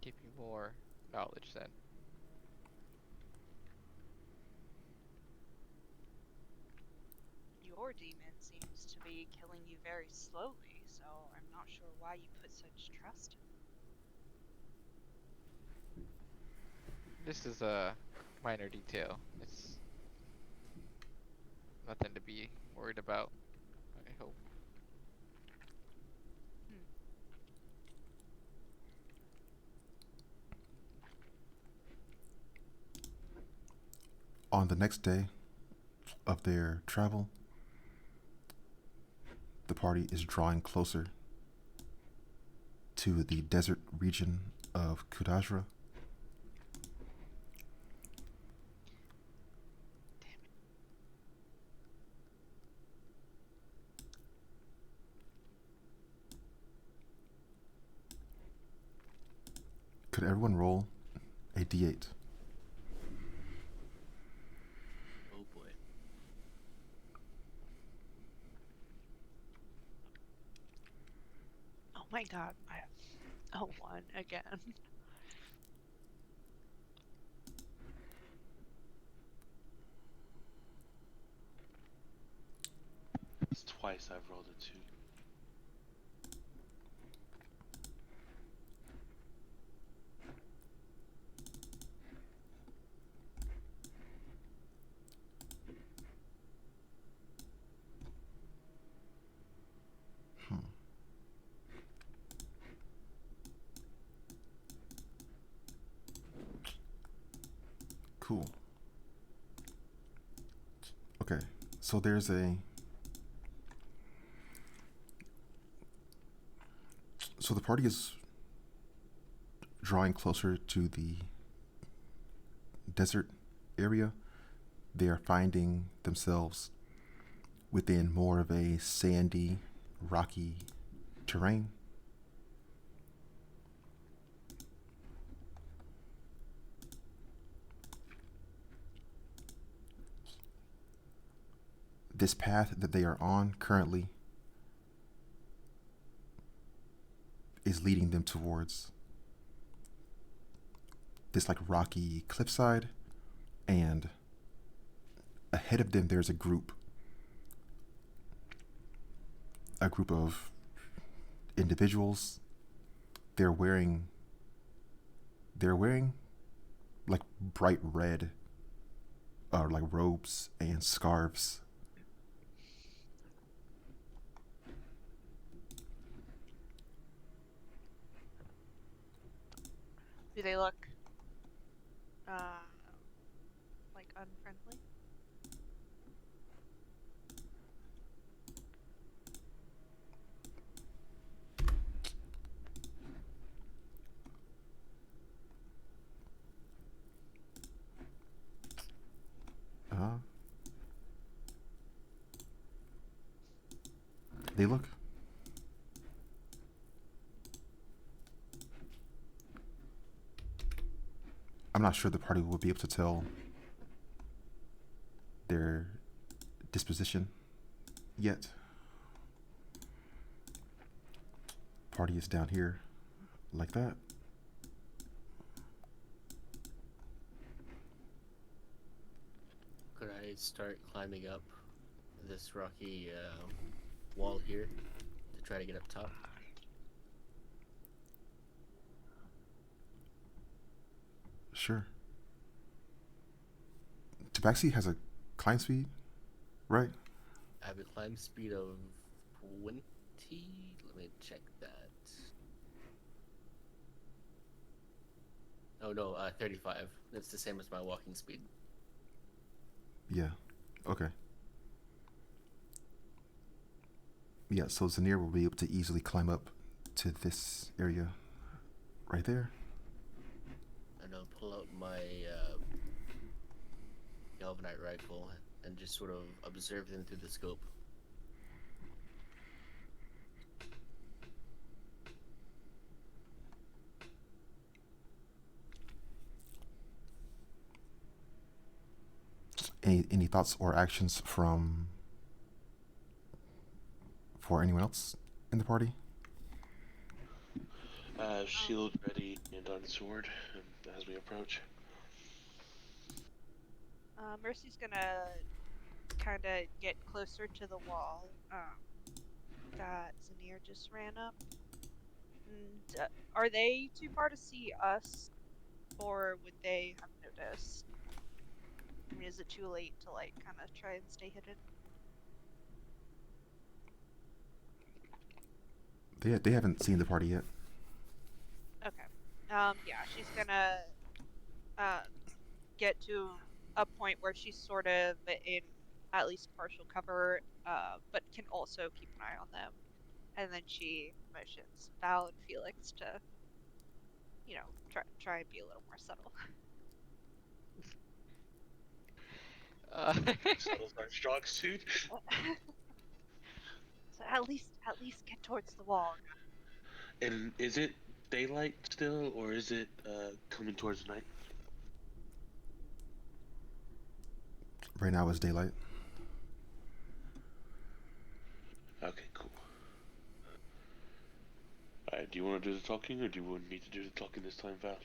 give you more knowledge then. Your demon seems to be killing you very slowly, so I'm not sure why you put such trust in him. This is a minor detail. It's nothing to be worried about, I hope. On the next day of their travel, the party is drawing closer to the desert region of Kudajra. Could everyone roll a d8? Oh boy. Oh my god, I have a 1 again. It's twice I've rolled a 2. Cool. Okay, so there's a. So the party is drawing closer to the desert area. They are finding themselves within more of a sandy, rocky terrain. This path that they are on currently is leading them towards this like rocky cliffside, and ahead of them there's a group of individuals. They're wearing like bright red like robes and scarves. Do they look like unfriendly? They look. I'm not sure the party will be able to tell their disposition yet. Party is down here, like that. Could I start climbing up this rocky wall here to try to get up top? Sure. Tabaxi has a climb speed, right? I have a climb speed of 20. Let me check that. Oh no, 35. That's the same as my walking speed. Yeah. Okay. Yeah, so Zanir will be able to easily climb up to this area right there. And I'll pull out my galvanite rifle and just sort of observe them through the scope. Any thoughts or actions for anyone else in the party? Shield ready and on sword as we approach. Mercy's gonna kind of get closer to the wall that Zanir just ran up. And are they too far to see us, or would they have noticed? I mean, is it too late to like kind of try and stay hidden? They haven't seen the party yet. Okay. Yeah, she's gonna get to a point where she's sort of in at least partial cover, but can also keep an eye on them. And then she motions Val and Felix to, try and be a little more subtle. Subtle's our strong suit. So at least get towards the wall. And is it daylight still, or is it coming towards night? Right now it's daylight. Okay, cool. Alright, do you want to do the talking, or do you want me to do the talking this time, Val?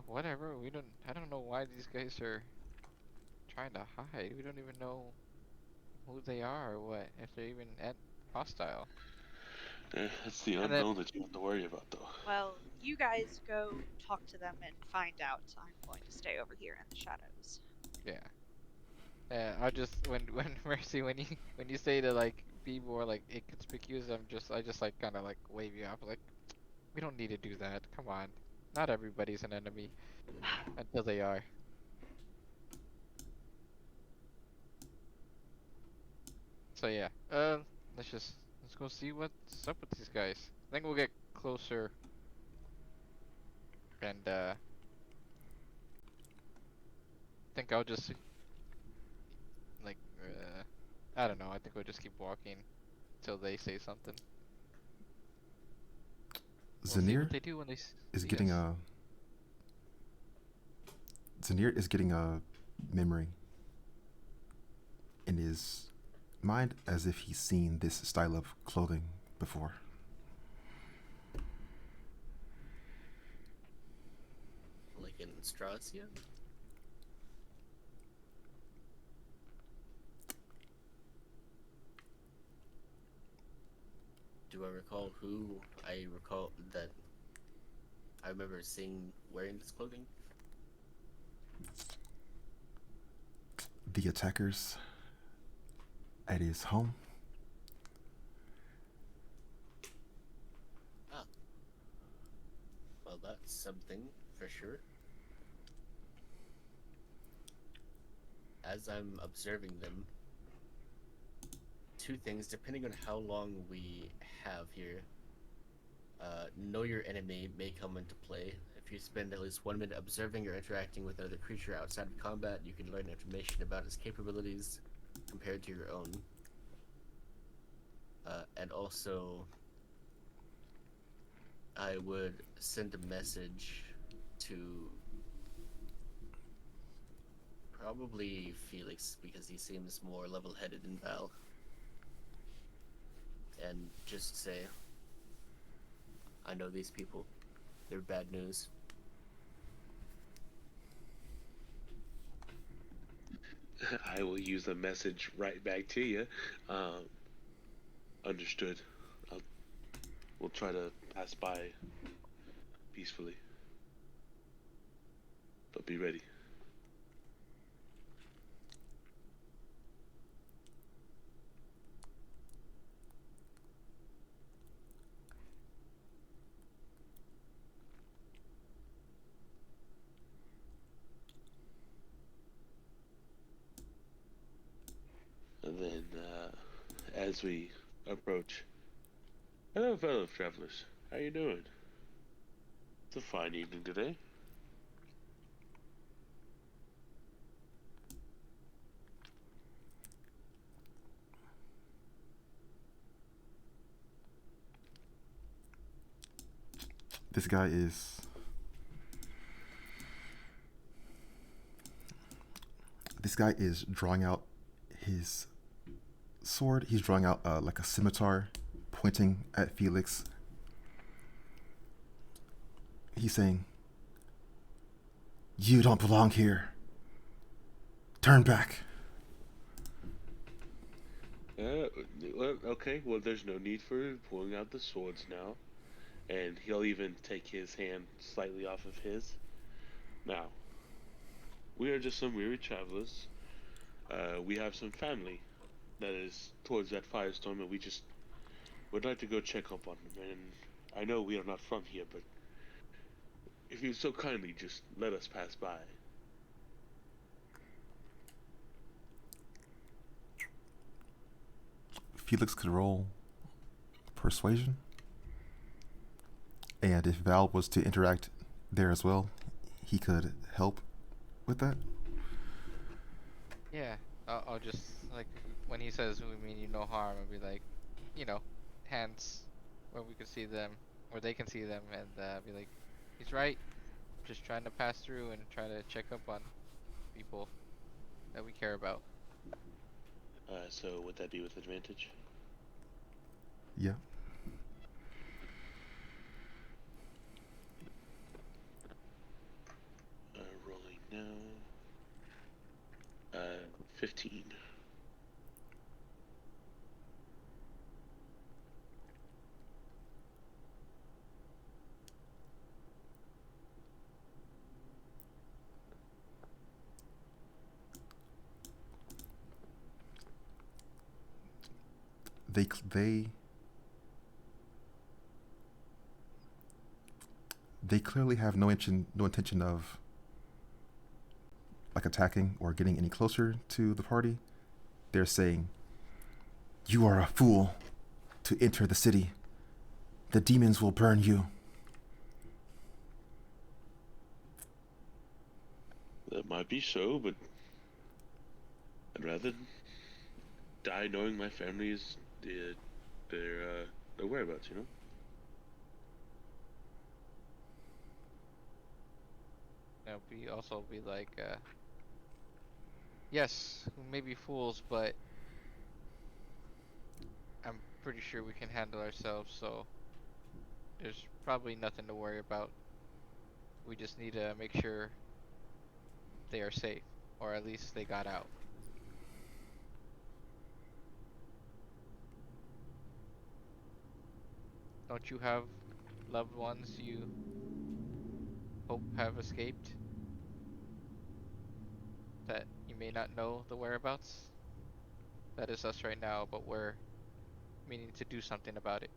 Whatever. I don't know why these guys are trying to hide. We don't even know who they are or what, if they're even hostile. That's the And then, unknown that you have to worry about, though. Well, you guys go talk to them and find out. I'm going to stay over here in the shadows. yeah. I just when Mercy when you say to like be more like inconspicuous, I just like kind of like wave you off like we don't need to do that. Come on, not everybody's an enemy until they are. So yeah, let's go see what's up with these guys. I think we'll get closer and think I'll just like I don't know. I think we'll just keep walking till they say something. We'll see Zanir what they do when they is see getting us. Zanir is getting a memory in his mind as if he's seen this style of clothing before. Like in Strasia? Do I recall who I recall that I remember seeing wearing this clothing? The attackers at his home. Ah. Well, that's something for sure. As I'm observing them, two things, depending on how long we have here. Know your enemy may come into play. If you spend at least 1 minute observing or interacting with another creature outside of combat, you can learn information about its capabilities. compared to your own. And also, I would send a message to probably Felix because he seems more level-headed than Val. And just say, I know these people. They're bad news. I will use the message right back to you. Understood. We'll try to pass by peacefully, but be ready. And then, as we approach, hello, fellow travelers. How you doing? It's a fine evening today. This guy is. This guy is drawing out his sword. He's drawing out like a scimitar, pointing at Felix. He's saying, "You don't belong here. Turn back." Well, okay. Well, there's no need for pulling out the swords now. And he'll even take his hand slightly off of his. Now, we are just some weary travelers. We have some family that is towards that firestorm, and we just would like to go check up on them. And I know we are not from here, but if you so kindly just let us pass by. Felix could roll persuasion. And if Val was to interact there as well, he could help with that. Yeah, I'll just, like, when he says we mean you no harm, I'll be like, you know, hands where we can see them, where they can see them, and be like, he's right. Just trying to pass through and try to check up on people that we care about. So would that be with advantage? Yeah. Rolling now. 15. They clearly have no intention of like attacking or getting any closer to the party. They're saying, "You are a fool to enter the city. The demons will burn you." That might be so, but I'd rather die knowing my family is their whereabouts, you know? We also be like, yes, we may be fools, but I'm pretty sure we can handle ourselves, so there's probably nothing to worry about. We just need to make sure they are safe, or at least they got out. Don't you have loved ones you hope have escaped that you may not know the whereabouts? That is us right now, but we're meaning to do something about it.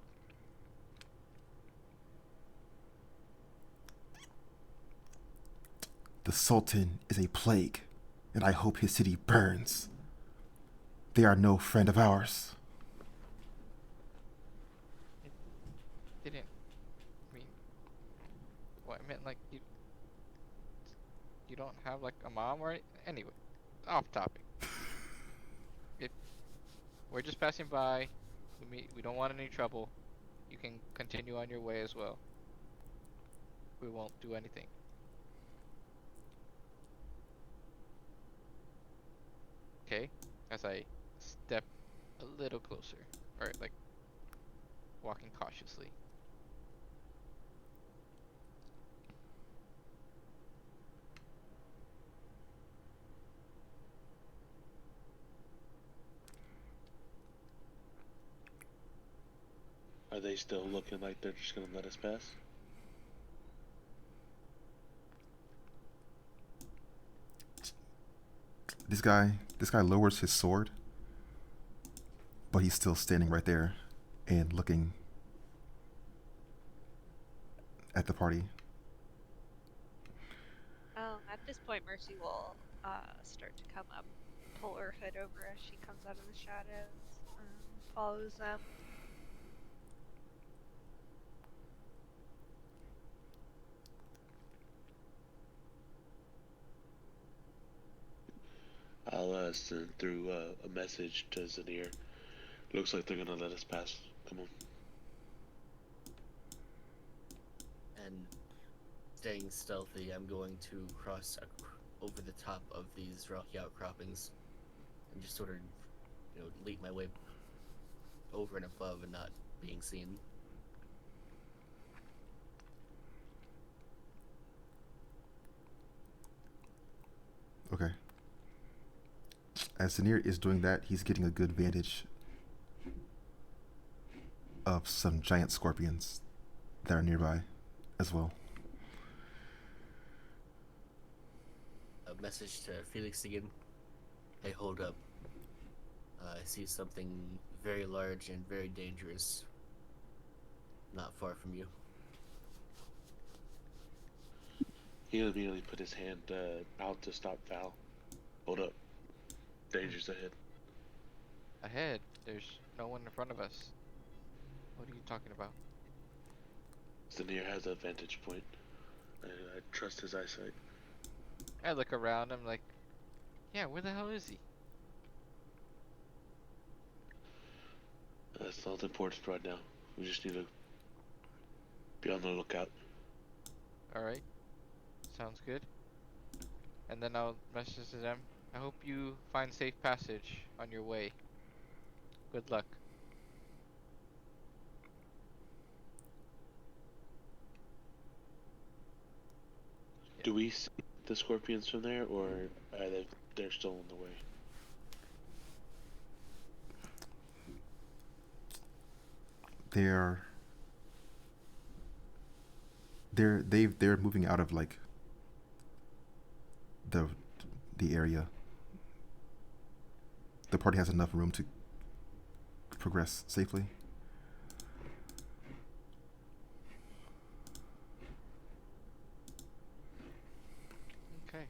The Sultan is a plague, and I hope his city burns. They are no friend of ours. It didn't mean. Well, I meant like you don't have like a mom or anyway. Off topic. If We're just passing by. We don't want any trouble. You can continue on your way as well. We won't do anything. Okay? As I step a little closer. Or like walking cautiously. Are they still looking like they're just gonna let us pass? This guy lowers his sword, but he's still standing right there and looking at the party. At this point, Mercy will start to come up, pull her hood over as she comes out of the shadows, follows them. I'll send through a message to Zanir. Looks like they're gonna let us pass. Come on. And staying stealthy, I'm going to cross over the top of these rocky outcroppings and just sort of, leap my way over and above and not being seen. Okay. As Zanir is doing that, he's getting a good vantage of some giant scorpions that are nearby as well. A message to Felix again. Hey, hold up. I see something very large and very dangerous not far from you. He immediately put his hand out to stop Val. Hold up. Danger's ahead. Ahead, there's no one in front of us. What are you talking about? Zanir has a vantage point. I trust his eyesight. I look around, I'm like, yeah, where the hell is he? That's not important right now. We just need to be on the lookout. Alright, sounds good. And then I'll message to them. I hope you find safe passage on your way. Good luck. Do we see the scorpions from there, or are they're still on the way? They're moving out of like the area. The party has enough room to progress safely. Okay.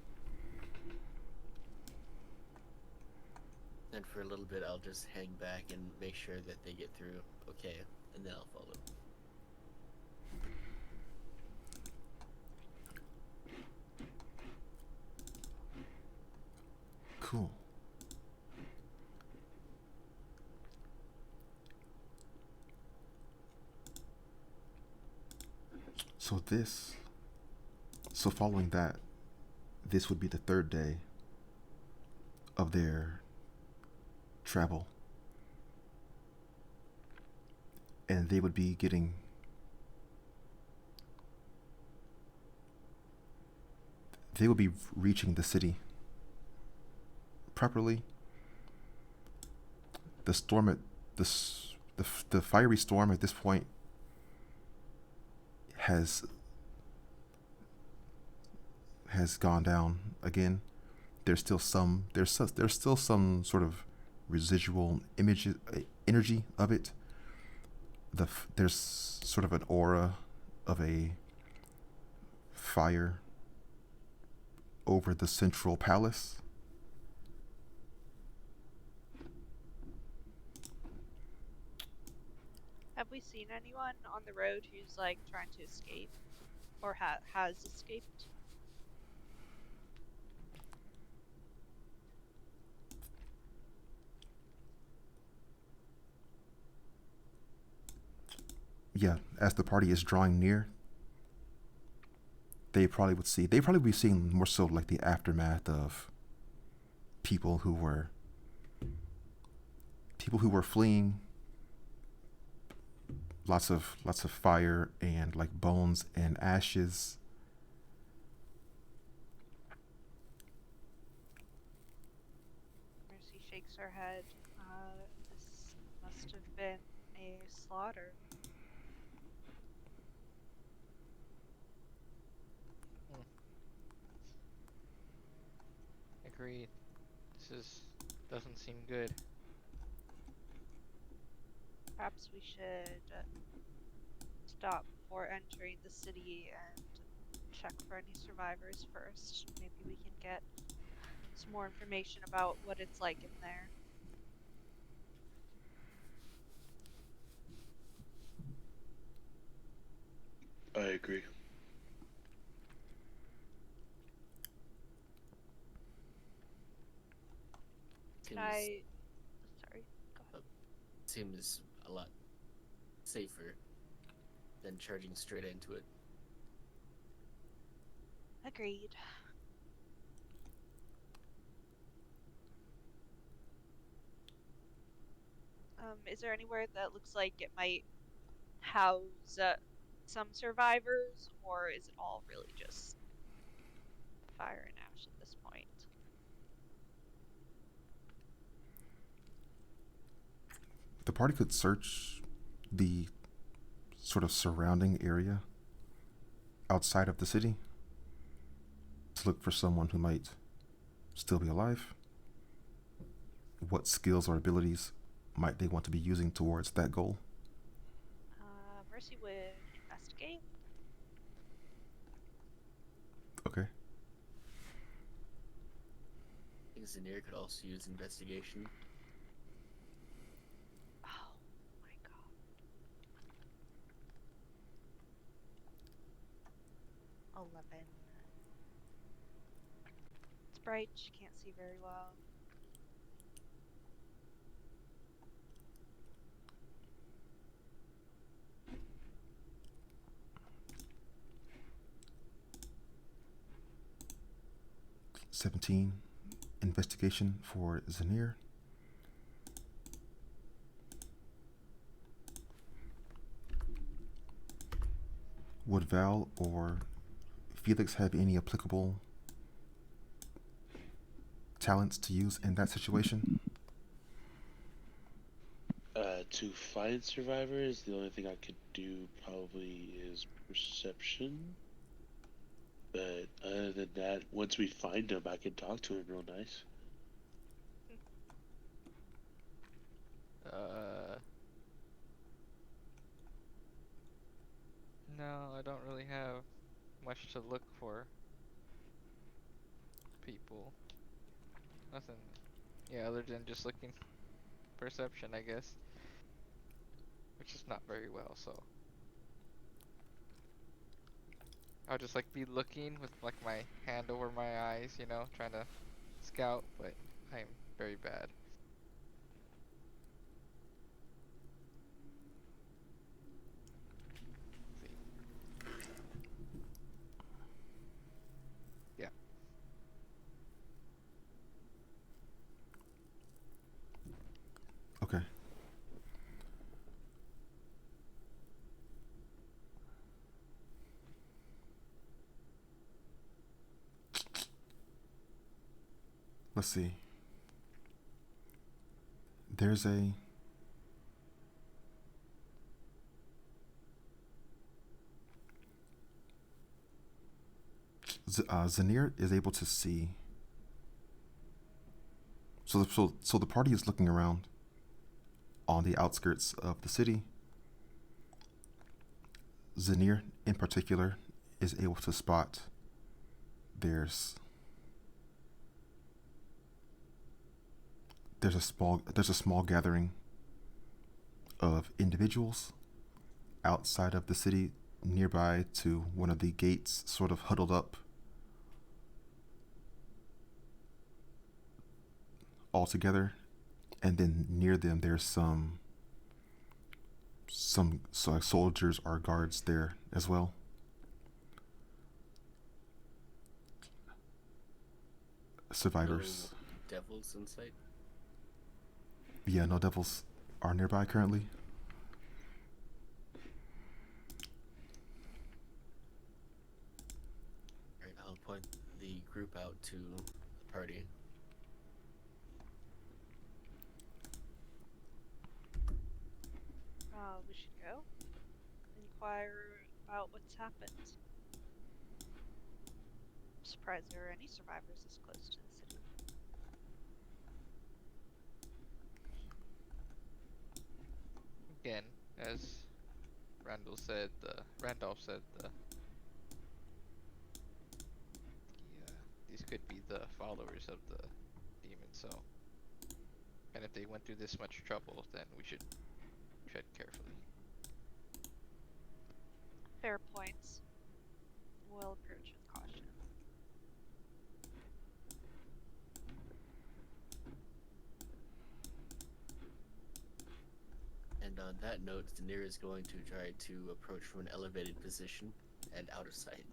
And for a little bit, I'll just hang back and make sure that they get through okay, and then I'll follow. Cool. So following that, this would be the third day of their travel. And they would be reaching the city properly. The storm at the fiery storm at this point has gone down again. There's still some sort of residual energy of it. There's sort of an aura of a fire over the central palace. Have we seen anyone on the road who's like trying to escape or has escaped? yeah, as the party is drawing near, they probably would see. They probably be seeing more so like the aftermath of people who were fleeing. Lots of fire and like bones and ashes. Mercy shakes her head. This must have been a slaughter. Hmm. Agreed. Doesn't seem good. Perhaps we should stop before entering the city and check for any survivors first. Maybe we can get some more information about what it's like in there. I agree. Sorry, go ahead. Seems a lot safer than charging straight into it. Agreed. Is there anywhere that looks like it might house some survivors, or is it all really just fire and ash at this point? The party could search the sort of surrounding area outside of the city to look for someone who might still be alive. What skills or abilities might they want to be using towards that goal? Mercy would investigate. Okay. I think Zanir could also use investigation. Oh my god. $11. It's bright, she can't see very well. $17 investigation for Zanir. Would Val or Felix have any applicable talents to use in that situation? To find survivors, the only thing I could do probably is perception. But other than that, once we find him, I can talk to him real nice. No, I don't really have much to look for. People. Nothing. Yeah, other than just looking perception, I guess. Which is not very well, so. I'll just like be looking with like my hand over my eyes, you know, trying to scout, but I'm very bad. See. Yeah. Okay. Let's see. There's a Zanir is able to see. So the party is looking around on the outskirts of the city. Zanir, in particular, is able to spot there's there's a small gathering of individuals outside of the city nearby to one of the gates, sort of huddled up all together, and then near them there's some some soldiers or guards there as well. Survivors. No devils in sight. Yeah, no devils are nearby currently. Alright, I'll point the group out to the party. We should go inquire about what's happened. I'm surprised there are any survivors this close to the city. Again, as Randolph said, these could be the followers of the demon. So, and if they went through this much trouble, then we should tread carefully. Fair points. We'll approach with caution. And on that note, Daenerys is going to try to approach from an elevated position and out of sight.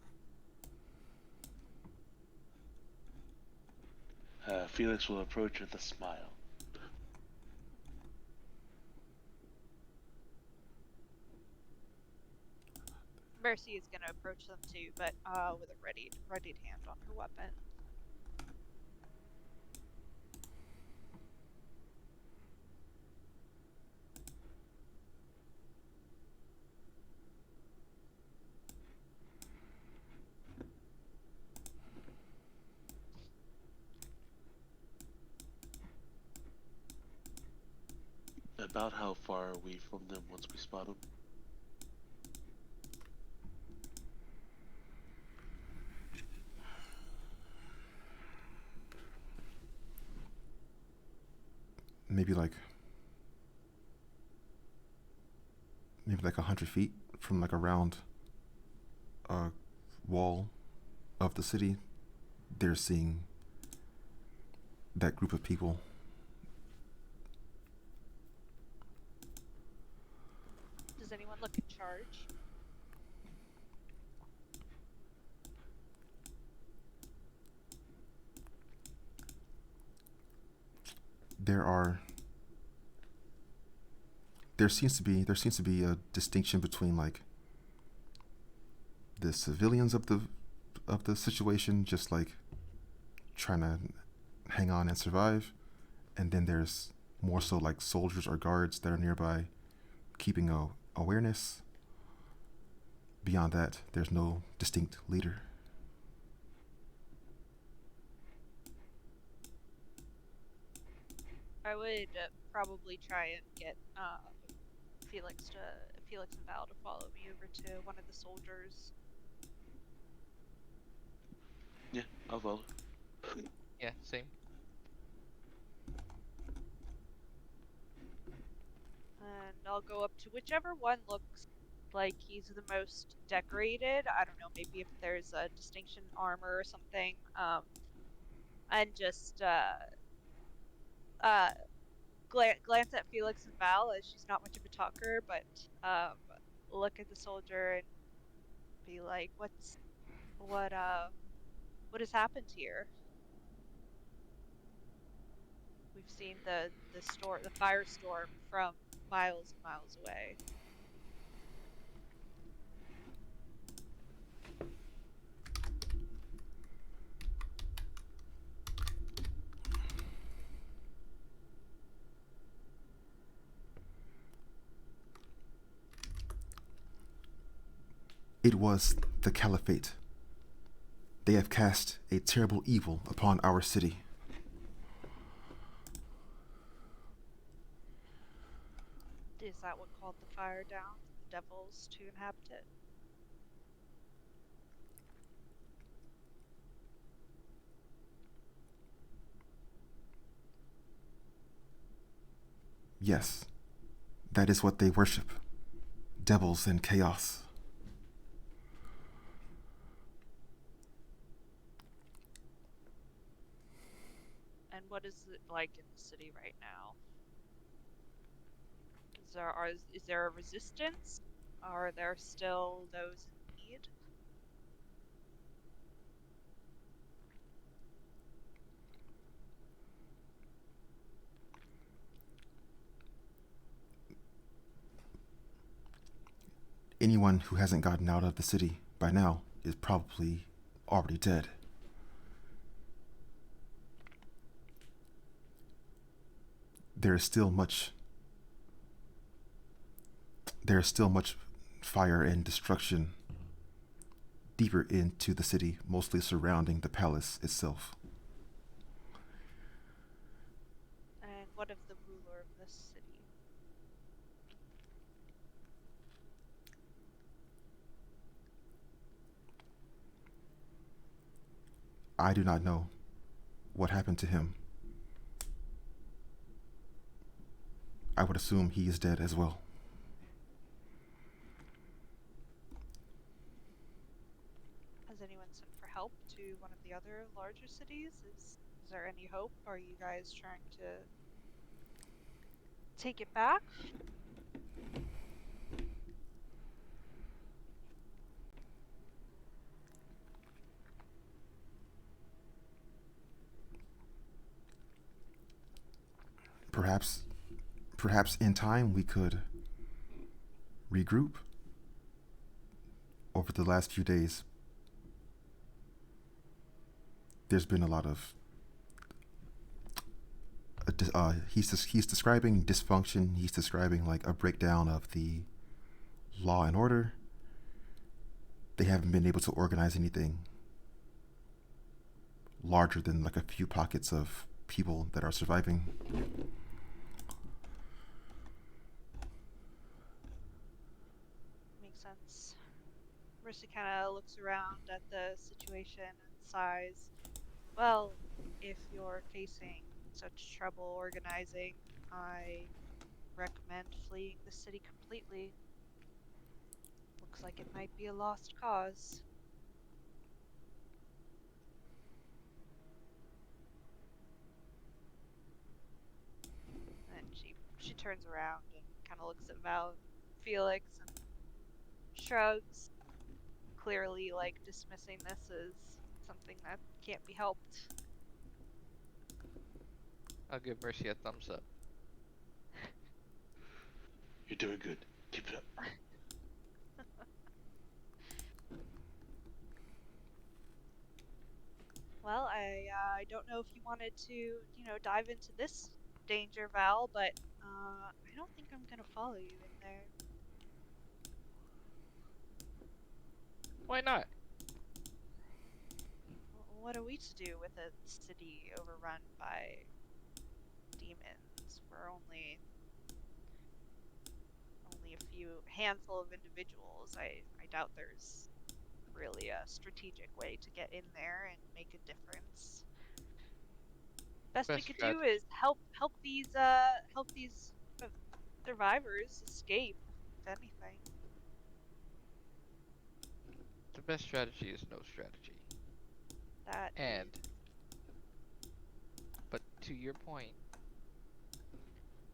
Felix will approach with a smile. Mercy is gonna approach them too, but with a readied hand on her weapon. About how far are we from them once we spot them? Maybe like 100 feet from like around a wall of the city. They're seeing that group of people. Does anyone look in charge? There seems to be a distinction between like the civilians of the situation, just like trying to hang on and survive, and then there's more so like soldiers or guards that are nearby keeping awareness. Beyond that, there's no distinct leader. I would probably try and get Felix and Val to follow me over to one of the soldiers. Yeah, I'll follow. Yeah, same. And I'll go up to whichever one looks like he's the most decorated. I don't know, maybe if there's a distinction armor or something. And just glance at Felix and Val, as she's not much of a talker, but look at the soldier and be like, what has happened here? We've seen the firestorm from miles and miles away. It was the Caliphate. They have cast a terrible evil upon our city. Is that what called the fire down? The devils to inhabit it? Yes, that is what they worship. Devils and chaos. And what is it like in the city right now? Is Is there a resistance? Are there still those in need? Anyone who hasn't gotten out of the city by now is probably already dead. There is still much fire and destruction deeper into the city, mostly surrounding the palace itself. And what of the ruler of this city? I do not know what happened to him. I would assume he is dead as well. Has anyone sent for help to one of the other larger cities? Is there any hope? Are you guys trying to take it back? Perhaps in time we could regroup. Over the last few days, there's been a lot of he's describing dysfunction. He's describing like a breakdown of the law and order. They haven't been able to organize anything larger than like a few pockets of people that are surviving. Makes sense. Mercy kind of looks around at the situation and sighs. Well, if you're facing such trouble organizing, I recommend fleeing the city completely. Looks like it might be a lost cause. And she turns around and kind of looks at Felix and shrugs, clearly like dismissing this as something that can't be helped. I'll give Mercy a thumbs up. You're doing good. Keep it up. Well, I don't know if you wanted to, dive into this danger, Val, but I don't think I'm gonna follow you in there. Why not? What are we to do with a city overrun by demons? We're only a handful of individuals. I doubt there's really a strategic way to get in there and make a difference. Best we could do is help these survivors escape, if anything. The best strategy is no strategy. But to your point,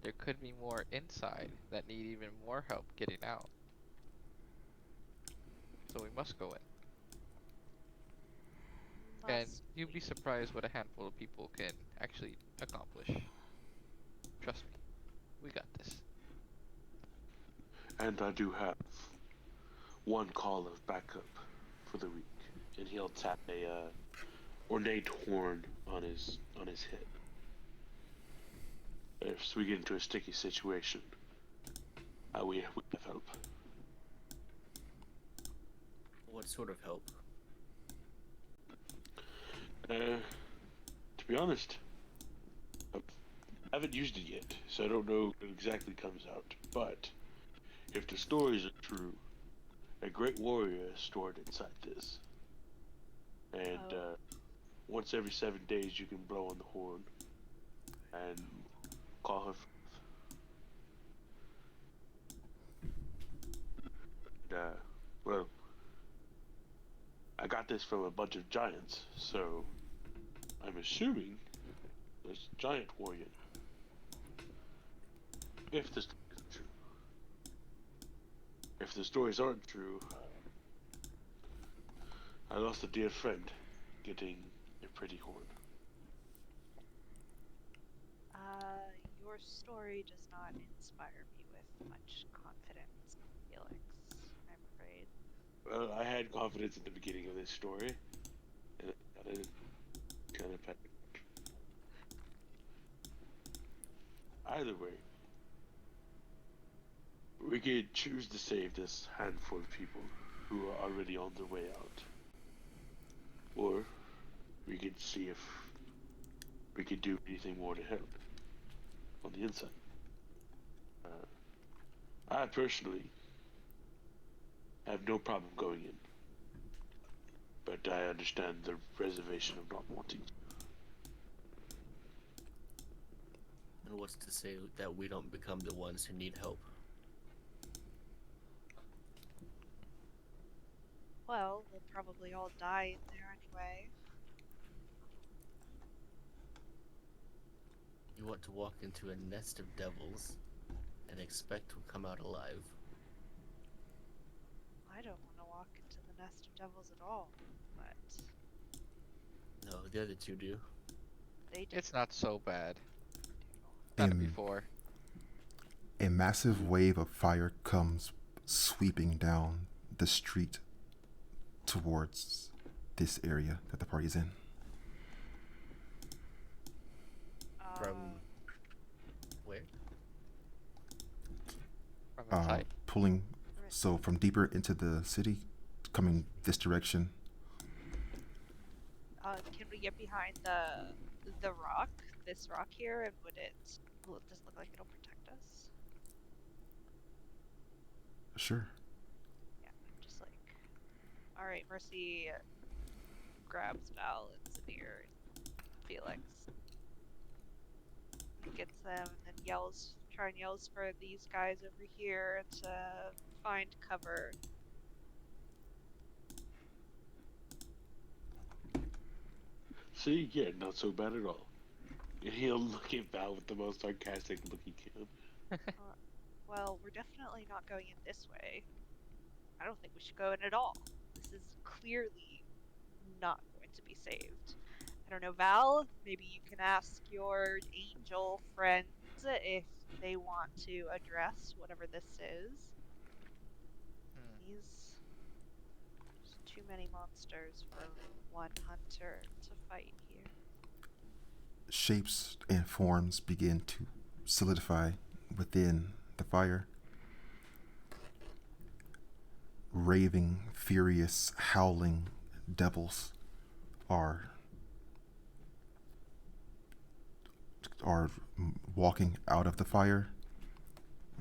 there could be more inside that need even more help getting out. So we must go in. And you'd be surprised what a handful of people can actually accomplish. Trust me, we got this. And I do have one call of backup for the week, and he'll tap a ornate horn on his hip. If we get into a sticky situation, we have help. What sort of help? To be honest, I haven't used it yet, so I don't know what exactly comes out. But if the stories are true, a great warrior is stored inside this. And once every 7 days you can blow on the horn and call her forth. Well, I got this from a bunch of giants, so I'm assuming there's a giant warrior. If this is true. the stories aren't true, I lost a dear friend getting a pretty horn. Your story does not inspire me with much confidence, Felix, I'm afraid. Well, I had confidence at the beginning of this story, and it kind of either way, we could choose to save this handful of people who are already on their way out. Or we could see if we could do anything more to help on the inside. I personally have no problem going in, but I understand the reservation of not wanting to. And what's to say that we don't become the ones who need help? Well, we'll probably all die in there anyway. You want to walk into a nest of devils and expect to come out alive. I don't want to walk into the nest of devils at all, but No, the other two do. they do. It's not so bad. Done it before. A massive wave of fire comes sweeping down the street towards this area that the party's in. From where? From inside. Pulling, so from deeper into the city, coming this direction. Can we get behind the rock, this rock here, and will it just look like it'll protect us? Sure. Yeah, just like, all right, Mercy grabs Val and Zanir and Felix, gets them, and then yells for these guys over here to find cover. See, yeah, not so bad at all. And he'll look at Val with the most sarcastic look he can. Well, we're definitely not going in this way. I don't think we should go in at all. This is clearly not going to be saved. I don't know, Val, maybe you can ask your angel friends if they want to address whatever this is. There's too many monsters for one hunter to fight here. Shapes and forms begin to solidify within the fire. Raving, furious, howling devils are walking out of the fire,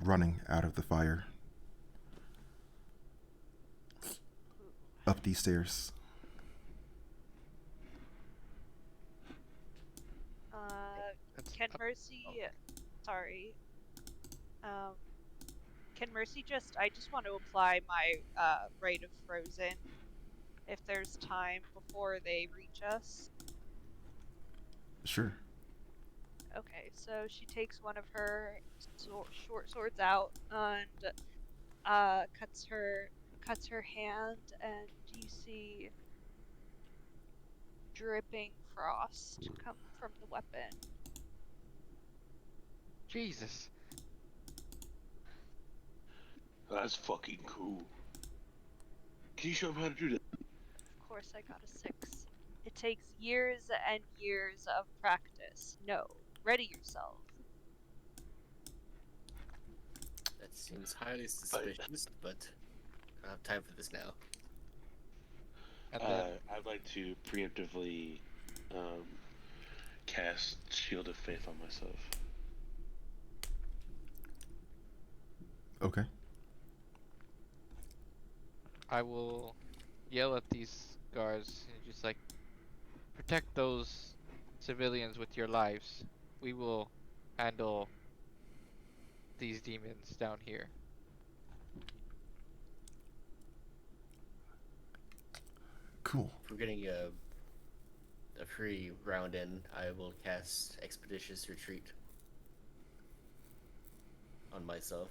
running out of the fire, up these stairs. Can Mercy, sorry, can Mercy I just want to apply my Rite of Frozen if there's time before they reach us. Sure. Okay, so she takes one of her short swords out and cuts her hand, and you see dripping frost come from the weapon. Jesus. That's fucking cool. Can you show him how to do that? Of course, I got a 6. It takes years and years of practice. No, ready yourself. That seems highly suspicious, but I don't have time for this now. I'd like to preemptively cast Shield of Faith on myself. Okay. I will yell at these guards and just like, protect those civilians with your lives. We will handle these demons down here. Cool. If we're getting a free round in, I will cast Expeditious Retreat on myself.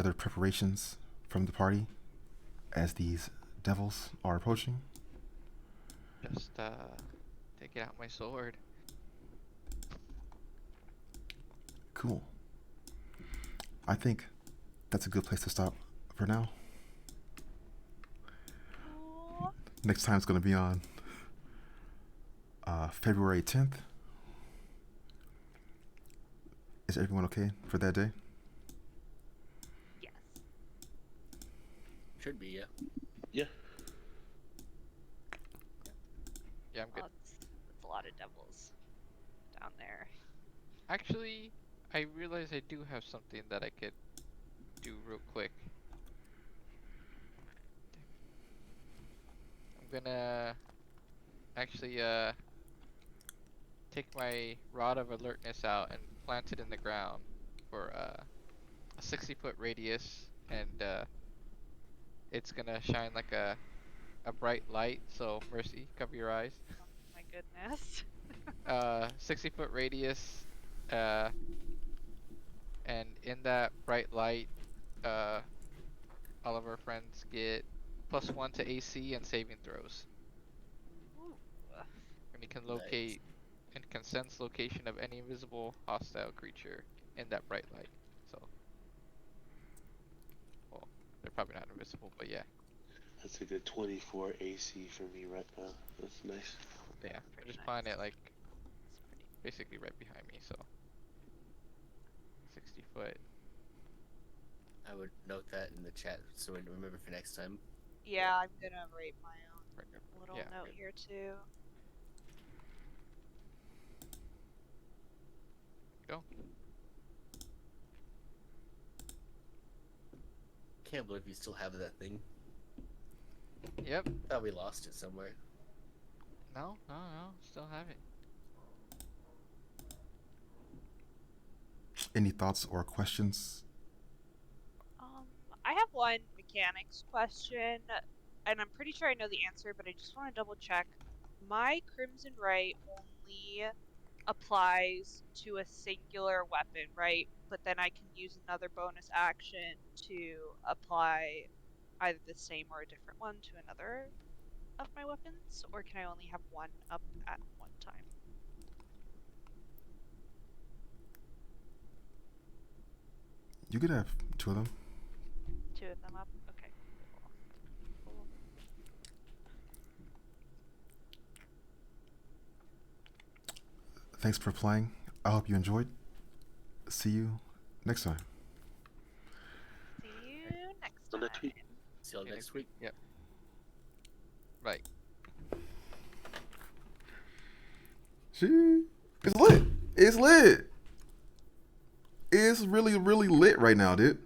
other preparations from the party as these devils are approaching? Just taking out my sword. Cool. I think that's a good place to stop for now. Cool. Next time's going to be on February 10th. Is everyone okay for that day? Yes. Should be, yeah. Yeah. Yeah, I'm good. Well, it's a lot of devils down there. Actually, I realize I do have something that I could do real quick. I'm gonna actually take my rod of alertness out and plant it in the ground for a 60-foot radius, and it's gonna shine like a bright light. So Mercy, cover your eyes. Oh my goodness. 60-foot radius, and in that bright light, uh, all of our friends get +1 to AC and saving throws. Ooh. And you can locate and can sense location of any invisible hostile creature in that bright light. So, well, they're probably not invisible, but yeah. That's a good 24 AC for me right now. That's nice. Yeah, I Pretty just find nice. it like It's pretty basically right behind me, so 60 foot. I would note that in the chat so I remember for next time. Yeah, I'm gonna write my own Right, little yeah, note right. here too. Go. Can't believe you still have that thing. Yep. Thought we lost it somewhere. No, still have it. Any thoughts or questions? I have one mechanics question, and I'm pretty sure I know the answer, but I just want to double check. My Crimson Right only applies to a singular weapon, right? But then I can use another bonus action to apply either the same or a different one to another of my weapons, or can I only have one up at one time? You could have two of them. Two of them up? Okay. Cool. Thanks for playing. I hope you enjoyed. See you next time. See you next Till next time. week. See y'all next week. Yep. Right. See? It's lit. It's lit. It's really, really lit right now, dude.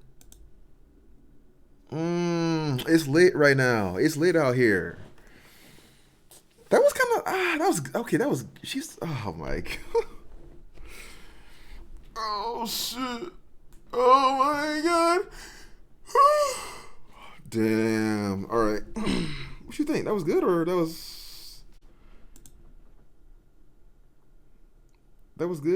It's lit right now. It's lit out here. That was kind of that was okay. That was she's oh my god. Oh shit. Oh my god. Damn. All right. What you think? That was good or that was good?